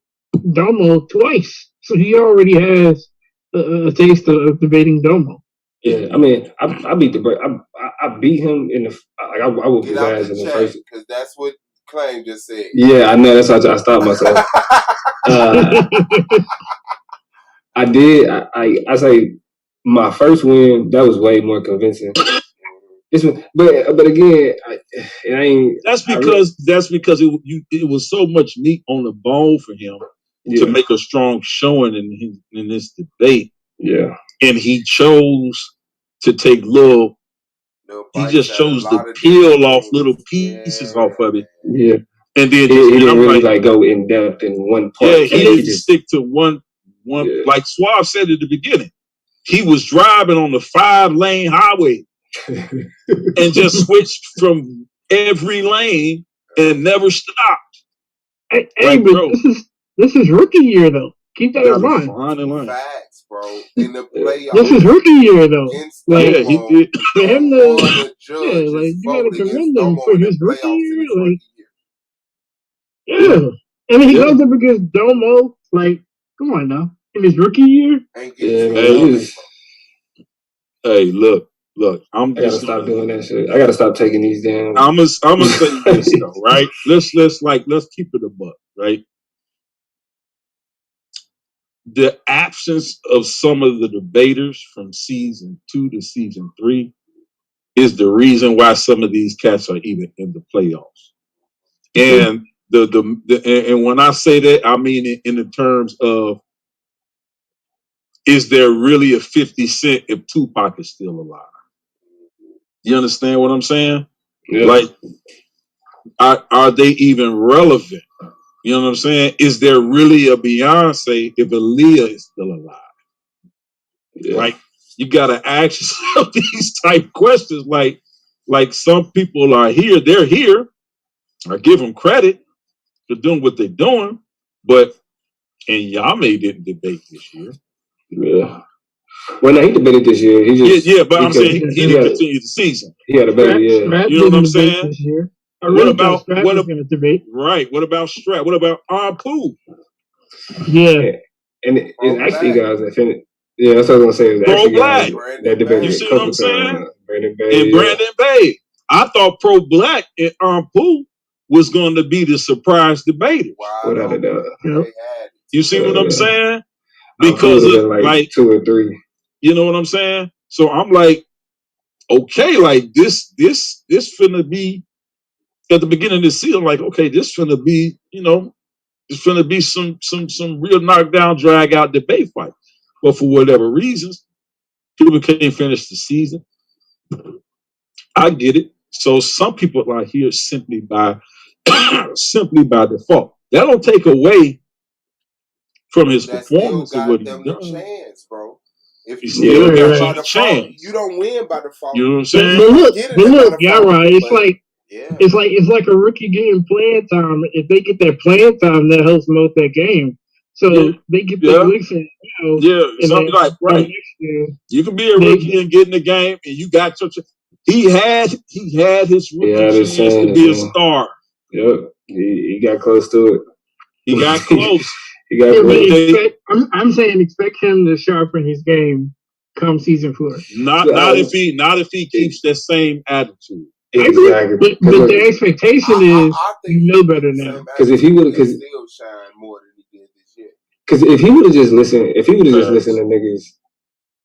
Domo twice, so he already has a taste of debating Domo. Yeah, I mean, I beat I beat him in the. I would be ass in the first. Because that's what Claim just said. Yeah, I know. That's how I stopped myself. I did. I say my first win, that was way more convincing. This one, but again, it ain't. That's because it was so much meat on the bone for him to make a strong showing in this debate. Yeah, and he chose to take he just chose to peel off little pieces off of it. Yeah. And then he didn't really go in depth in one part. Yeah, he didn't stick to one like Suave said at the beginning. He was driving on the 5-lane highway and just switched from every lane and never stopped. Hey, but this is rookie year though. Keep that in mind. Facts, bro. In the playoffs. This is rookie year though. Like, he did. For him to you gotta commend him for his rookie year. Yeah. And he goes up against Domo. Like, come on now. In his rookie year? Hey, look. I gotta stop doing that shit. I gotta stop taking these damn. I'm gonna say this though, right? Let's keep it a buck, right? The absence of some of the debaters from season 2 to season 3 is the reason why some of these cats are even in the playoffs. And and when I say that, I mean it in the terms of, is there really a 50 Cent if Tupac is still alive? You understand what I'm saying? Yeah. Like, are they even relevant? You know what I'm saying? Is there really a Beyonce if Aaliyah is still alive? Yeah. Like, you gotta ask yourself these type questions. Like some people are here, they're here. I give them credit for doing what they're doing, but and Yame didn't debate this year. Yeah. Well, no, he debated this year. He just but I'm saying he didn't continue the season. He had a better year. You know what I'm saying? This year. What about debate? Right. What about Strat? What about Pooh? Yeah. And it's actually guys that finished. Yeah, that's what I was gonna say. It's actually guys that debated. You see what I'm saying? Brandon Bay. I thought Pro Black and Pooh was going to be the surprise debater. Without a doubt. You see what I'm saying? Because of like 2 or 3. You know what I'm saying? So I'm like, okay, like this finna be at the beginning of the season. Like, okay, this finna be, it's finna be some real knockdown, drag out debate fight. But for whatever reasons, people can't finish the season. I get it. So some people are here simply by default. That don't take away from his performance of what he's done. Chance, bro. If you still got by the chance, you don't win by default. You know what I'm saying? But look, yeah, right. It's like a rookie getting playing time. If they get that playing time, that helps mold that game. So they get the licks in, something like right. You can be a rookie and get in the game, and you got your. He had his rookie chance to be a star. Yep, he got close to it. He got close. I'm saying expect him to sharpen his game come season 4. Not if he keeps that same attitude. Exactly. But the expectation is you know better now. Because if he would, because still shine more than he did this year. Because if he would have just listened, to niggas,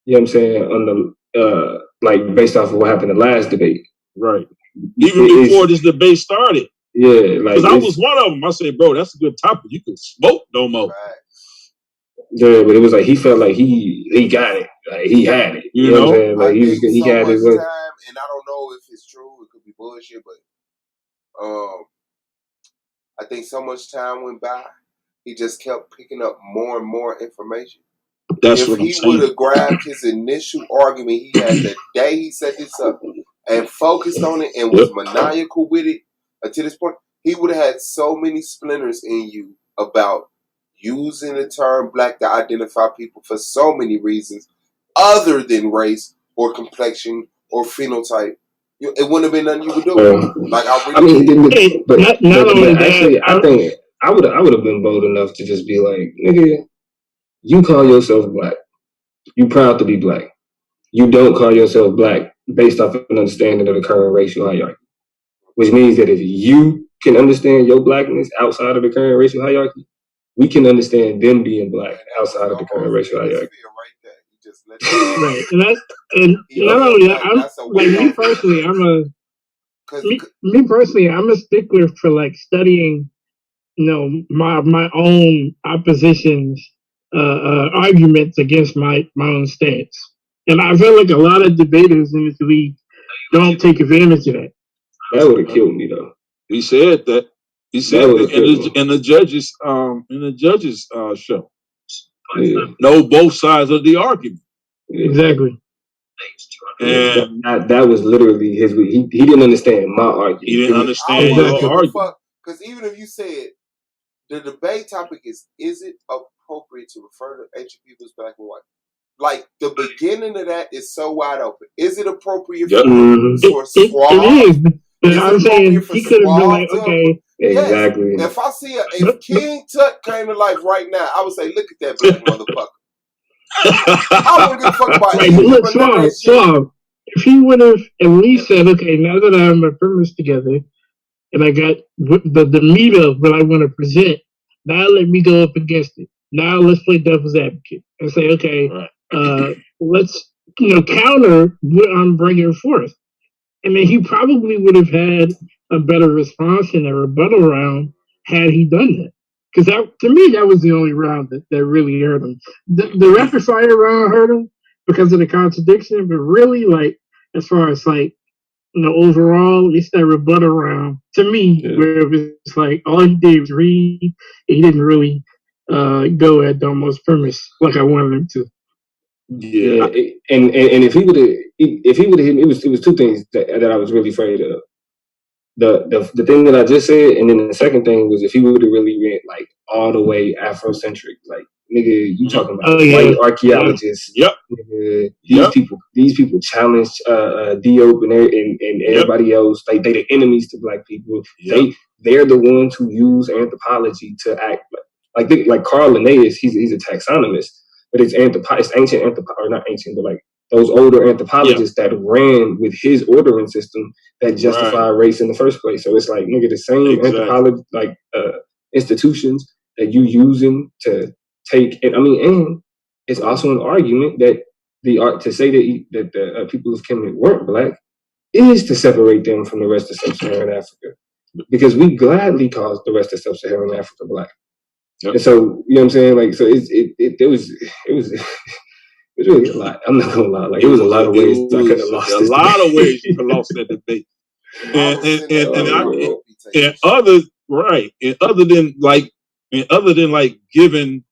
you know what I'm saying, on the like based off of what happened the last debate, right? Even before this debate started. Yeah, like because I was one of them. I said, bro, that's a good topic. You can smoke Domo. Right. Yeah, but it was like he felt like he got it. Like he had it. You know what I'm saying? Like he had his time, and I don't know if it's true. It could be bullshit, but I think so much time went by. He just kept picking up more and more information. That's what I'm saying. If he would have grabbed his initial argument he had the day he set this up and focused on it and was maniacal with it to this point, he would have had so many splinters in you about using the term black to identify people for so many reasons other than race or complexion or phenotype. It wouldn't have been nothing you would do. Like I mean, actually, I think I would have been bold enough to just be like, nigga, you call yourself black. You proud to be black. You don't call yourself black based off of an understanding of the current racial hierarchy. Which means that if you can understand your blackness outside of the current racial hierarchy, we can understand them being black outside of the current racial hierarchy. Right, and not only that, I'm like me personally, I'm a stickler for like studying, my own opposition's arguments against my own stance, and I feel like a lot of debaters in this league don't take advantage of that. That would have killed me though. He said that. He said that in the judges show. Yeah. Know both sides of the argument. Exactly. And that was literally his. He didn't understand my argument. He didn't understand your argument. Because even if you said the debate topic is it appropriate to refer to ancient people as black and white? Like the beginning of that is so wide open. Is it appropriate for Swab? It is. But I'm saying he could have been like, okay. Exactly. Yes. If King Tut came to life right now, I would say, look at that black motherfucker. I wouldn't give a fuck about look, Swab. If he would have at least said, okay, now that I have my premise together and I got the meat of what I want to present, now let me go up against it. Now let's play devil's advocate and say, okay, let's counter what I'm bringing forth. And then he probably would have had a better response in a rebuttal round had he done that. Because to me, that was the only round that really hurt him. The rapid fire round hurt him because of the contradiction, but really, like, as far as like, overall, it's that rebuttal round to me where it's like all he did was read. He didn't really go at Domo's premise like I wanted him to. Yeah, and if he would have hit me, it was two things that I was really afraid of. The thing that I just said, and then the second thing was if he would have really went like all the way Afrocentric, like nigga, you talking about white archaeologists? Yep. Nigga, these people challenged Diop and everybody else. Like they the enemies to black people. Yep. They're the ones who use anthropology to act like Carl Linnaeus. He's a taxonomist, but it's ancient or not ancient, but like those older anthropologists that ran with his ordering system that justify race in the first place. So it's like, nigga, the same anthropology, like institutions that you using to take, and it's also an argument that the art to say that the people of Kemet weren't black is to separate them from the rest of sub-Saharan Africa, because we gladly caused the rest of sub-Saharan Africa black. Yep. And so, you know what I'm saying? Like, so it was it's really a lot. I'm not gonna lie. Like, it was a lot of ways I could have lost. A lot of ways you could have lost that debate. And other than giving,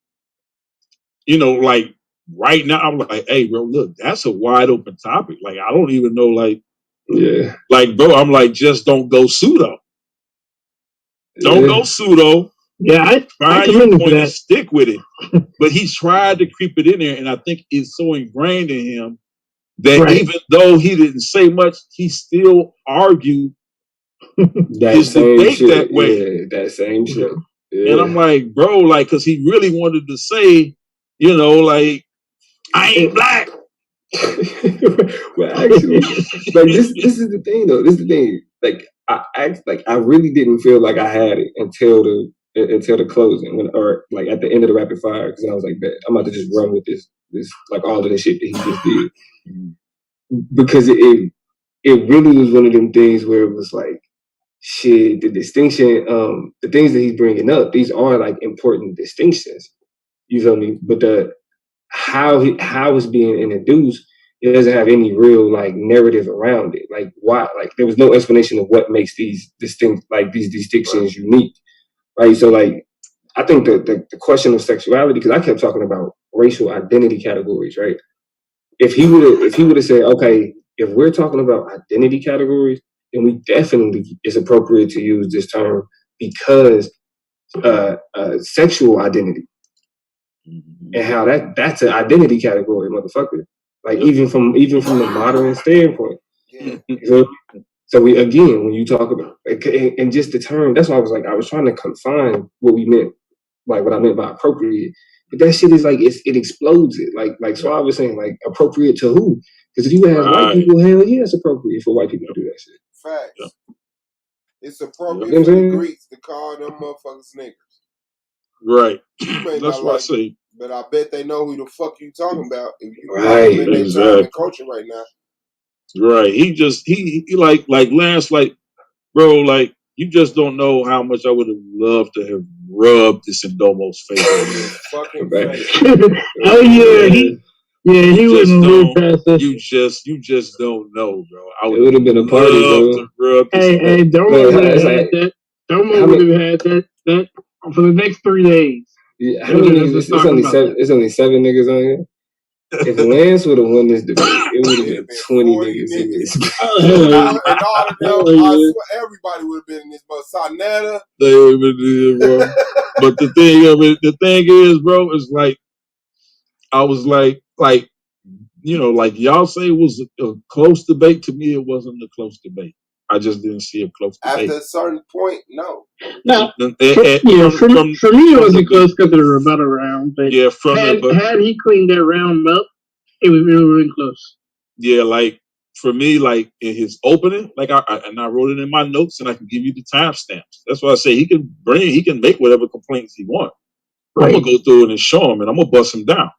like right now, I'm like, hey, bro, look, that's a wide open topic. Like, I don't even know, like, bro, I'm like, just don't go pseudo. Don't go pseudo. Yeah, find your point and stick with it. But he tried to creep it in there, and I think it's so ingrained in him that even though he didn't say much, he still argued his debate that way. Yeah, that same shit. Yeah. And I'm like, bro, like, because he really wanted to say, like, I ain't black. Well, actually, like this is the thing, though. This is the thing. Like, I really didn't feel like I had it until the closing, or like at the end of the rapid fire, because I was like, bet I'm about to just run with this like all of the shit that he just did, because it really was one of them things where it was like, shit, the distinction, the things that he's bringing up, these are like important distinctions. You feel me? But how it's being introduced, it doesn't have any real like narrative around it. Like, why? Like, there was no explanation of what makes these distinctions unique, right? So like, I think the question of sexuality, because I kept talking about racial identity categories, right? If he would have said, okay, if we're talking about identity categories, then we definitely it's appropriate to use this term, because sexual identity and how that's an identity category, motherfucker. Like, even from the modern standpoint. So we, again, when you talk about and just the term, that's why I was trying to confine what we meant, like what I meant by appropriate. But that shit is like it explodes it. Like so I was saying, like, appropriate to who? Because if you ask white people, hell yeah, it's appropriate for white people to do that shit. Facts. Yeah. It's appropriate for the Greeks to call them motherfuckers niggas. Right. That's what I say. But I bet they know who the fuck you talking about if you in their time and culture right now. Right. He like Lance, like, bro, like, you just don't know how much I would have loved to have rubbed this in Domo's face. Fucking face. Oh yeah, he wouldn't move past this. You just don't know, bro. It would have been a party, bro. Hey, Domo would have had that. Domo would have had that for the next 3 days. Yeah, how many? It's only 7. It's only 7 niggas on here. If Lance would have won this debate, it would have been 20 niggas in this. And all of them, I swear, everybody would have been in this. But Sonetta, bro. But the thing is, bro, is like, I was like, like y'all say it was a close debate. To me, it wasn't a close debate. I just didn't see a close debate. After a certain point, no. No. For me, it wasn't close because of the rebuttal round. But yeah, had he cleaned that round up, it would have been close. Yeah, like, for me, like, in his opening, like, I wrote it in my notes, and I can give you the timestamps. That's why I say he can make whatever complaints he wants. Right. I'm gonna go through it and show him, and I'm gonna bust him down.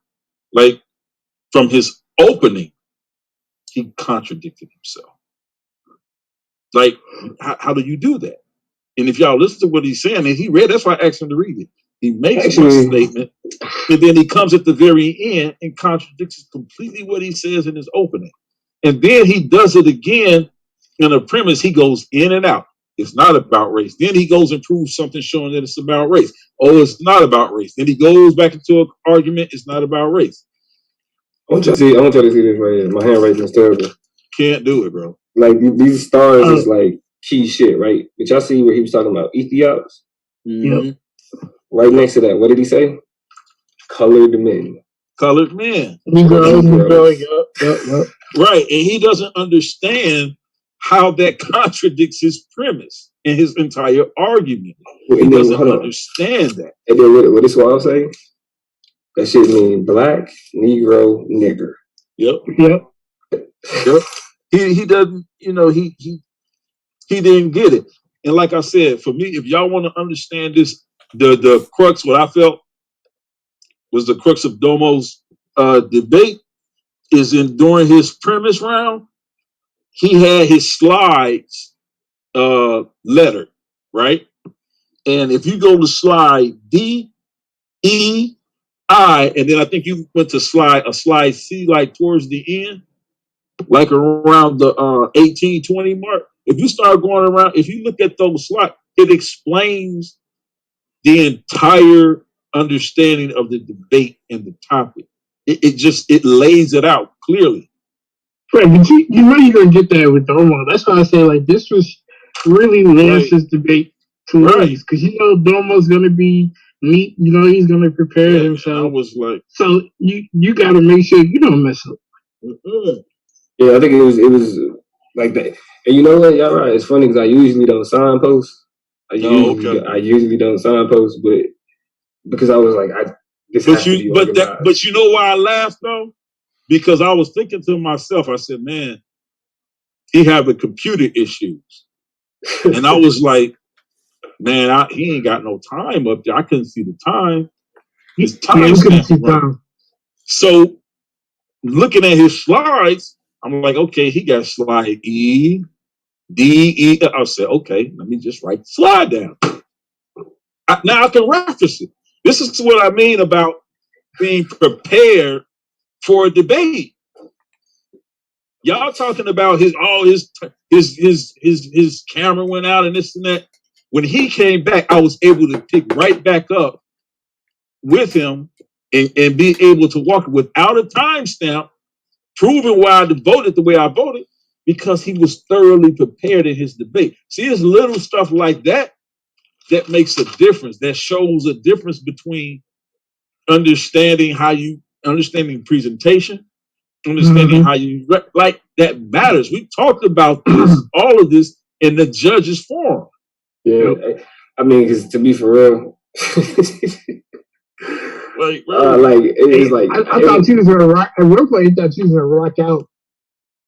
Like, from his opening, he contradicted himself. Like, how do you do that? And if y'all listen to what he's saying, and he read, that's why I asked him to read it. He makes one statement, and then he comes at the very end and contradicts completely what he says in his opening. And then he does it again in a premise. He goes in and out. It's not about race. Then he goes and proves something showing that it's about race. Oh, it's not about race. Then he goes back into an argument. It's not about race. I want you to see this right here. My handwriting is terrible. Can't do it, bro. Like these stars is like key shit, right? But y'all see where he was talking about Ethiops? Mm-hmm. Right next to that, what did he say? Colored men. Colored men. Negroes. Yep. Right, and he doesn't understand how that contradicts his premise and his entire argument. He doesn't understand that. And then what this what I'll say? That shit mean black, Negro, nigger. Yep. He doesn't, he didn't get it. And like I said, for me, if y'all want to understand this, the crux, what I felt was the crux of Domo's debate is during his premise round, he had his slides lettered, right? And if you go to slide D, E, I, and then I think you went to slide C, like towards the end, like around the 18-20 mark. If you start going around, if you look at those slides, it explains the entire understanding of the debate and the topic. It lays it out clearly. Right, but you know you're gonna get that with Domo. That's why I say like this was really Lance's debate to lose, because Domo's gonna be neat. He's gonna prepare himself. I was like, so you got to make sure you don't mess up. Yeah, I think it was like that. And you know what, y'all right? It's funny because I usually don't signpost. I usually don't signpost, but because I was like, but you know why I laughed though? Because I was thinking to myself, I said, man, he having computer issues. And I was like, man, he ain't got no time up there. I couldn't see the time. His time stamp. So looking at his slides, I'm like, okay, he got slide E, D, E. I said, okay, let me just write the slide down. Now I can reference it. This is what I mean about being prepared for a debate. Y'all talking about his camera went out and this and that. When he came back, I was able to pick right back up with him and be able to walk without a timestamp, proving why I voted the way I voted, because he was thoroughly prepared in his debate. See, it's little stuff like that that makes a difference, that shows a difference between understanding presentation, understanding how you like that matters. We talked about this, all of this in the judges forum. Yeah, I mean, because to be for real, it's like I thought you was gonna rock at one point. I thought you was gonna rock out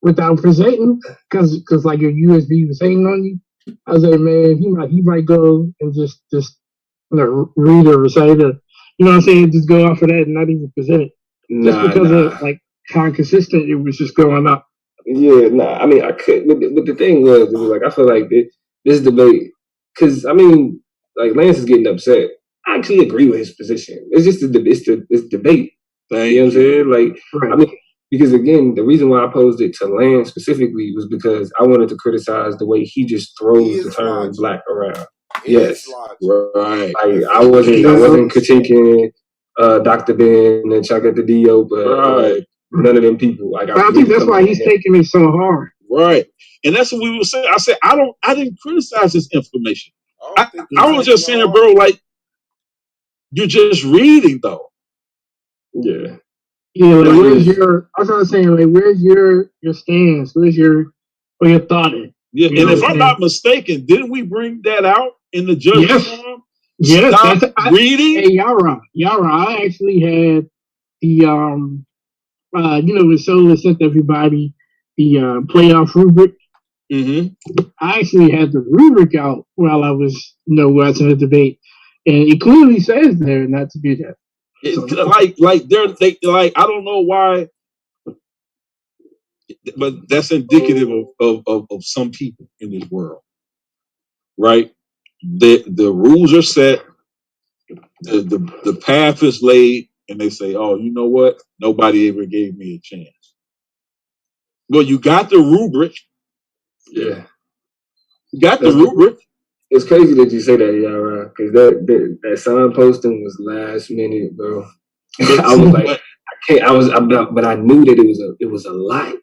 without presenting, because like your USB was hanging on you. I was like, man, he might go and just read or recite or what I'm saying, just go off of that and not even present it, just because of like how consistent it was just going up. Yeah, I mean, I could, but the thing was, it was like I feel like this debate, because I mean, like Lance is getting upset. I actually agree with his position. It's just it's debate. You know what I'm saying? Like, right. I mean, because again, the reason why I posed it to Lance specifically was because I wanted to criticize the way he just throws the term black around. Yes, right. Like, I wasn't critiquing Dr. Ben and Chuck at the DO, but none of them people. Like, I think that's why he's taking it so hard. Right, and that's what we were saying. I said I didn't criticize this information. I was just saying, bro, like, you're just reading though. Yeah. Yeah, like, where's your? I was saying, like, where's your stance? Where's your thought in? Yeah, and if I'm not mistaken, didn't we bring that out in the judges forum? Yes, stop reading. Hey, Yara, I actually had the when Sola sent everybody the playoff rubric. Mm-hmm. I actually had the rubric out while I was watching the debate, and it clearly says there not to do that. So, like I don't know why but that's indicative of some people in this world, right? The rules are set, the path is laid, and they say, "Oh, you know what? Nobody ever gave me a chance." Well, you got the rubric. Yeah, you got the rubric. It's crazy that you say that, Yara, because that sign posting was last minute, bro. I was like, I can't. But I knew that it was a lie.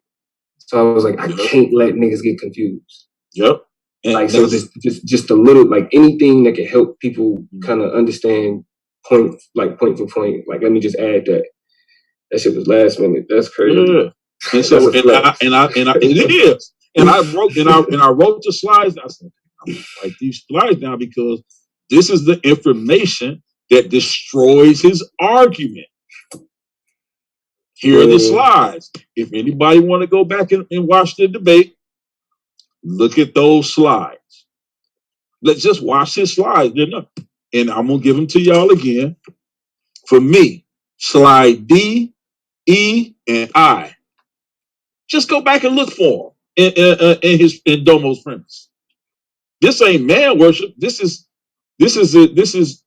So I was like, I can't let niggas get confused. Yep. And like, so just a little, like anything that can help people kind of understand point for point. Like, let me just add that. That shit was last minute. That's crazy. Yeah. And so, and I, it is. And I wrote the slides. I said, I'm gonna write these slides down because this is the information that destroys his argument. Here are the slides. If anybody want to go back and watch the debate, look at those slides. Let's just watch his slides. And I'm gonna give them to y'all again. For me, slide D, E, and I. Just go back and look for them in Domo's premise. This ain't man worship. This is.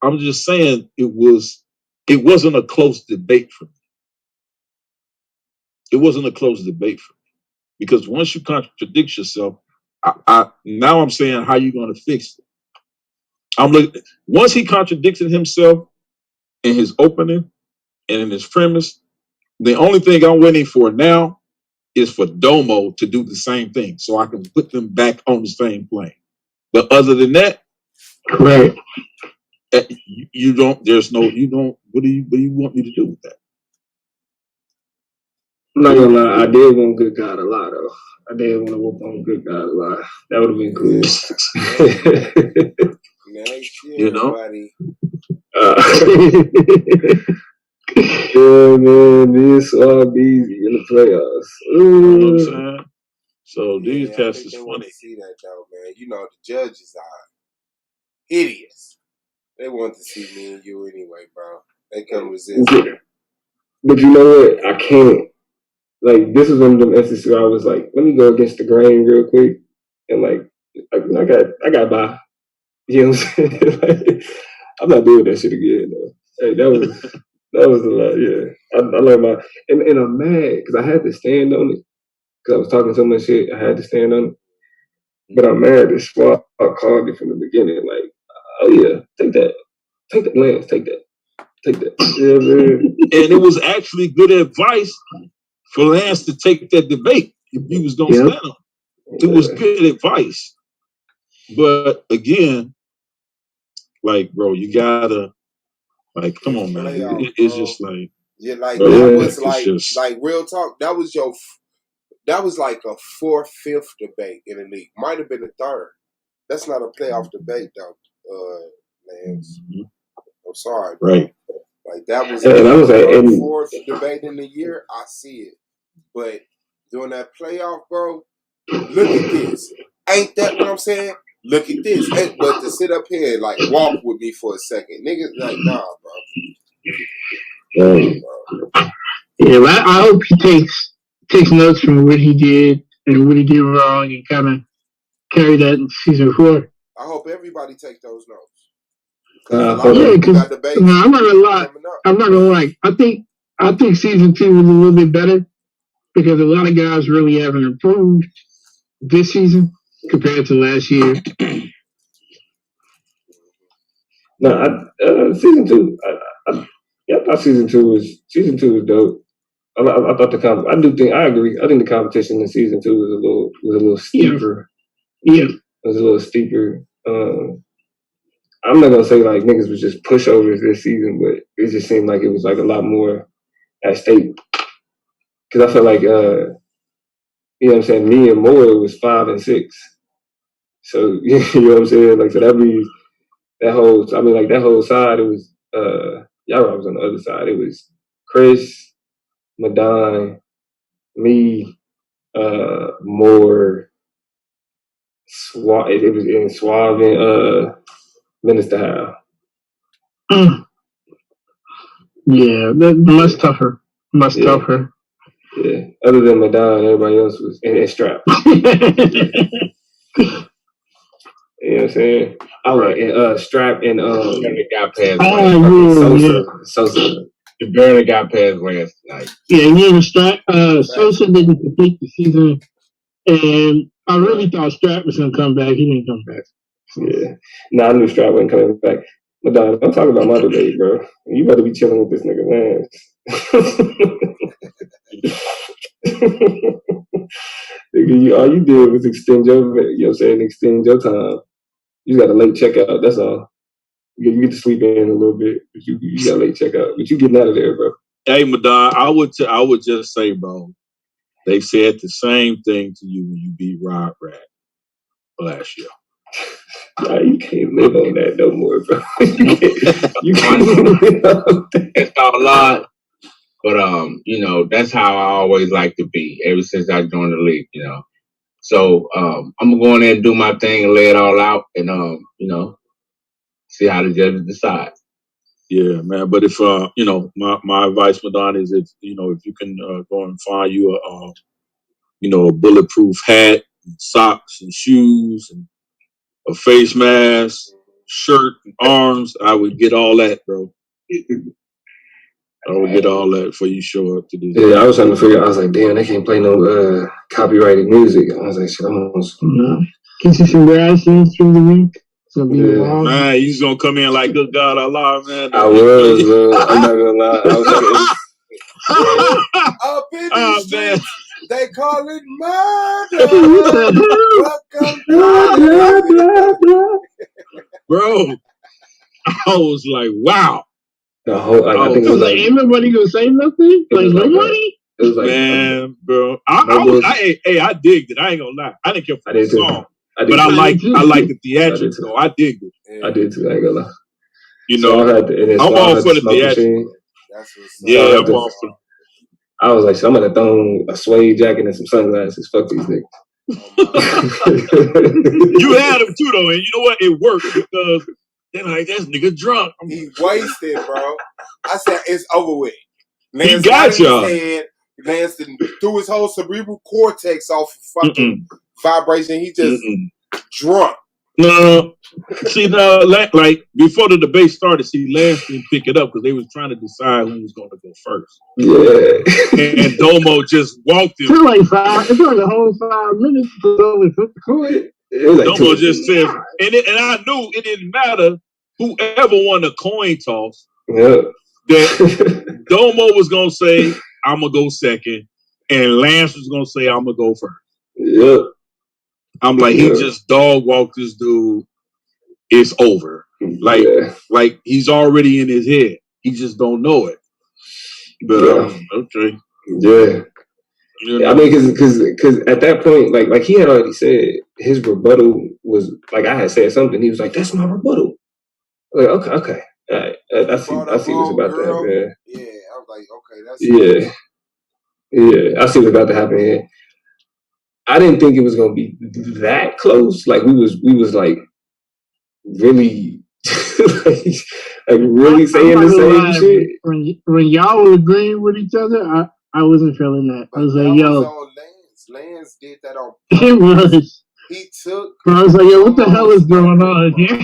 I'm just saying it wasn't a close debate for me. It wasn't a close debate for me because once you contradict yourself, now I'm saying how you going to fix it. I'm looking. Once he contradicted himself in his opening and in his premise, the only thing I'm waiting for now is for Domo to do the same thing, so I can put them back on the same plane. But other than that, correct. You don't. There's no. You don't. What do you want me to do with that? I'm not gonna lie. I did want Good God a lot, though. I did want to whoop on Good God a lot. That would have been cool. You know. Yeah, man, this all easy in the playoffs. You know what I'm saying? So these tests is funny. See that though, man. You know the judges are idiots. They want to see me and you anyway, bro. They come resist. But you know what? I can't. Like, this is one of them instances where I was like, let me go against the grain real quick, and I got by. You know what I'm saying? Like, I'm not doing that shit again, though. Hey, that was a lot. Yeah, I learned my and I'm mad because I had to stand on it because I was talking so much shit. I had to stand on it, but I'm mad as fuck. I called it from the beginning. Like, oh yeah, take that, Lance, take that. Yeah, man. And it was actually good advice for Lance to take that debate if he was gonna stand on it. It was good advice, but again, like, bro, you gotta, like, come on, man. It's just like, yeah, like bro, that was like real talk. That was like a 4th, 5th debate in the league. Might have been a 3rd. That's not a playoff debate, though, Lance. I'm sorry, bro. Right. Like that was the 4th debate in the year. I see it, but during that playoff, bro, look at this. Ain't that what I'm saying? Look at this. But to sit up here and like walk with me for a second, niggas like nah, bro. Yeah, I hope he takes notes from what he did and what he did wrong and kind of carry that in season 4. I hope everybody take those notes. Because I'm not gonna lie. I'm not gonna lie. I think season 2 was a little bit better because a lot of guys really haven't improved this season compared to last year. No, season 2. I thought season 2 was dope. I thought I agree. I think the competition in season 2 was a little steeper. Yeah. It was a little steeper. I'm not gonna say like niggas was just pushovers this season, but it just seemed like it was like a lot more at stake. Because I felt like, you know what I'm saying, me and Moore was 5 and 6. So you know what I'm saying? Like, so that means that whole side, it was Yara was on the other side. It was Chris, Madine, me, Moore, it was in Suave and Minister Howe. Yeah, much tougher. Much tougher. Yeah. Other than Madonna, everybody else was in Strap. You know what I'm saying? Oh, right. And Strap and It got past Sosa. The barely got past last night. Yeah, he was Strap. Sosa didn't complete the season, and I really thought Strap was gonna come back. He didn't come back. Yeah. I knew Strap wasn't coming back. Madonna, don't talk about my debate, bro. You better be chilling with this nigga, man. All you did was extend extend your time. You got a late checkout, that's all. You get to sleep in a little bit, but you got a late checkout. But you getting out of there, bro. Hey, Madonna, I would just say, bro, they said the same thing to you when you beat Rod Rat last year. Nah, you can't live on that no more, bro. you can't live on that. It's a lot. But you know, that's how I always like to be ever since I joined the league, you know. So I'm gonna go in there and do my thing and lay it all out and you know, see how the judges decide. Yeah, man. But if you know, my advice, Madonna, is if you can go and find you a bulletproof hat, and socks and shoes and a face mask, shirt and arms, I would get all that, bro. I would get all that before you show up to this. Yeah, I was trying to figure out. I was like, damn, they can't play no copyrighted music. I was like, shit, I'm almost. Get you some rations through the week. Man, you just gonna come in like good God Allah, man. I was, bro. I'm not gonna lie. I was like, up in these streets, they call it murder. Welcome, bro. I was like, wow. The whole, I think it was like, ain't nobody gonna say nothing. Like nobody. It was like, man, bro. I digged it. I ain't gonna lie. I didn't care for the song, but I like the theatrics. So I digged it. I did too. I ain't gonna lie. You know, I'm all for the theatrics. Yeah, I'm all for. I was like, so I'm gonna throw a suede jacket and some sunglasses. Fuck these niggas. You had them too, though, and you know what? It worked because they're like, "This nigga drunk." He wasted, bro. I said it's over with. Lance he got y'all. Lance threw his whole cerebral cortex off of fucking vibration. He just drunk. No, see, like before the debate started, Lance didn't pick it up because they was trying to decide who was going to go first. Yeah, and Domo just walked him. It's like a whole 5 minutes to only flip the coin. Domo just said, and I knew it didn't matter whoever won the coin toss. Yeah. That Domo was gonna say, "I'm gonna go second," and Lance was gonna say, "I'm gonna go first." Yeah. I'm like, he just dog walked this dude. It's over. Like he's already in his head. He just don't know it. But okay. Yeah. You know? I mean, because at that point, like he had already said his rebuttal was like I had said something. He was like, "That's my rebuttal." Like, okay. I see what's about to happen. Yeah, I was like, okay, that's yeah. I see what's about to happen here. I didn't think it was gonna be that close. Like we was like really like really saying the same shit. When y'all were agreeing with each other, I wasn't feeling that. I was like, yo. Lance did that on purpose. It was. He took. I was like, yo, what the hell is going on here?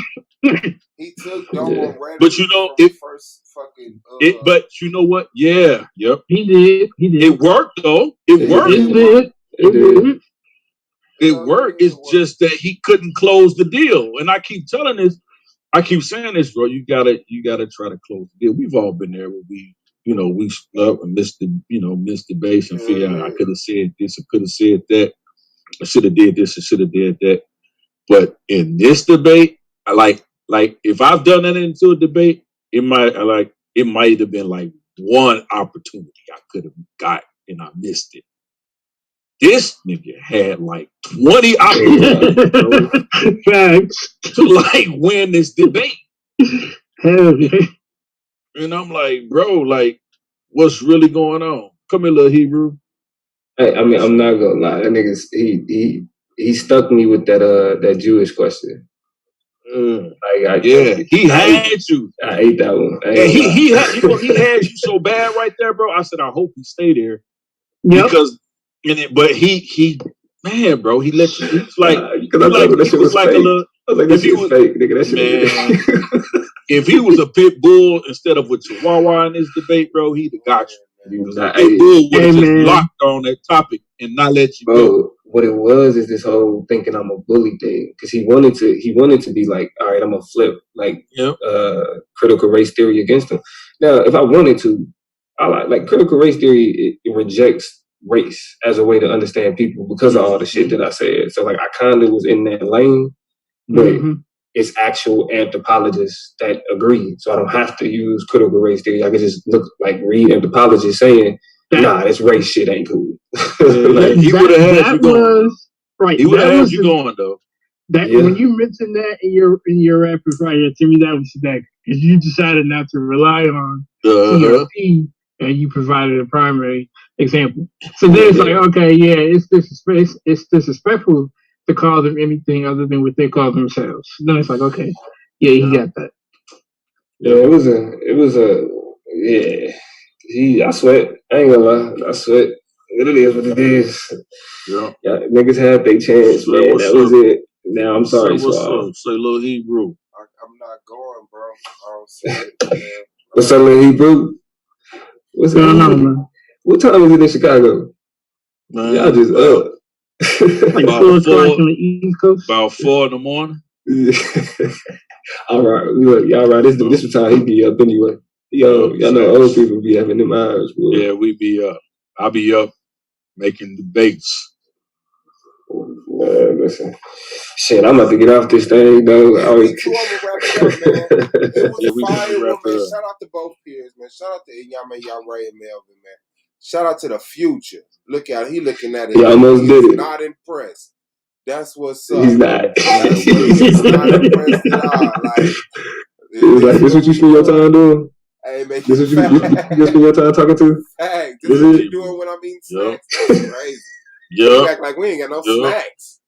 He took Domo right. But you know, first fucking. But you know what? Yeah. Yep. He did. It worked though. It worked. It worked. It's just that he couldn't close the deal. And I keep telling this. I keep saying this, bro. You gotta try to close the deal. We've all been there where we up and missed the base and figure out I could have said this, I could have said that, I should have did this, I should have did that. But in this debate, I like if I've done that into a debate, it might have been like one opportunity I could have got and I missed it. This nigga had like 20 opportunities to like win this debate. And I'm like, bro, like, what's really going on? Come here, little Hebrew. Hey, I mean, I'm not gonna lie. That nigga's he stuck me with that Jewish question. He had you. I ate that one. And he had you so bad right there, bro. I said, I hope he stay there Because but he man, bro, he let you. He's like he was like a little. I was like, this shit is fake, nigga. That shit man. If he was a pit bull instead of a chihuahua in this debate, bro, he'd have got you. Because a pit bull would have just locked on that topic and not let you go. What it was is this whole thinking I'm a bully thing. Because he wanted to be like, all right, I'm gonna flip like critical race theory against him. Now, if I wanted to, I like critical race theory. It rejects race as a way to understand people because of all the shit that I said. So like, I kind of was in that lane, but it's actual anthropologists that agree. So I don't have to use critical race theory. I can just read anthropologists saying, nah, this race shit ain't cool. Like, he would have had you going. Right. He would have had you going though. When you mentioned that in your rapid fire, to me that was that because you decided not to rely on CRT and you provided a primary example. So then it's like, okay, yeah, it's disrespectful to call them anything other than what they call themselves. Then it's like, okay, yeah, he got that. Yeah, it was a I sweat. I ain't gonna lie, I sweat. It is what it is. Yeah, niggas had their chance, man. That was it. Now I'm sorry, Swab. Say little Hebrew. I'm not going, bro. I don't see it, man. What's up, little Hebrew? What's going on, man? What time is it in Chicago? Man, y'all just up. Like 4 o'clock on the East Coast. About 4 in the morning. All right, look, y'all right. This the time he be up anyway. Y'all know old people be having them hours. Boy. Yeah, we be up. I'll be up making debates. Listen, shit, I'm about to get off this thing though. Yeah, me too. I'm gonna wrap it up, man. It was a fire one, man. Shout out to both peers, man. Shout out to Inyame, Yawray, and Melvin, man. Shout out to the future. Look out, he looking at it. He almost did it. Not impressed. That's what's up. He's not. He's not impressed at all. Like, this what you spend your time doing? Hey, man, this what you spend your time talking to? Hey, this is what you doing when I'm eating snacks? That's crazy. You act like we ain't got no snacks.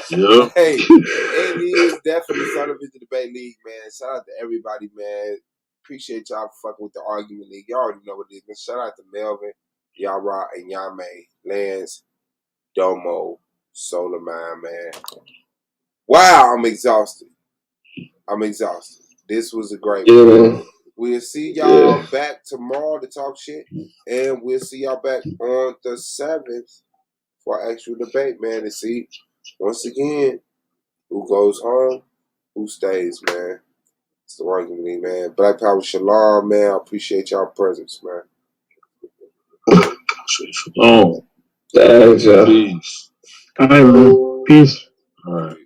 Hey, and he is definitely son of the debate league, man. Shout out to everybody, man. Appreciate y'all fucking with the argument league. Y'all already know what it is, man. Shout out to Melvin, Yara, and Yame, Lance, Domo, Solar Man, man. Wow, I'm exhausted. This was a great one. We'll see y'all back tomorrow to talk shit, and we'll see y'all back on the 7th for actual debate, man, to see once again who goes home, who stays, man. It's the argument, man. Black Power Shalom, man. I appreciate y'all presence, man. Shalom. Thanks, peace. All right, man. Peace. All right.